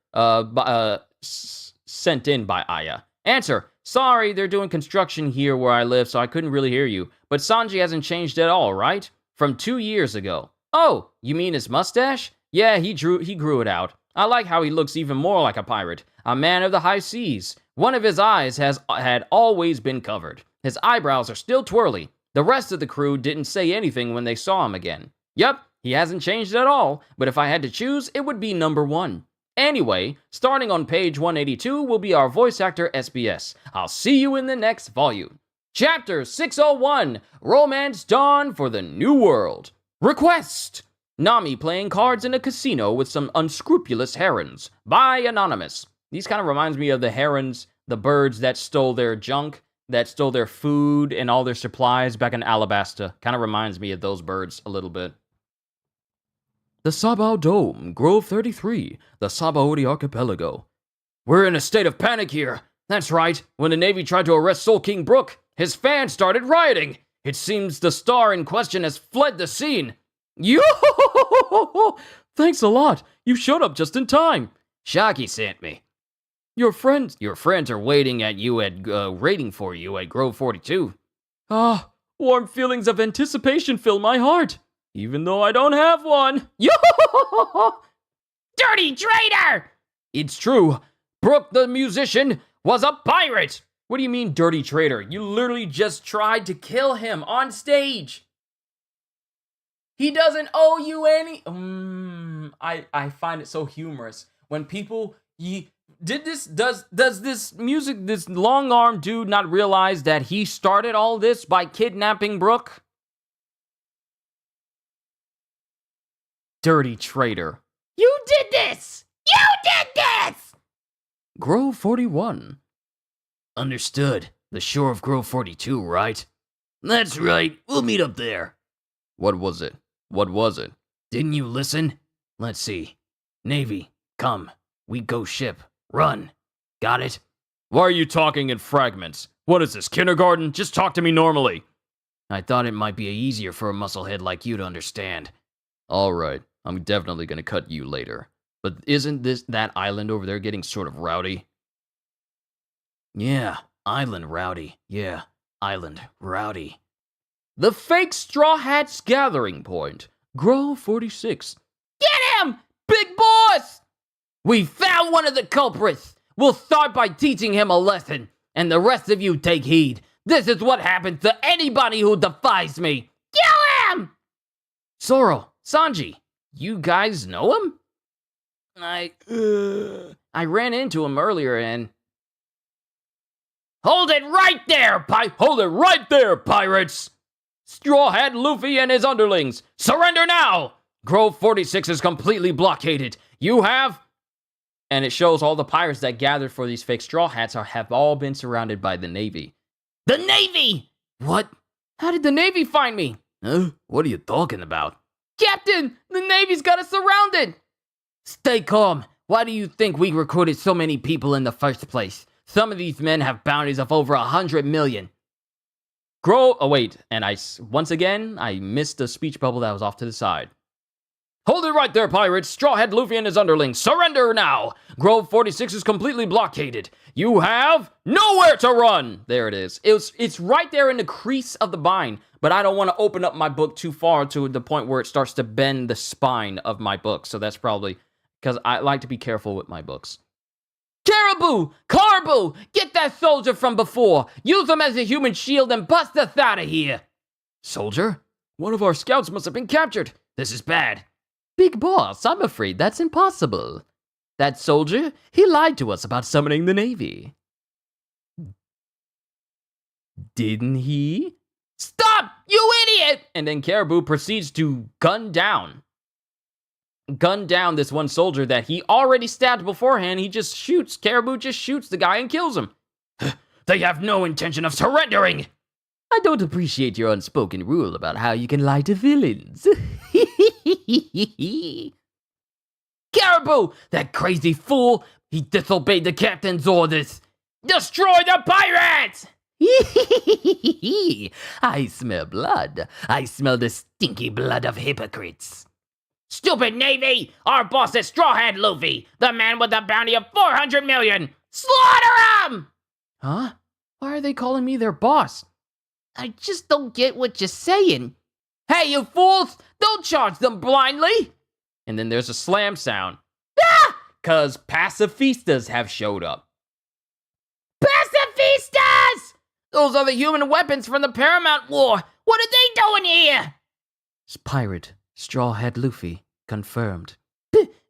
S1: Sent in by Aya. Answer. Sorry, they're doing construction here where I live, so I couldn't really hear you. But Sanji hasn't changed at all, right? From 2 years ago. Oh, you mean his mustache? Yeah, he grew it out. I like how he looks even more like a pirate. A man of the high seas. One of his eyes had always been covered. His eyebrows are still twirly. The rest of the crew didn't say anything when they saw him again. Yep, he hasn't changed at all, but if I had to choose, it would be number 1. Anyway, starting on page 182 will be our voice actor SBS. I'll see you in the next volume. Chapter 601, Romance Dawn for the New World. Request! Nami playing cards in a casino with some unscrupulous herons. By Anonymous. These kind of reminds me of the herons, the birds that stole their junk, that stole their food and all their supplies back in Alabasta. Kind of reminds me of those birds a little bit. The Sabao Dome, Grove 33, the Sabaody Archipelago. We're in a state of panic here. That's right. When the Navy tried to arrest Soul King Brook, his fans started rioting. It seems the star in question has fled the scene. Yo! Thanks a lot. You showed up just in time. Shaki sent me. Your friends are waiting for you at Grove 42. Ah, warm feelings of anticipation fill my heart, even though I don't have one. Yo!
S4: Dirty traitor!
S1: It's true. Brook the musician was a pirate. What do you mean, dirty traitor? You literally just tried to kill him on stage. He doesn't owe you any. I find it so humorous when people does this long-armed dude not realize that he started all this by kidnapping Brook? Dirty traitor.
S4: You did this! You did this!
S2: Grove 41. Understood. The shore of Grove 42, right? That's right. We'll meet up there. What was it? What was it? Didn't you listen? Let's see. Navy, come. We go ship. Run. Got it?
S1: Why are you talking in fragments? What is this, kindergarten? Just talk to me normally.
S2: I thought it might be easier for a musclehead like you to understand. All right. I'm definitely going to cut you later. But isn't that island over there getting sort of rowdy? Yeah, island rowdy. Yeah, island rowdy.
S1: The fake Straw Hats gathering point. Grow 46.
S5: Get him! Big boss! We found one of the culprits. We'll start by teaching him a lesson, and the rest of you take heed. This is what happens to anybody who defies me. Kill him!
S1: Zoro, Sanji, you guys know him? I ran into him earlier and...
S5: Hold it right there,
S1: Hold it right there, pirates! Straw Hat Luffy and his underlings, surrender now! Grove 46 is completely blockaded. You have... And it shows all the pirates that gathered for these fake Straw Hats have all been surrounded by the Navy.
S5: The Navy!
S1: What? How did the Navy find me?
S2: Huh? What are you talking about?
S5: Captain, the Navy's got us surrounded!
S2: Stay calm. Why do you think we recruited so many people in the first place? Some of these men have bounties of over 100 million.
S1: Oh wait, and once again, I missed the speech bubble that was off to the side. Hold it right there, pirates! Straw Hat Luffy and his underlings, surrender now! Grove 46 is completely blockaded. You have nowhere to run! There it is. It's right there in the crease of the bind, but I don't want to open up my book too far to the point where it starts to bend the spine of my book, so that's probably because I like to be careful with my books.
S5: Caribou! Caribou! Get that soldier from before! Use him as a human shield and bust us out of here!
S1: Soldier? One of our scouts must have been captured. This is bad.
S2: Big boss, I'm afraid that's impossible. That soldier, he lied to us about summoning the Navy.
S1: Didn't he?
S5: Stop! You idiot!
S1: And then Caribou proceeds to gun down this one soldier that he already stabbed beforehand. He just shoots. Caribou just shoots the guy and kills him. They have no intention of surrendering.
S2: I don't appreciate your unspoken rule about how you can lie to villains.
S5: Caribou! That crazy fool! He disobeyed the captain's orders! Destroy the pirates!
S2: I smell blood. I smell the stinky blood of hypocrites.
S4: Stupid Navy! Our boss is Straw Hat Luffy, the man with a bounty of 400 million! Slaughter him!
S1: Huh? Why are they calling me their boss?
S5: I just don't get what you're saying. Hey, you fools! Don't charge them blindly!
S1: And then there's a slam sound. Ah! Cause pacifistas have showed up.
S5: Pacifistas! Those are the human weapons from the Paramount War. What are they doing here?
S2: Pirate Straw Hat Luffy confirmed.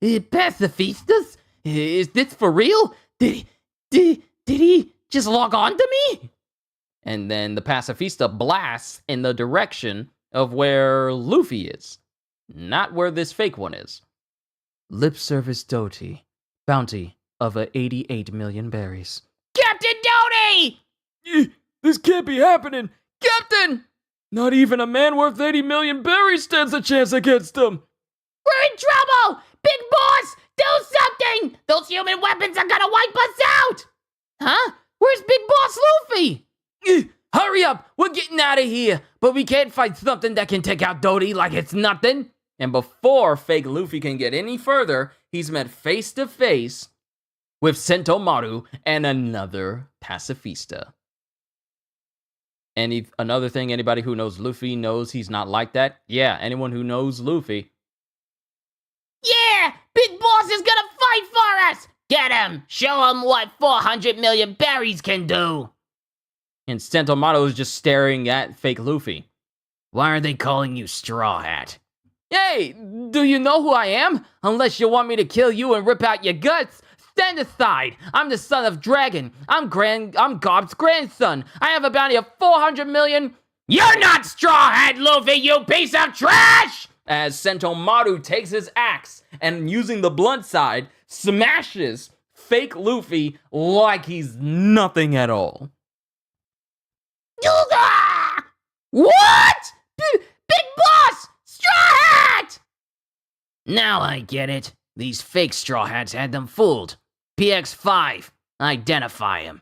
S5: Pacifistas? Is this for real? Did he just log on to me?
S1: And then the pacifista blasts in the direction of where Luffy is, not where this fake one is.
S2: Lip service Doty. Bounty of 88 million berries.
S5: Captain Doty!
S1: This can't be happening! Captain! Not even a man worth 80 million berries stands a chance against him!
S4: We're in trouble! Big boss, do something! Those human weapons are gonna wipe us out!
S5: Huh? Where's Big Boss Luffy? Hurry up! We're getting out of here! But we can't fight something that can take out Doty like it's nothing!
S1: And before fake Luffy can get any further, he's met face to face with Sentomaru and another pacifista. Another thing, anybody who knows Luffy knows he's not like that. Yeah, anyone who knows Luffy.
S4: Yeah! Big Boss is gonna fight for us! Get him! Show him what 400 million berries can do!
S1: And Sentomaru is just staring at fake Luffy.
S2: Why are they calling you Straw Hat?
S5: Hey, do you know who I am? Unless you want me to kill you and rip out your guts, stand aside. I'm the son of Dragon. I'm Gob's grandson. I have a bounty of 400 million.
S4: You're not Straw Hat Luffy, you piece of trash!
S1: As Sentomaru takes his axe and using the blunt side, smashes fake Luffy like he's nothing at all.
S4: What? Big Boss! Straw Hat!
S2: Now I get it. These fake Straw Hats had them fooled. PX5, identify him.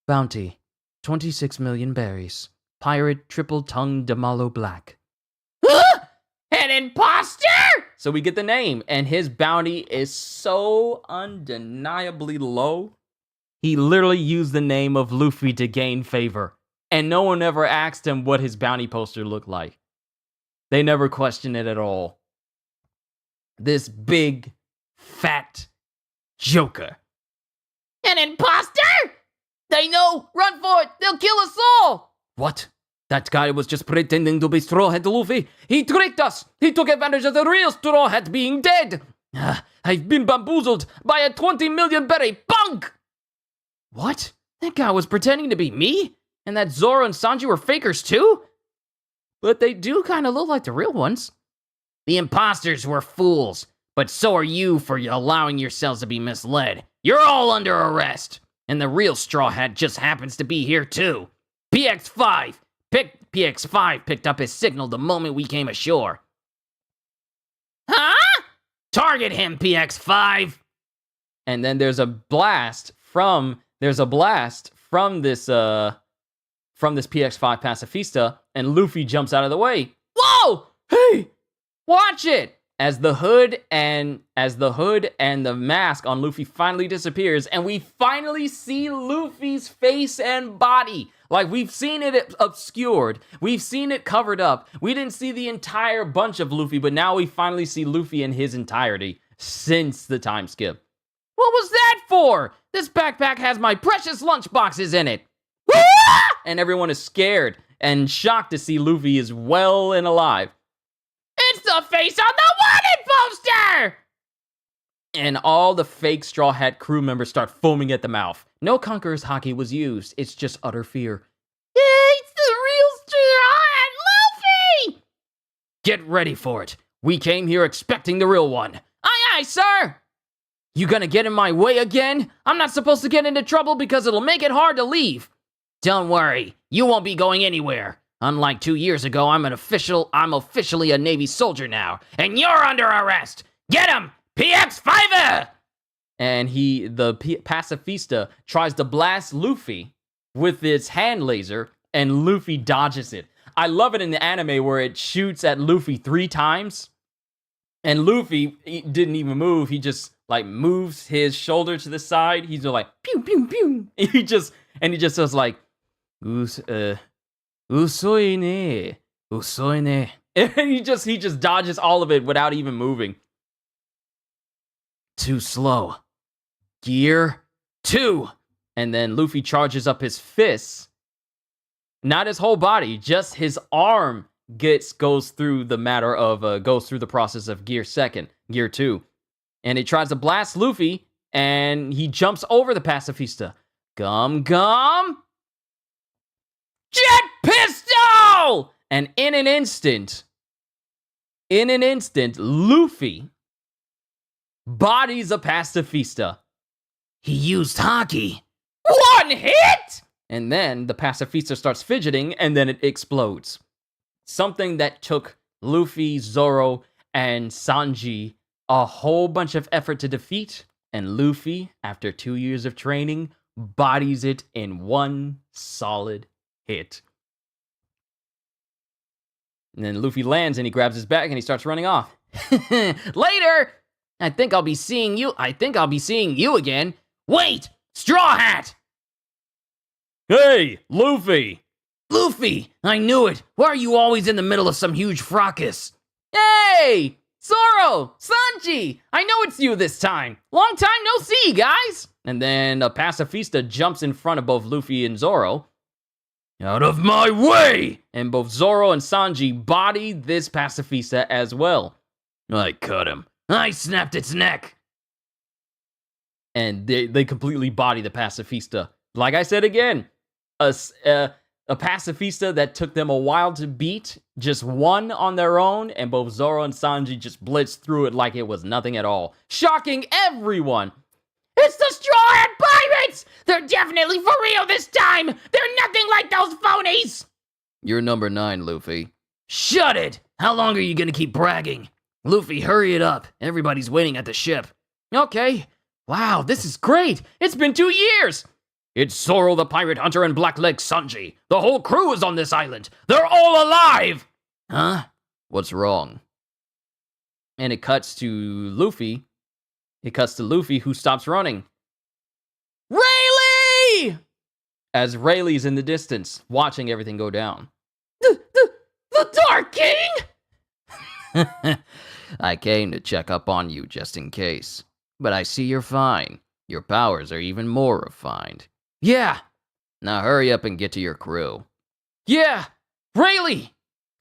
S2: Bounty, 26 million berries. Pirate triple-tongued Damalo Black.
S4: Huh? An imposter?
S1: So we get the name, and his bounty is so undeniably low. He literally used the name of Luffy to gain favor, and no one ever asked him what his bounty poster looked like. They never question it at all. This big, fat joker.
S4: An imposter? They know! Run for it! They'll kill us all!
S1: What? That guy was just pretending to be Straw Hat Luffy. He tricked us. He took advantage of the real Straw Hat being dead. I've been bamboozled by a 20 million berry punk!
S5: What? That guy was pretending to be me? And that Zoro and Sanji were fakers too? But they do kind of look like the real ones.
S4: The imposters were fools, but so are you for allowing yourselves to be misled. You're all under arrest. And the real Straw Hat just happens to be here too. PX5 picked up his signal the moment we came ashore. Huh? Target him, PX5.
S1: And then there's a blast from this PX5 pacifista, and Luffy jumps out of the way. Whoa! Hey! Watch it! As the hood and the mask on Luffy finally disappears, and we finally see Luffy's face and body. Like, we've seen it obscured. We've seen it covered up. We didn't see the entire bunch of Luffy, but now we finally see Luffy in his entirety since the time skip. What was that for? This backpack has my precious lunchboxes in it. And everyone is scared and shocked to see Luffy is well and alive.
S4: It's the face on the wanted poster!
S1: And all the fake Straw Hat crew members start foaming at the mouth. No Conqueror's Haki was used. It's just utter fear.
S4: It's the real Straw Hat Luffy!
S1: Get ready for it. We came here expecting the real one.
S4: Aye, aye, sir!
S1: You gonna get in my way again? I'm not supposed to get into trouble because it'll make it hard to leave.
S4: Don't worry, you won't be going anywhere. Unlike 2 years ago, I'm officially a Navy soldier now, and you're under arrest. Get him, PX5er!
S1: And the pacifista tries to blast Luffy with its hand laser, and Luffy dodges it. I love it in the anime where it shoots at Luffy 3 times, and Luffy didn't even move. He just like moves his shoulder to the side. He's just like pew pew pew. He just says like, usoi ne, usoi ne. And he just dodges all of it without even moving. Too slow. Gear 2. And then Luffy charges up his fists. Not his whole body, just his arm goes through the process of gear 2. And he tries to blast Luffy, and he jumps over the pacifista. Gum gum. Jet pistol! And in an instant, Luffy bodies a pacifista.
S4: He used Haki.
S1: 1 hit! And then the pacifista starts fidgeting, and then it explodes. Something that took Luffy, Zoro, and Sanji a whole bunch of effort to defeat, and Luffy, after 2 years of training, bodies it in 1 solid hit. And then Luffy lands, and he grabs his bag, and he starts running off.
S4: Later! I think I'll be seeing you again. Wait! Straw Hat!
S6: Hey, Luffy!
S4: Luffy! I knew it! Why are you always in the middle of some huge fracas?
S1: Hey! Zoro! Sanji! I know it's you this time! Long time no see, guys! And then a pacifista jumps in front of both Luffy and Zoro.
S6: Out of my way!
S1: And both Zoro and Sanji body this pacifista as well.
S6: I cut him.
S4: I snapped its neck.
S1: And they completely body the pacifista. Like I said again, a pacifista that took them a while to beat just won on their own, and both Zoro and Sanji just blitzed through it like it was nothing at all, shocking everyone.
S4: It's the Straw Hat Pirates! They're definitely for real this time! They're nothing like those phonies!
S2: You're number 9, Luffy.
S4: Shut it! How long are you gonna keep bragging? Luffy, hurry it up. Everybody's waiting at the ship.
S1: Okay. Wow, this is great. It's been 2 years.
S6: It's Zoro the Pirate Hunter and Blackleg Sanji. The whole crew is on this island. They're all alive!
S4: Huh?
S2: What's wrong?
S1: And it cuts to Luffy. Who stops running. Rayleigh! As Rayleigh's in the distance, watching everything go down.
S4: The Dark King?
S2: I came to check up on you just in case. But I see you're fine. Your powers are even more refined.
S1: Yeah,
S2: Now hurry up and get to your crew.
S1: yeah, Rayleigh!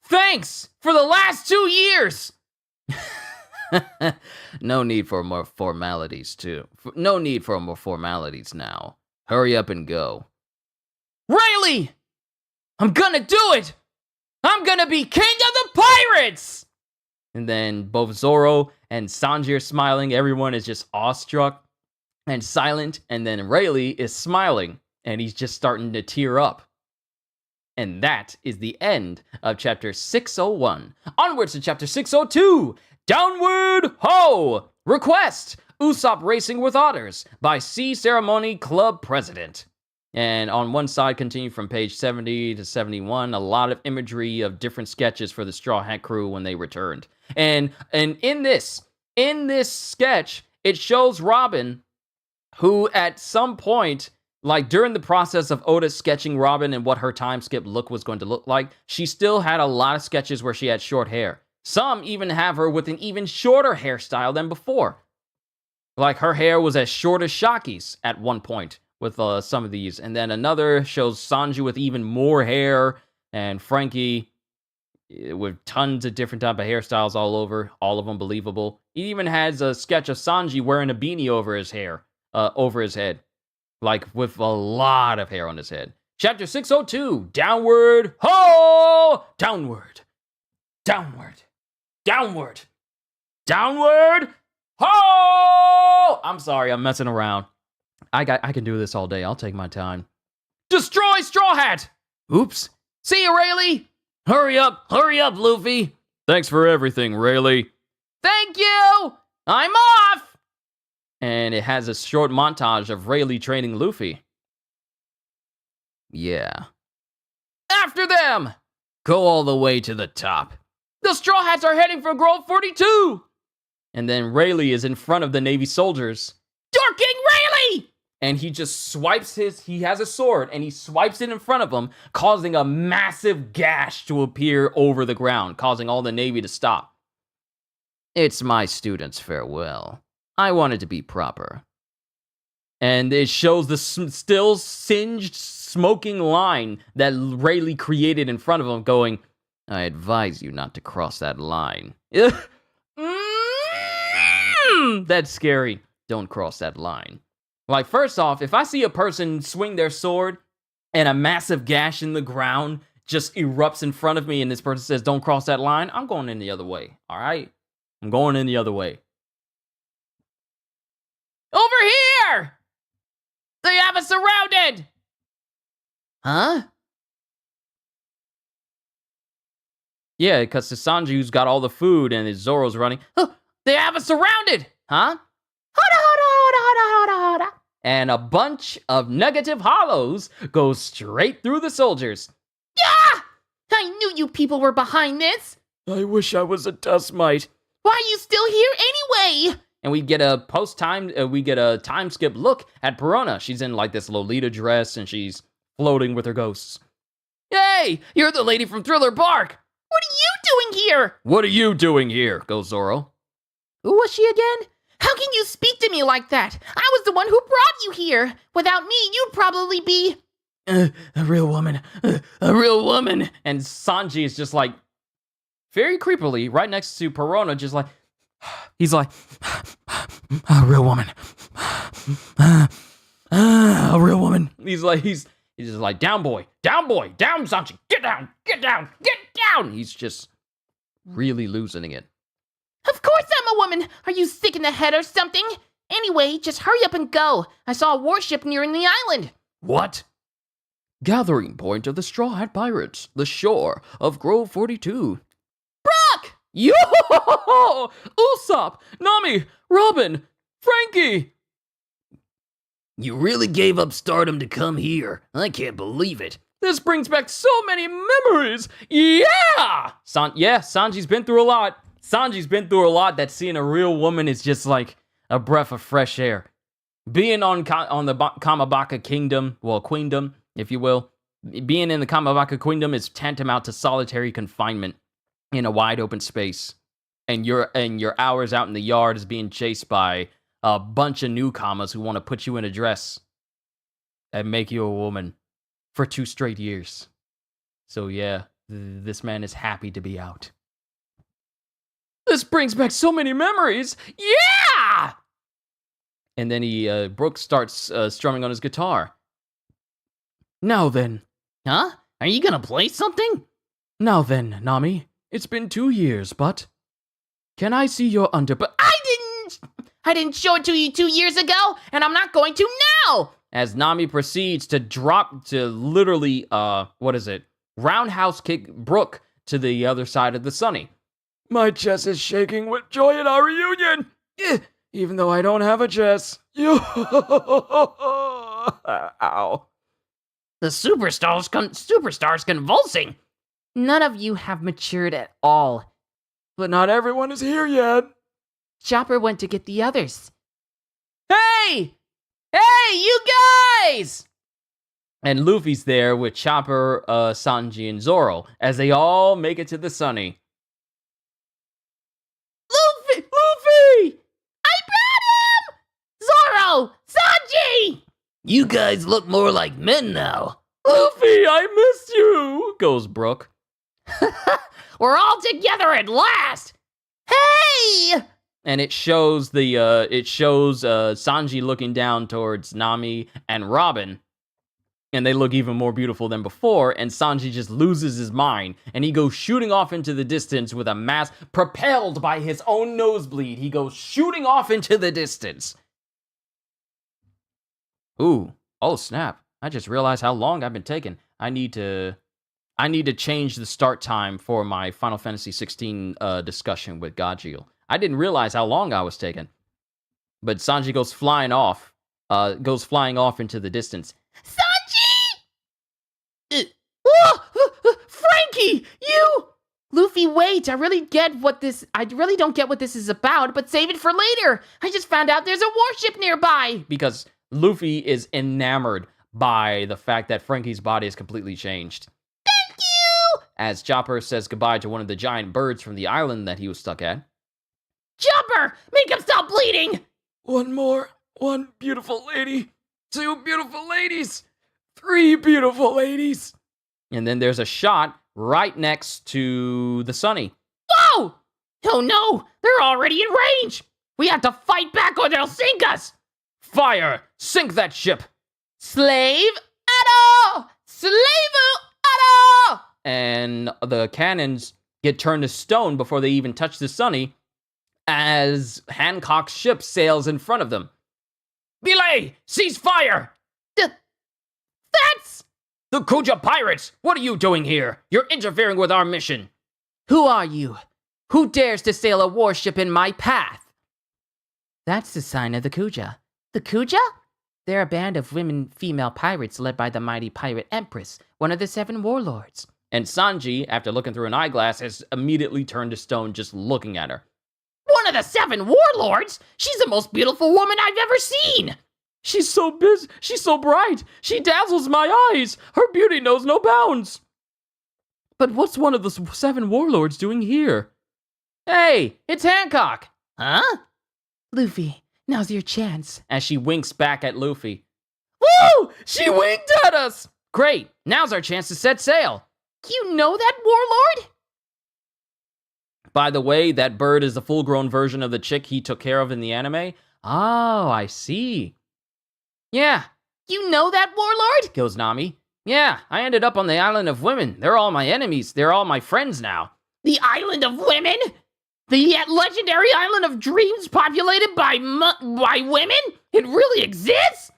S1: Thanks for the last 2 years!
S2: No need for more formalities, too. No need for more formalities now. Hurry up and go.
S1: Rayleigh! I'm gonna do it! I'm gonna be king of the pirates! And then both Zoro and Sanji are smiling. Everyone is just awestruck and silent. And then Rayleigh is smiling and he's just starting to tear up. And that is the end of chapter 601. Onwards to chapter 602. Downward Ho! Request Usopp Racing with Otters by Sea Ceremony Club President. And on one side, continue from page 70 to 71, a lot of imagery of different sketches for the Straw Hat crew when they returned. And in this sketch, it shows Robin, who at some point, like during the process of Oda sketching Robin and what her time skip look was going to look like, she still had a lot of sketches where she had short hair. Some even have her with an even shorter hairstyle than before. Like her hair was as short as Shaki's at one point with some of these. And then another shows Sanji with even more hair and Frankie with tons of different type of hairstyles all over, all of them believable. He even has a sketch of Sanji wearing a beanie over his hair, over his head, like with a lot of hair on his head. Chapter 602, Downward Ho! Downward, downward, downward, downward Ho! I'm sorry, I'm messing around. I can do this all day. I'll take my time. Destroy Straw Hat! Oops. See you, Rayleigh! Hurry up, Luffy! Thanks for everything, Rayleigh. Thank you! I'm off! And it has a short montage of Rayleigh training Luffy.
S2: Yeah.
S1: After them!
S2: Go all the way to the top.
S1: The Straw Hats are heading for Grove 42! And then Rayleigh is in front of the Navy soldiers. Dark King Rayleigh! And he just swipes he has a sword, and he swipes it in front of him, causing a massive gash to appear over the ground, causing all the Navy to stop.
S2: It's my student's farewell. I wanted to be proper.
S1: And it shows the still singed, smoking line that Rayleigh created in front of him, going,
S2: I advise you not to cross that line.
S1: That's scary. Don't cross that line. Like, first off, if I see a person swing their sword and a massive gash in the ground just erupts in front of me and this person says, don't cross that line, I'm going in the other way, all right? I'm going in the other way. Over here! They have us surrounded!
S5: Huh?
S1: Yeah, because it's Sanji who's got all the food and Zoro's running. Oh, they have us surrounded! Huh? And a bunch of negative hollows go straight through the soldiers.
S4: Yeah! I knew you people were behind this.
S1: I wish I was a dust mite.
S4: Why are you still here anyway?
S1: And we get a time skip look at Perona. She's in like this Lolita dress and she's floating with her ghosts. Hey, you're the lady from Thriller Bark.
S4: What are you doing here?
S1: What are you doing here? Goes Zoro.
S4: Who was she again? How can you speak to me like that? I was the one who brought you here. Without me, you'd probably be...
S1: A real woman. A real woman. And Sanji is just like, very creepily, right next to Perona, just like, he's like, a real woman. A real woman. He's just like, down boy, down Sanji, get down. He's just really losing it.
S4: Of course I'm a woman. Are you sick in the head or something? Anyway, just hurry up and go. I saw a warship nearing the island.
S1: What? Gathering point of the Straw Hat Pirates, the shore of Grove 42.
S4: Brock!
S1: Yo! Usopp, Nami, Robin, Frankie!
S2: You really gave up stardom to come here. I can't believe it.
S1: This brings back so many memories. Yeah! Sanji's been through a lot. That seeing a real woman is just like a breath of fresh air. Being on the Kamabaka Kingdom, well, Queendom, if you will, being in the Kamabaka Queendom is tantamount to solitary confinement in a wide open space. and your hours out in the yard is being chased by a bunch of newcomers who want to put you in a dress and make you a woman for 2 straight years. So yeah, this man is happy to be out. This brings back so many memories. Yeah! And then Brooke starts strumming on his guitar. Now then.
S4: Huh? Are you gonna play something?
S1: Now then, Nami. It's been 2 years, but can I see your but
S4: I didn't show it to you 2 years ago, and I'm not going to now!
S1: As Nami proceeds to literally, roundhouse kick Brooke to the other side of the Sunny. My chest is shaking with joy at our reunion! Even though I don't have a chest. Ow.
S4: The superstar's convulsing.
S5: None of you have matured at all.
S1: But not everyone is here yet.
S5: Chopper went to get the others.
S1: Hey! Hey, you guys! And Luffy's there with Chopper, Sanji, and Zoro as they all make it to the Sunny. Luffy!
S4: I brought him! Zoro! Sanji!
S2: You guys look more like men now.
S1: Luffy, I missed you, goes Brooke.
S4: We're all together at last!
S3: Hey!
S1: And it shows Sanji looking down towards Nami and Robin, and they look even more beautiful than before, and Sanji just loses his mind, and he goes shooting off into the distance with a mask propelled by his own nosebleed. He goes shooting off into the distance. Ooh, oh snap. I just realized how long I've been taking. I need to change the start time for my Final Fantasy 16 discussion with Gajeel. I didn't realize how long I was taking. But Sanji goes flying off into the distance.
S3: Sanji!
S5: Frankie, you! Luffy, wait, I really don't get what this is about, but save it for later. I just found out there's a warship nearby.
S1: Because Luffy is enamored by the fact that Frankie's body is completely changed.
S3: Thank you!
S1: As Chopper says goodbye to one of the giant birds from the island that he was stuck at.
S4: Chopper! Make him stop bleeding!
S1: One beautiful lady. 2 beautiful ladies. 3 beautiful ladies. And then there's a shot right next to the Sunny.
S4: Whoa! Oh no! They're already in range! We have to fight back or they'll sink us!
S1: Fire! Sink that ship!
S5: Slave Ado! Slave Ado!
S1: And the cannons get turned to stone before they even touch the Sunny, as Hancock's ship sails in front of them. Belay! Cease fire!
S4: That's...
S1: The Kuja pirates! What are you doing here? You're interfering with our mission.
S5: Who are you? Who dares to sail a warship in my path? That's the sign of the Kuja. The Kuja? They're a band of female pirates led by the mighty pirate Empress, one of the 7 warlords.
S1: And Sanji, after looking through an eyeglass, has immediately turned to stone just looking at her.
S4: One of the 7 warlords? She's the most beautiful woman I've ever seen!
S1: She's so busy. She's so bright. She dazzles my eyes. Her beauty knows no bounds. But what's one of the 7 warlords doing here? Hey, it's Hancock.
S4: Huh?
S5: Luffy, now's your chance.
S1: As she winks back at Luffy. Woo! She winked at us! Great, now's our chance to set sail.
S5: You know that warlord?
S1: By the way, that bird is the full-grown version of the chick he took care of in the anime. Oh, I see. Yeah.
S5: You know that warlord?
S1: Goes Nami. Yeah, I ended up on the Island of Women. They're all my enemies. They're all my friends now.
S4: The Island of Women? The legendary island of dreams populated by women? It really exists?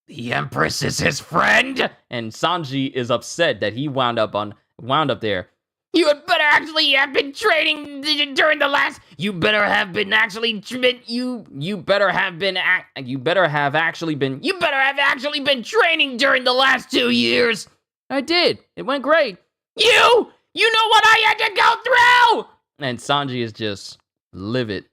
S6: The Empress is his friend?
S1: And Sanji is upset that he wound up there.
S4: You had better actually have been training during the last...
S1: You better have actually been
S4: training during the last 2 years.
S1: I did. It went great.
S4: You know what I had to go through!
S1: And Sanji is just livid.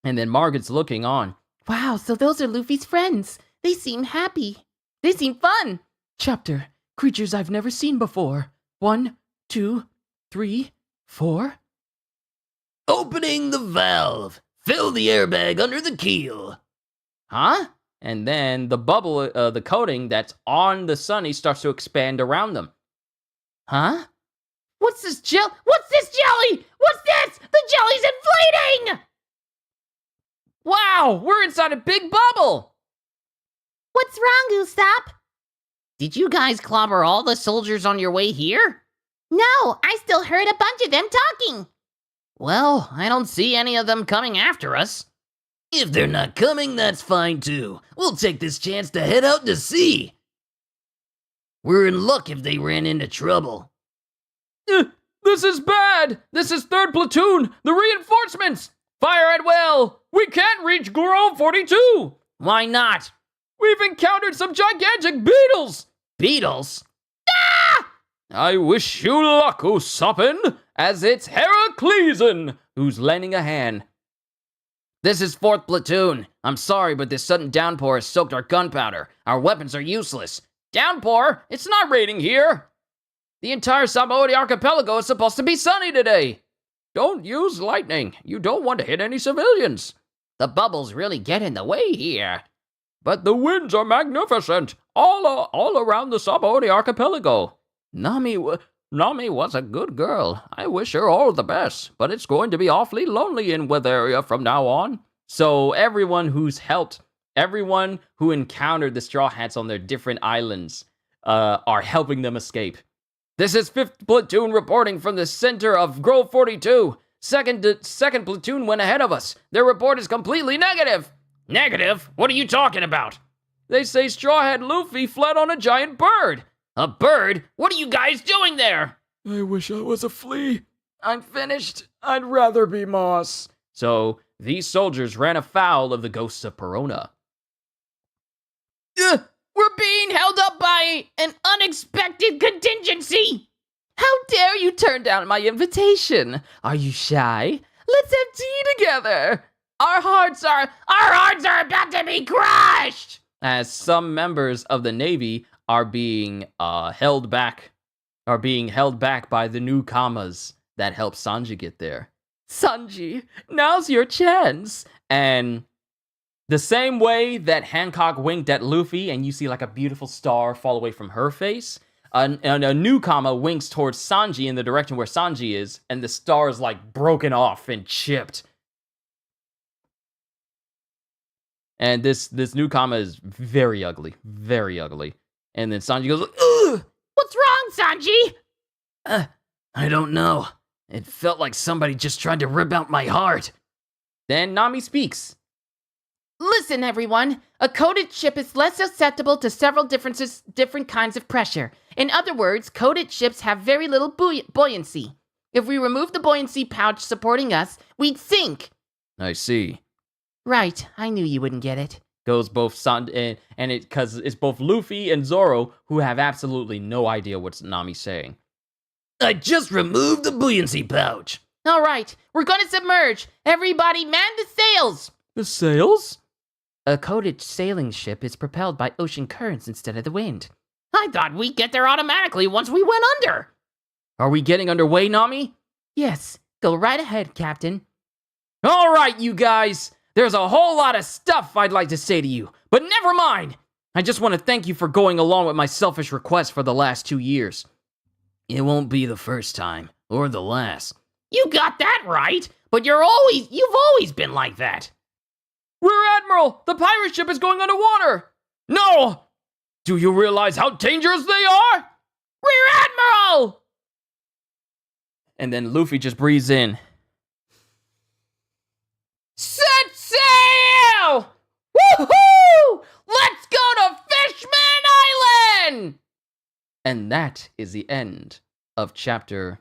S1: And then Margaret's looking on.
S5: Wow, so those are Luffy's friends. They seem happy. They seem fun. Chapter, creatures I've never seen before. 1, 2, 3, 4.
S2: Opening the valve. Fill the airbag under the keel.
S1: Huh? And then the bubble, the coating that's on the Sunny starts to expand around them. Huh?
S4: What's this jelly? What's this? The jelly's inflating!
S1: Wow, we're inside a big bubble!
S3: What's wrong, Usopp?
S4: Did you guys clobber all the soldiers on your way here?
S3: No, I still heard a bunch of them talking.
S4: Well, I don't see any of them coming after us.
S2: If they're not coming, that's fine too. We'll take this chance to head out to sea. We're in luck if they ran into trouble.
S1: This is bad! This is 3rd Platoon! The reinforcements! Fire at will! We can't reach Grove 42!
S4: Why not?
S1: We've encountered some gigantic beetles!
S4: Beetles?
S1: I wish you luck, Usoppin, as it's Heracleson who's lending a hand.
S2: This is 4th Platoon. I'm sorry, but this sudden downpour has soaked our gunpowder. Our weapons are useless.
S1: Downpour? It's not raining here! The entire Sabaody archipelago is supposed to be sunny today! Don't use lightning. You don't want to hit any civilians.
S4: The bubbles really get in the way here.
S1: But the winds are magnificent, all around the Sabaody archipelago. Nami was a good girl. I wish her all the best, but it's going to be awfully lonely in Weatheria from now on. So everyone who's helped, everyone who encountered the Straw Hats on their different islands, are helping them escape. This is 5th Platoon reporting from the center of Grove 42. Second Platoon went ahead of us. Their report is completely negative.
S6: Negative? What are you talking about?
S1: They say Straw Hat Luffy fled on a giant bird.
S6: A bird? What are you guys doing there?
S1: I wish I was a flea. I'm finished. I'd rather be moss. So these soldiers ran afoul of the ghosts of Perona.
S4: We're being held up by an unexpected contingency.
S5: How dare you turn down my invitation? Are you shy? Let's have tea together. Our hearts are
S4: about to be crushed.
S1: As some members of the Navy are being held back by the newcomers that helped Sanji get there.
S5: Sanji, now's your chance.
S1: And the same way that Hancock winked at Luffy and you see like a beautiful star fall away from her face, a newcomer winks towards Sanji in the direction where Sanji is, and the star is like broken off and chipped. And this newcomer is very ugly, very ugly. And then Sanji goes, "Ugh!"
S4: What's wrong, Sanji?
S2: I don't know. It felt like somebody just tried to rip out my heart.
S1: Then Nami speaks.
S5: Listen, everyone. A coated ship is less susceptible to several different kinds of pressure. In other words, coated ships have very little buoyancy. If we remove the buoyancy pouch supporting us, we'd sink.
S1: I see.
S5: Right, I knew you wouldn't get it.
S1: Goes both because it's both Luffy and Zoro who have absolutely no idea what Nami's saying.
S2: I just removed the buoyancy pouch.
S5: All right, we're gonna submerge. Everybody man the sails.
S1: The sails?
S5: A coated sailing ship is propelled by ocean currents instead of the wind.
S4: I thought we'd get there automatically once we went under.
S1: Are we getting underway, Nami?
S5: Yes, go right ahead, Captain.
S1: All right, you guys. There's a whole lot of stuff I'd like to say to you, but never mind. I just want to thank you for going along with my selfish request for the last 2 years.
S2: It won't be the first time, or the last.
S4: You got that right, but you've always been like that.
S1: Rear Admiral, the pirate ship is going underwater. No! Do you realize how dangerous they are?
S4: Rear Admiral!
S1: And then Luffy just breathes in.
S4: Set sail! Woohoo! Let's go to Fishman Island!
S1: And that is the end of chapter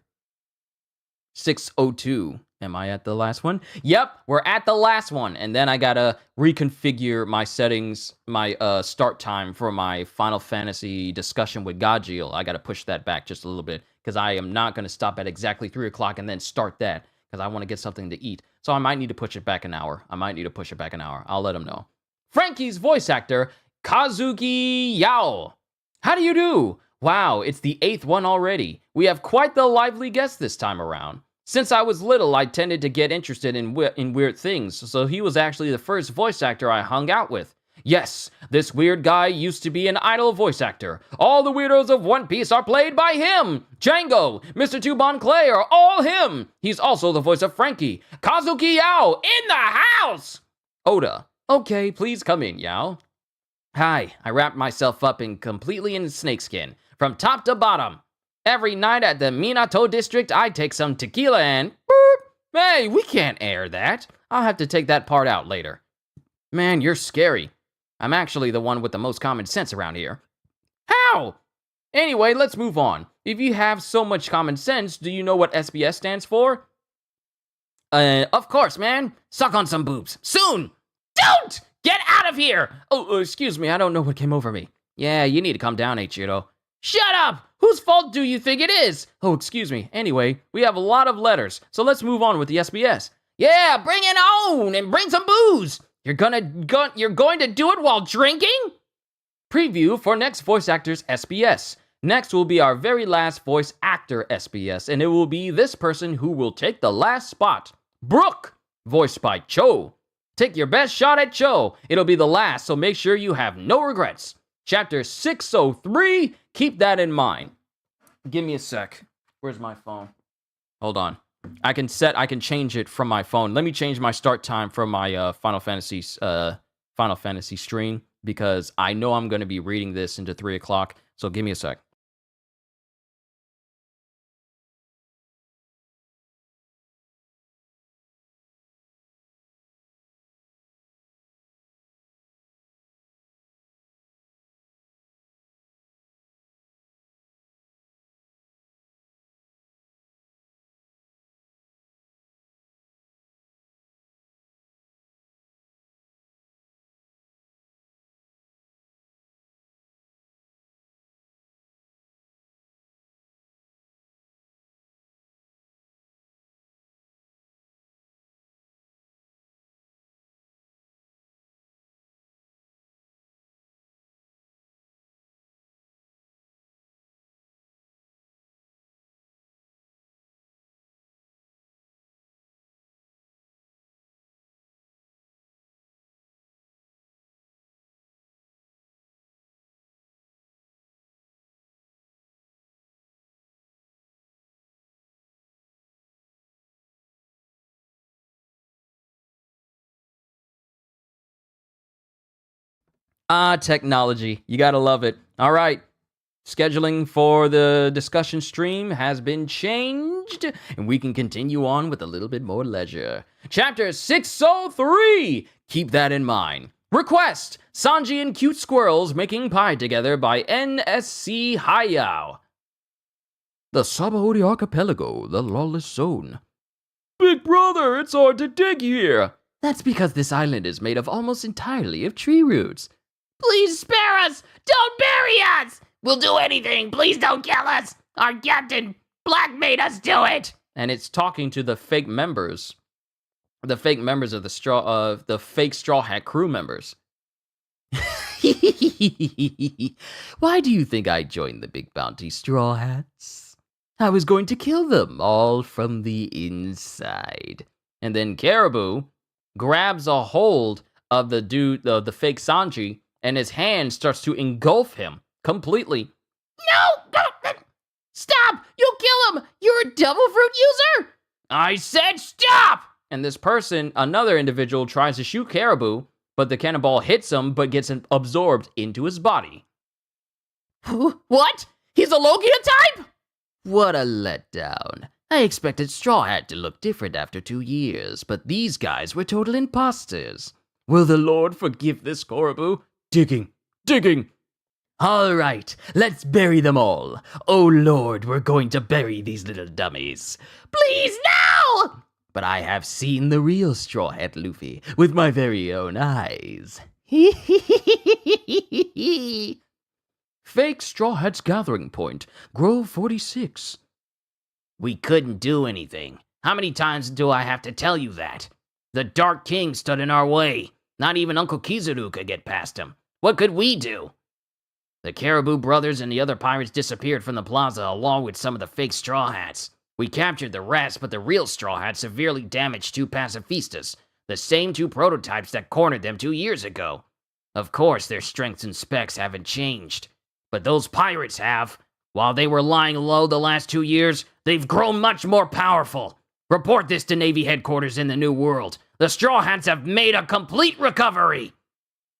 S1: 602. Am I at the last one? Yep, we're at the last one. And then I gotta reconfigure my settings, my start time for my Final Fantasy discussion with Gajeel. I gotta push that back just a little bit because I am not gonna stop at exactly 3 o'clock and then start that because I want to get something to eat. So I might need to push it back an hour. I'll let him know. Frankie's voice actor, Kazuki Yao. How do you do? Wow, it's the 8th one already. We have quite the lively guest this time around. Since I was little, I tended to get interested in weird things, so he was actually the first voice actor I hung out with. Yes, this weird guy used to be an idol voice actor. All the weirdos of One Piece are played by him. Django, Mr. Tubon Clay are all him. He's also the voice of Frankie. Kazuki Yao, in the house! Oda, okay, please come in, Yao. Hi, I wrapped myself up completely in snakeskin, from top to bottom. Every night at the Minato district, I take some tequila and boop. Hey, we can't air that. I'll have to take that part out later. Man, you're scary. I'm actually the one with the most common sense around here. How? Anyway, let's move on. If you have so much common sense, do you know what SBS stands for? Of course, man. Suck on some boobs. Soon! Don't! Get out of here! Oh, excuse me, I don't know what came over me. Yeah, you need to calm down, Eiichiro. Shut up! Whose fault do you think it is? Oh, excuse me. Anyway, we have a lot of letters, so let's move on with the SBS. Yeah, bring it on and bring some booze! You're going to do it while drinking? Preview for next voice actor's SBS. Next will be our very last voice actor SBS, and it will be this person who will take the last spot. Brooke, voiced by Cho. Take your best shot at Cho. It'll be the last, so make sure you have no regrets. Chapter 603, keep that in mind. Give me a sec. Where's my phone? Hold on. I can change it from my phone. Let me change my start time from my Final Fantasy stream, because I know I'm going to be reading this into 3 o'clock, so give me a sec. Technology. You gotta love it. All right. Scheduling for the discussion stream has been changed, and we can continue on with a little bit more leisure. Chapter 603! Keep that in mind. Request! Sanji and Cute Squirrels Making Pie Together by NSC Hayao. The Sabaody Archipelago, the Lawless Zone. Big brother, it's hard to dig here. That's because this island is made of almost entirely of tree roots.
S4: Please spare us! Don't bury us! We'll do anything. Please don't kill us. Our captain Black made us do it.
S1: And it's talking to the fake members. The fake members of the fake Straw Hat crew members. Why do you think I joined the Big Bounty Straw Hats? I was going to kill them all from the inside. And then Caribou grabs a hold of the dude, the fake Sanji, and his hand starts to engulf him completely.
S4: No! Stop! You'll kill him! You're a devil fruit user!
S1: I said stop! And this person, another individual, tries to shoot Caribou, but the cannonball hits him but gets absorbed into his body.
S4: What? He's a Logia type?
S2: What a letdown. I expected Straw Hat to look different after 2 years, but these guys were total imposters.
S1: Will the Lord forgive this Caribou? Digging.
S2: All right, let's bury them all. Oh Lord, we're going to bury these little dummies.
S4: Please, no!
S2: But I have seen the real Straw Hat Luffy with my very own eyes.
S1: Fake Straw Hat's gathering point, Grove 46.
S6: We couldn't do anything. How many times do I have to tell you that? The Dark King stood in our way. Not even Uncle Kizaru could get past him. What could we do? The Caribou brothers and the other pirates disappeared from the plaza along with some of the fake Straw Hats.
S2: We captured the rest, but the real Straw Hats severely damaged 2 pacifistas, the same 2 prototypes that cornered them 2 years ago. Of course, their strengths and specs haven't changed, but those pirates have. While they were lying low the last 2 years, they've grown much more powerful. Report this to Navy headquarters in the New World. The Straw Hats have made a complete recovery.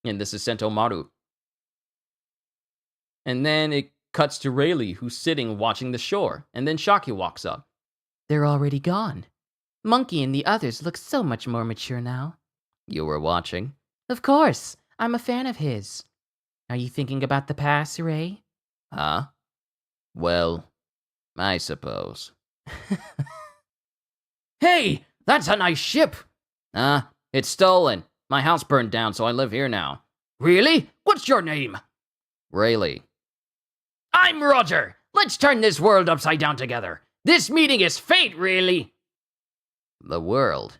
S1: And this is Sentomaru. And then it cuts to Rayleigh, who's sitting watching the shore, and then Shaki walks up.
S5: They're already gone. Monkey and the others look so much more mature now.
S1: You were watching?
S5: Of course, I'm a fan of his. Are you thinking about the past, Ray?
S1: Huh? Well, I suppose.
S2: Hey, that's a nice ship.
S1: It's stolen. My house burned down, so I live here now.
S2: Really? What's your name?
S1: Rayleigh.
S2: I'm Roger. Let's turn this world upside down together. This meeting is fate, really.
S1: The world?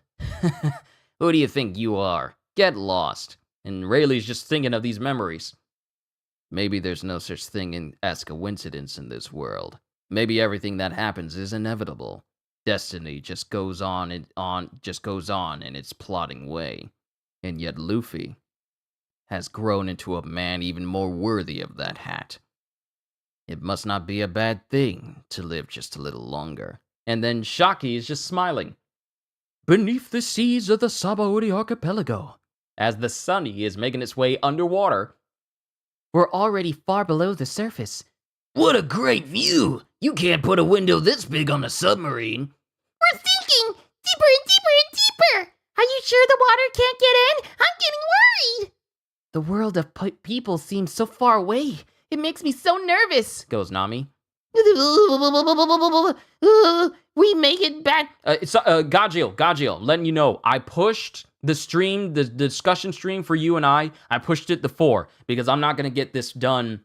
S1: Who do you think you are? Get lost. And Rayleigh's just thinking of these memories. Maybe there's no such thing as coincidence in this world. Maybe everything that happens is inevitable. Destiny just goes on in its plodding way. And yet Luffy has grown into a man even more worthy of that hat. It must not be a bad thing to live just a little longer. And then Shaki is just smiling.
S5: Beneath the seas of the Sabaody archipelago.
S1: As the Sunny is making its way underwater.
S5: We're already far below the surface.
S2: What a great view! You can't put a window this big on a submarine.
S3: We're sinking deeper and deeper and deeper. Are you sure the water can't get in? I'm getting worried.
S5: The world of people seems so far away. It makes me so nervous,
S1: goes Nami.
S5: We make it back.
S1: Gajil, letting you know, I pushed the stream, the discussion stream for you and I pushed it to 4 because I'm not going to get this done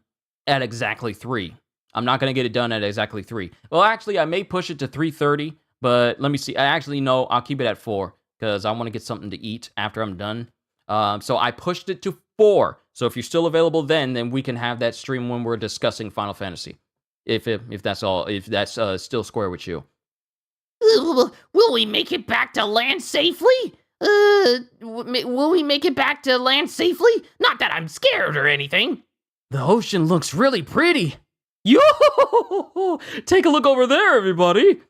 S1: at exactly 3. I'm not going to get it done at exactly 3. Well, actually, I may push it to 3:30, but let me see. No, I'll keep it at 4 because I want to get something to eat after I'm done. So I pushed it to 4. So if you're still available then we can have that stream when we're discussing Final Fantasy. If that's still square with you.
S4: Will we make it back to land safely? Will we make it back to land safely? Not that I'm scared or anything.
S5: The ocean looks really pretty.
S1: Yo! Take a look over there, everybody.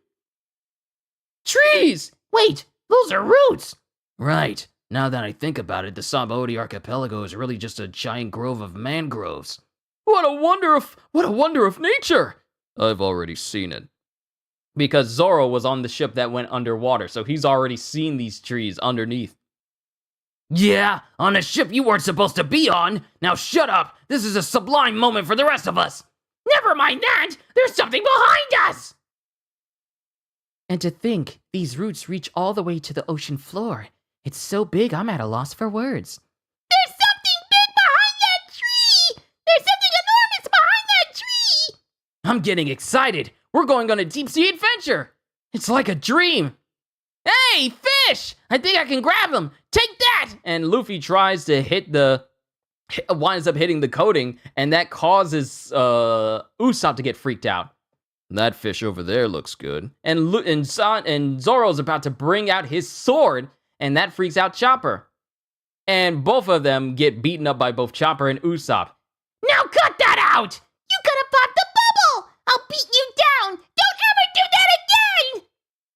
S4: Trees! Wait, those are roots.
S2: Right. Now that I think about it, the Sabaody archipelago is really just a giant grove of mangroves.
S1: What a wonder of nature! I've already seen it. Because Zoro was on the ship that went underwater, so he's already seen these trees underneath.
S2: Yeah, on a ship you weren't supposed to be on. Now shut up. This is a sublime moment for the rest of us.
S4: Never mind that. There's something behind us.
S5: And to think, these roots reach all the way to the ocean floor. It's so big, I'm at a loss for words.
S3: There's something big behind that tree. There's something enormous behind that tree.
S1: I'm getting excited. We're going on a deep sea adventure. It's like a dream. Hey, fish! I think I can grab him. Take that! And Luffy tries to winds up hitting the coating, and that causes Usopp to get freaked out. That fish over there looks good. And Zoro's about to bring out his sword, and that freaks out Chopper. And both of them get beaten up by both Chopper and Usopp.
S4: Now cut that out!
S3: You gotta pop the bubble. I'll beat you down. Don't ever do that again.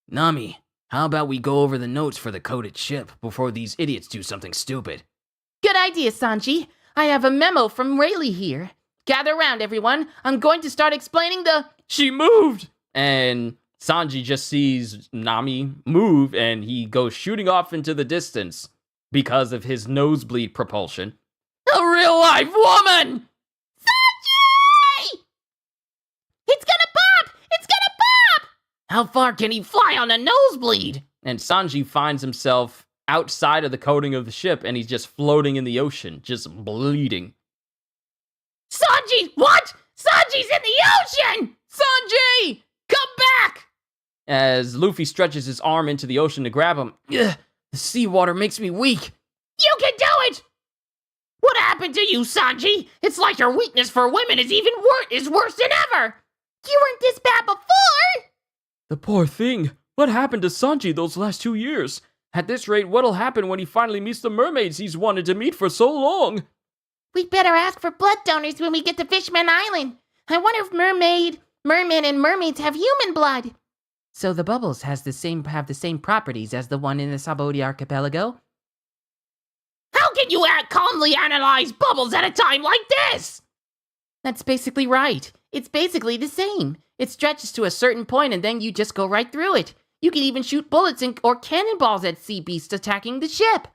S2: Nami, how about we go over the notes for the coded ship before these idiots do something stupid?
S5: Good idea, Sanji. I have a memo from Rayleigh here. Gather round, everyone. I'm going to start explaining the...
S1: She moved! And Sanji just sees Nami move, and he goes shooting off into the distance because of his nosebleed propulsion.
S4: A real-life woman!
S3: Sanji! It's gonna pop! It's gonna pop!
S4: How far can he fly on a nosebleed?
S1: And Sanji finds himself outside of the coating of the ship, and he's just floating in the ocean, just bleeding.
S4: Sanji! What? Sanji's in the ocean!
S1: Sanji! Come back! As Luffy stretches his arm into the ocean to grab him.
S2: Ugh, the seawater makes me weak.
S4: You can do it! What happened to you, Sanji? It's like your weakness for women is worse than ever!
S3: You weren't this bad before!
S1: The poor thing. What happened to Sanji those last 2 years? At this rate, what'll happen when he finally meets the mermaids he's wanted to meet for so long?
S3: We'd better ask for blood donors when we get to Fishman Island. I wonder if mermen and mermaids have human blood.
S5: So the bubbles have the same properties as the one in the Sabaody archipelago?
S4: How can you calmly analyze bubbles at a time like this?
S5: That's basically right. It's basically the same. It stretches to a certain point and then you just go right through it. You can even shoot bullets or cannonballs at sea beasts attacking the ship.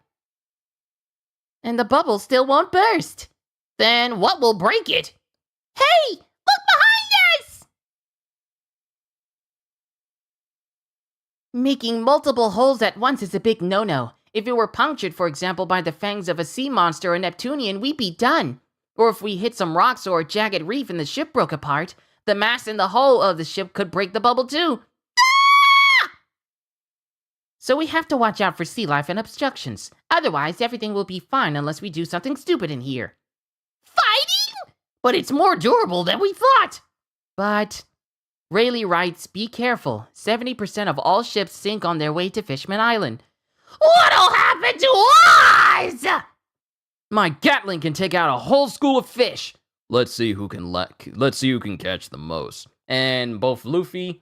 S5: And the bubble still won't burst.
S4: Then what will break it?
S3: Hey, look behind us!
S5: Making multiple holes at once is a big no-no. If it were punctured, for example, by the fangs of a sea monster or Neptunian, we'd be done. Or if we hit some rocks or a jagged reef and the ship broke apart, the mast and the hull of the ship could break the bubble too. So we have to watch out for sea life and obstructions. Otherwise, everything will be fine unless we do something stupid in here.
S3: Fighting?
S4: But it's more durable than we thought.
S5: But Rayleigh writes, be careful. 70% of all ships sink on their way to Fishman Island.
S4: What'll happen to us?
S1: My Gatling can take out a whole school of fish. Let's see who can catch the most. And both Luffy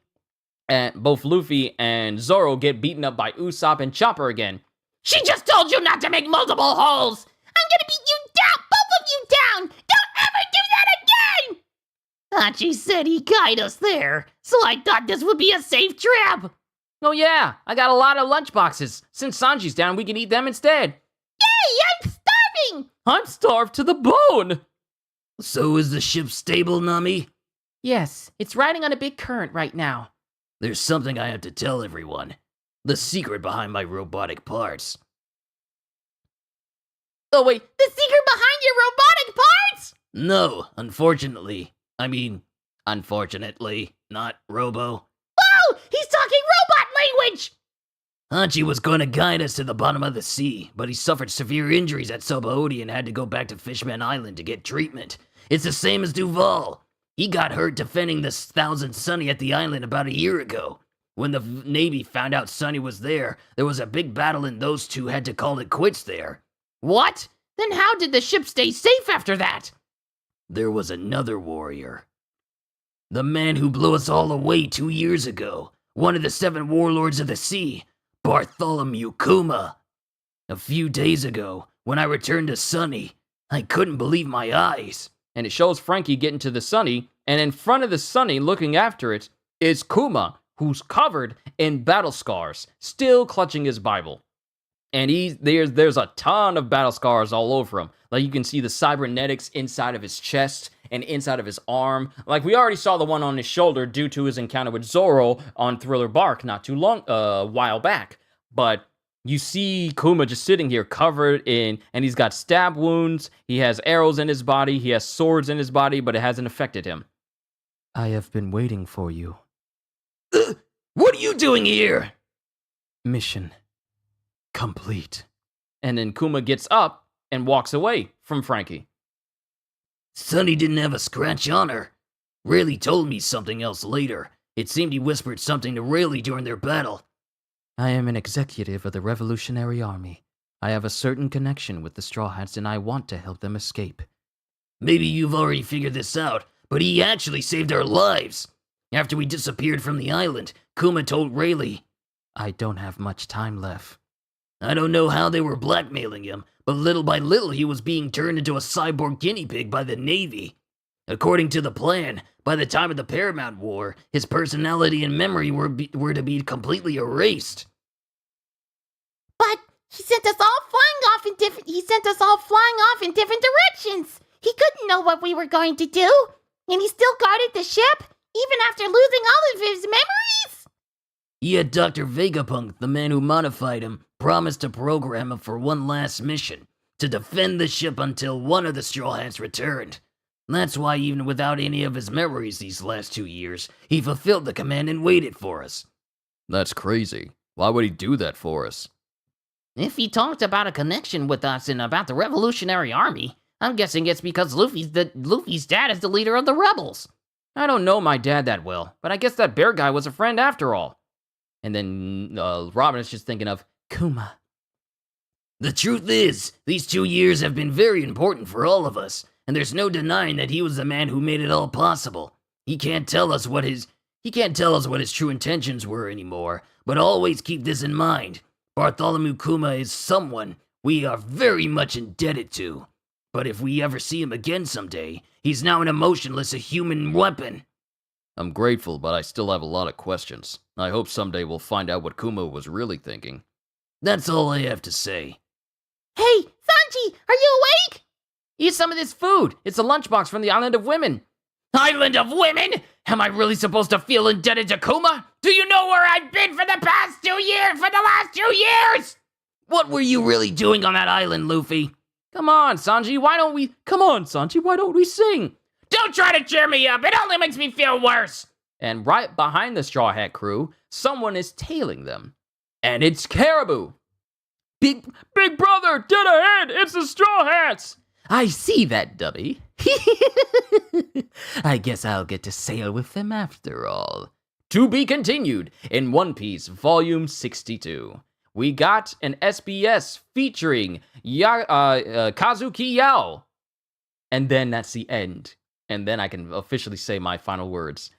S1: and Zoro get beaten up by Usopp and Chopper again.
S4: She just told you not to make multiple holes.
S3: I'm gonna beat you down, both of you down! Don't ever do that again!
S4: Hachi said he'd guide us there, so I thought this would be a safe trip.
S1: Oh yeah, I got a lot of lunch boxes. Since Sanji's down, we can eat them instead.
S3: Yay, I'm starving!
S1: I'm starved to the bone!
S2: So is the ship stable, Nami?
S5: Yes, it's riding on a big current right now.
S2: There's something I have to tell everyone. The secret behind my robotic parts.
S1: Oh wait,
S3: The secret behind your robotic parts?
S2: No, unfortunately. Unfortunately, not Robo.
S3: Whoa, he's talking robot language!
S2: Hachi was going to guide us to the bottom of the sea, but he suffered severe injuries at Sabaody and had to go back to Fishman Island to get treatment. It's the same as Duval. He got hurt defending the Thousand Sunny at the island about a year ago. When the Navy found out Sunny was there was a big battle and those two had to call it quits there.
S4: What? Then how did the ship stay safe after that?
S2: There was another warrior. The man who blew us all away 2 years ago. One of the 7 warlords of the sea. Bartholomew Kuma. A few days ago, when I returned to Sunny, I couldn't believe my eyes.
S1: and it shows Frankie getting to the Sunny, and in front of the Sunny, looking after it, is Kuma, who's covered in battle scars, still clutching his Bible. And there's a ton of battle scars all over him. Like, you can see the cybernetics inside of his chest and inside of his arm. Like, we already saw the one on his shoulder due to his encounter with Zoro on Thriller Bark not too long, while back. But you see Kuma just sitting here covered in, and he's got stab wounds, he has arrows in his body, he has swords in his body, but it hasn't affected him.
S5: I have been waiting for you.
S2: What are you doing here?
S5: Mission complete.
S1: And then Kuma gets up and walks away from Frankie.
S2: Sunny didn't have a scratch on her. Rayleigh told me something else later. It seemed he whispered something to Rayleigh during their battle.
S5: I am an executive of the Revolutionary Army. I have a certain connection with the Straw Hats and I want to help them escape.
S2: Maybe you've already figured this out, but he actually saved our lives. After we disappeared from the island, Kuma told Rayleigh.
S5: I don't have much time left.
S2: I don't know how they were blackmailing him, but little by little he was being turned into a cyborg guinea pig by the Navy. According to the plan, by the time of the Paramount War, his personality and memory were to be completely erased.
S3: But he sent us all flying off in different directions. He couldn't know what we were going to do, and he still guarded the ship even after losing all of his memories.
S2: Yet Dr. Vegapunk, the man who modified him, promised to program him for one last mission, to defend the ship until one of the Straw Hats returned. That's why even without any of his memories these last 2 years, he fulfilled the command and waited for us.
S1: That's crazy. Why would he do that for us?
S4: If he talked about a connection with us and about the Revolutionary Army, I'm guessing it's because Luffy's dad is the leader of the rebels.
S1: I don't know my dad that well, but I guess that bear guy was a friend after all. And then Robin is just thinking of Kuma.
S2: The truth is, these 2 years have been very important for all of us, and there's no denying that he was the man who made it all possible. He can't tell us what his true intentions were anymore, but always keep this in mind. Bartholomew Kuma is someone we are very much indebted to. But if we ever see him again someday, he's now an emotionless, a human weapon.
S6: I'm grateful, but I still have a lot of questions. I hope someday we'll find out what Kuma was really thinking.
S2: That's all I have to say.
S3: Hey, Sanji, are you awake?
S1: Eat some of this food. It's a lunchbox from the Island of Women.
S4: Island of Women? Am I really supposed to feel indebted to Kuma? Do you know where I've been for the past 2 years, for the last 2 years?
S2: What were you really doing on that island, Luffy?
S1: Come on, Sanji, why don't we sing?
S4: Don't try to cheer me up. It only makes me feel worse.
S1: And right behind the Straw Hat crew, someone is tailing them. And it's Caribou. Big brother, dead ahead, it's the Straw Hats.
S2: I see that, Dubby. I guess I'll get to sail with them after all.
S1: To be continued in One Piece Volume 62. We got an SBS featuring Kazuki Yao. And then that's the end. And then I can officially say my final words.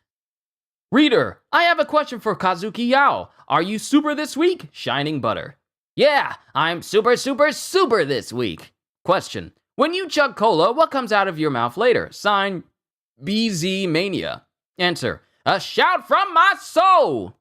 S1: Reader, I have a question for Kazuki Yao. Are you super this week? Shining Butter. Yeah, I'm super this week. Question. When you chug cola, what comes out of your mouth later? Sign, BZ Mania. Answer. A shout from my soul.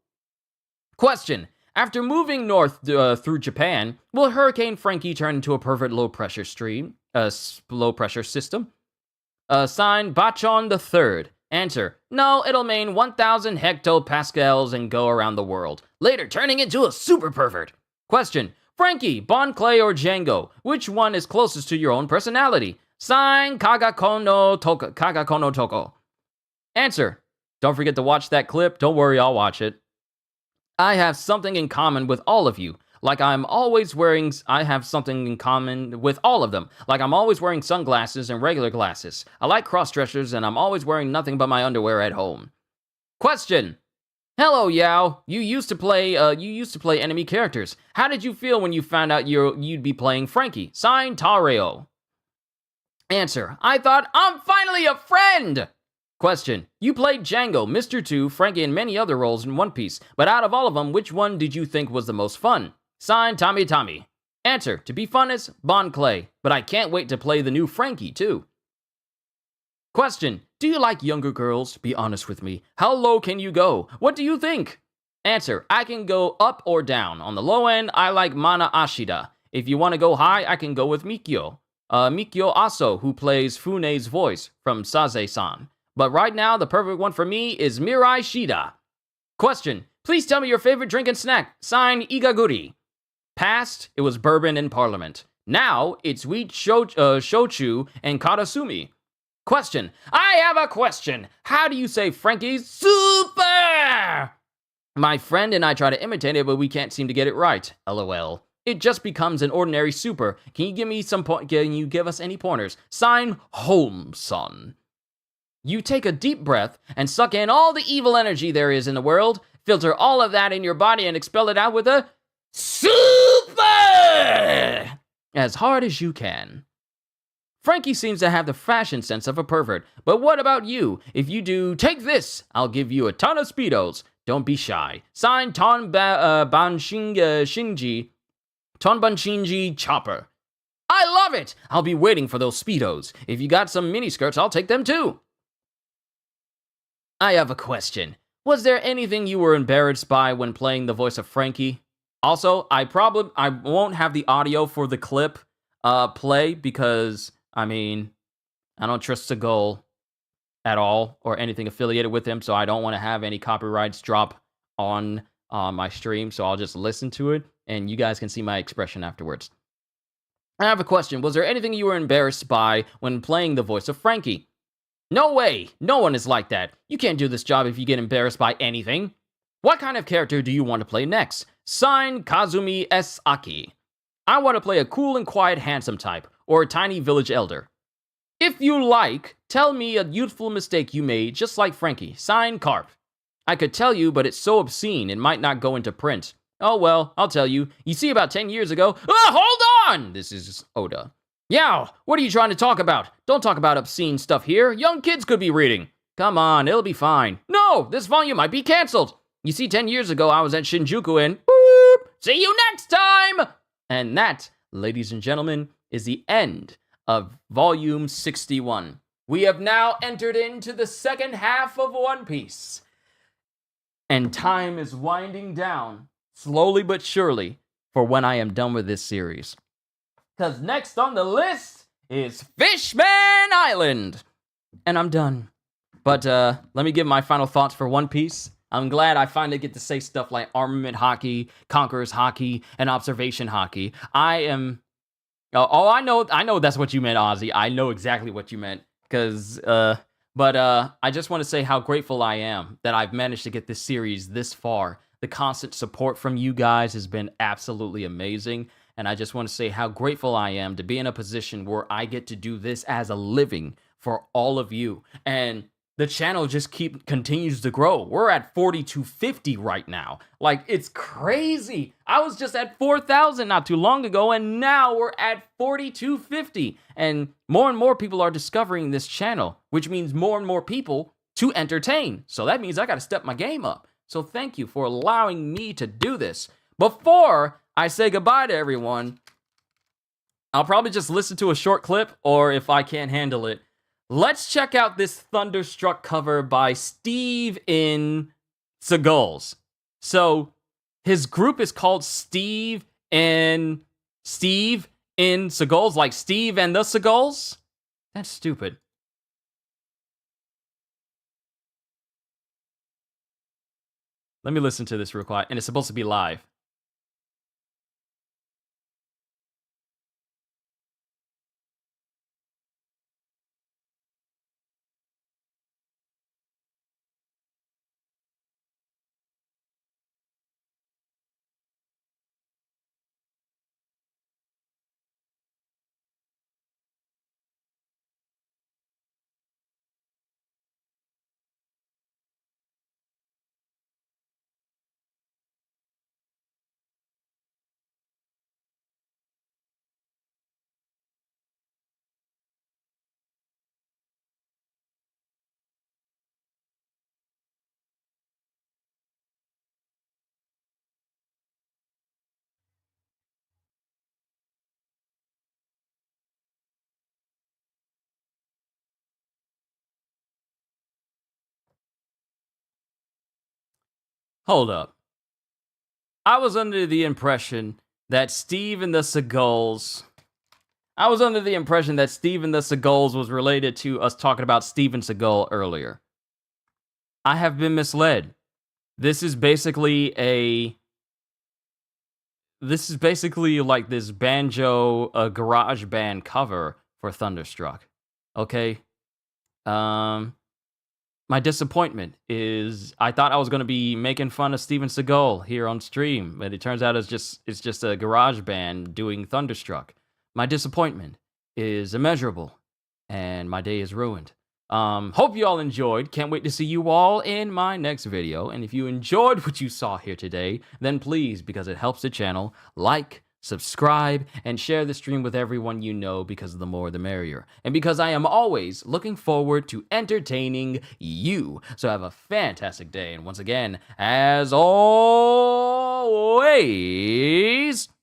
S1: Question. After moving north through Japan, will Hurricane Frankie turn into a perfect low-pressure system? Sign, Bachon the Third. Answer. No, it'll mean 1,000 hectopascals and go around the world. Later, turning into a super pervert. Question. Frankie, Bon Clay, or Django? Which one is closest to your own personality? Sign, Kagakono Toko. Answer. Don't forget to watch that clip. Don't worry, I'll watch it. I have something in common with all of you. I have something in common with all of them. Like I'm always wearing sunglasses and regular glasses. I like cross-dressers, and I'm always wearing nothing but my underwear at home. Question. Hello, Yao. You used to play enemy characters. How did you feel when you found out you'd be playing Frankie? Sign, Tareo. Answer. I thought, I'm finally a friend! Question. You played Django, Mr. 2, Frankie, and many other roles in One Piece, but out of all of them, which one did you think was the most fun? Sign, Tommy. Answer. To be funnest, Bon Clay, but I can't wait to play the new Frankie, too. Question. Do you like younger girls? Be honest with me. How low can you go? What do you think? Answer. I can go up or down. On the low end, I like Mana Ashida. If you want to go high, I can go with Mikio. Mikio Aso, who plays Fune's voice from Saze-san. But right now, the perfect one for me is Mirai Shida. Question. Please tell me your favorite drink and snack. Sign, Igaguri. Past, it was bourbon in Parliament. Now, it's wheat shochu and karasumi. Question. I have a question. How do you say Frankie's super? My friend and I try to imitate it, but we can't seem to get it right. LOL. It just becomes an ordinary super. Can you give us any pointers? Sign, Holmeson. You take a deep breath and suck in all the evil energy there is in the world, filter all of that in your body and expel it out with a super! As hard as you can. Frankie seems to have the fashion sense of a pervert, but what about you? If you do, take this! I'll give you a ton of Speedos. Don't be shy. Signed, Tonbanshinji Chopper. I love it! I'll be waiting for those Speedos. If you got some miniskirts, I'll take them too. I have a question. Was there anything you were embarrassed by when playing the voice of Frankie? Also, I won't have the audio for the clip play because, I don't trust Seagull at all or anything affiliated with him, so I don't want to have any copyrights drop on my stream, so I'll just listen to it, and you guys can see my expression afterwards. I have a question. Was there anything you were embarrassed by when playing the voice of Frankie? No way! No one is like that. You can't do this job if you get embarrassed by anything. What kind of character do you want to play next? Sign, Kazumi S. Aki. I want to play a cool and quiet handsome type, or a tiny village elder. If you like, Tell me a youthful mistake you made, just like Frankie. Signed, Carp. I could tell you, but it's so obscene it might not go into print. Oh well, I'll tell you. You see, about 10 years ago... hold on! This is Oda. Yeah, what are you trying to talk about? Don't talk about obscene stuff here. Young kids could be reading. Come on, it'll be fine. No, this volume might be canceled. You see, 10 years ago, I was at Shinjuku and... Boop! See you next time! And that, ladies and gentlemen, is the end of Volume 61. We have now entered into the second half of One Piece. And time is winding down, slowly but surely, for when I am done with this series. Because next on the list is Fishman Island. And I'm done. But let me give my final thoughts for One Piece. I'm glad I finally get to say stuff like armament hockey, conqueror's hockey, and observation hockey. I am... Oh, I know that's what you meant, Ozzy. I know exactly what you meant. But I just want to say how grateful I am that I've managed to get this series this far. The constant support from you guys has been absolutely amazing. And I just want to say how grateful I am to be in a position where I get to do this as a living for all of you. And the channel just continues to grow. We're at 4,250 right now. Like, it's crazy. I was just at 4,000 not too long ago, and now we're at 4,250. And more people are discovering this channel, which means more and more people to entertain. So that means I got to step my game up. So thank you for allowing me to do this. Before I say goodbye to everyone, I'll probably just listen to a short clip, or if I can't handle it, let's check out this Thunderstruck cover by Steve in Seagulls. So his group is called Steve in Seagulls, like Steve and the Seagulls? That's stupid. Let me listen to this real quick, and it's supposed to be live. Hold up. I was under the impression that Steve and the Seagulls was related to us talking about Steven Seagal earlier. I have been misled. This is basically like this banjo garage band cover for Thunderstruck. Okay? My disappointment is I thought I was going to be making fun of Steven Seagal here on stream, but it turns out it's just a garage band doing Thunderstruck. My disappointment is immeasurable, and my day is ruined. Hope you all enjoyed. Can't wait to see you all in my next video. And if you enjoyed what you saw here today, then please, because it helps the channel, like, subscribe, and share the stream with everyone you know, because the more the merrier. And because I am always looking forward to entertaining you. So have a fantastic day. And once again, as always,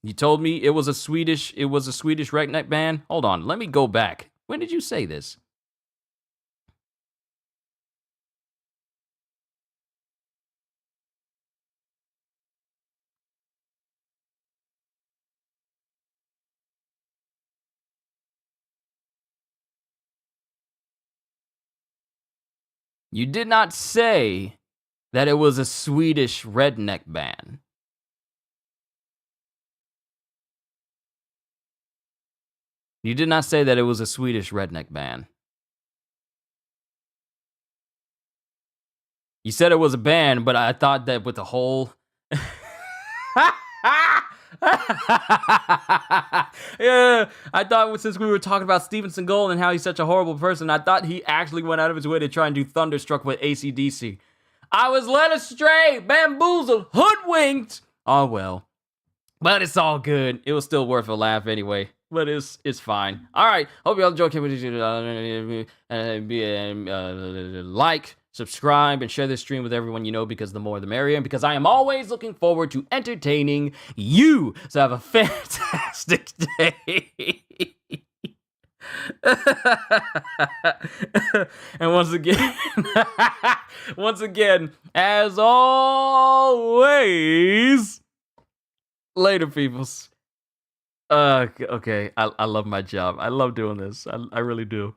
S1: you told me it was a Swedish redneck band? Hold on, let me go back. When did you say this? You did not say that it was a Swedish redneck band. You did not say that it was a Swedish redneck band. You said it was a band, but I thought that with the whole... Yeah, I thought since we were talking about Stevenson Gold and how he's such a horrible person, I thought he actually went out of his way to try and do Thunderstruck with AC/DC. I was led astray, bamboozled, hoodwinked. Oh well. But it's all good. It was still worth a laugh anyway. But it's fine. All right. Hope you all enjoyed. Like, subscribe, and share this stream with everyone you know, because the more the merrier. And because I am always looking forward to entertaining you. So have a fantastic day. And once again, as always, later, peoples. Okay, I love my job. I love doing this. I really do.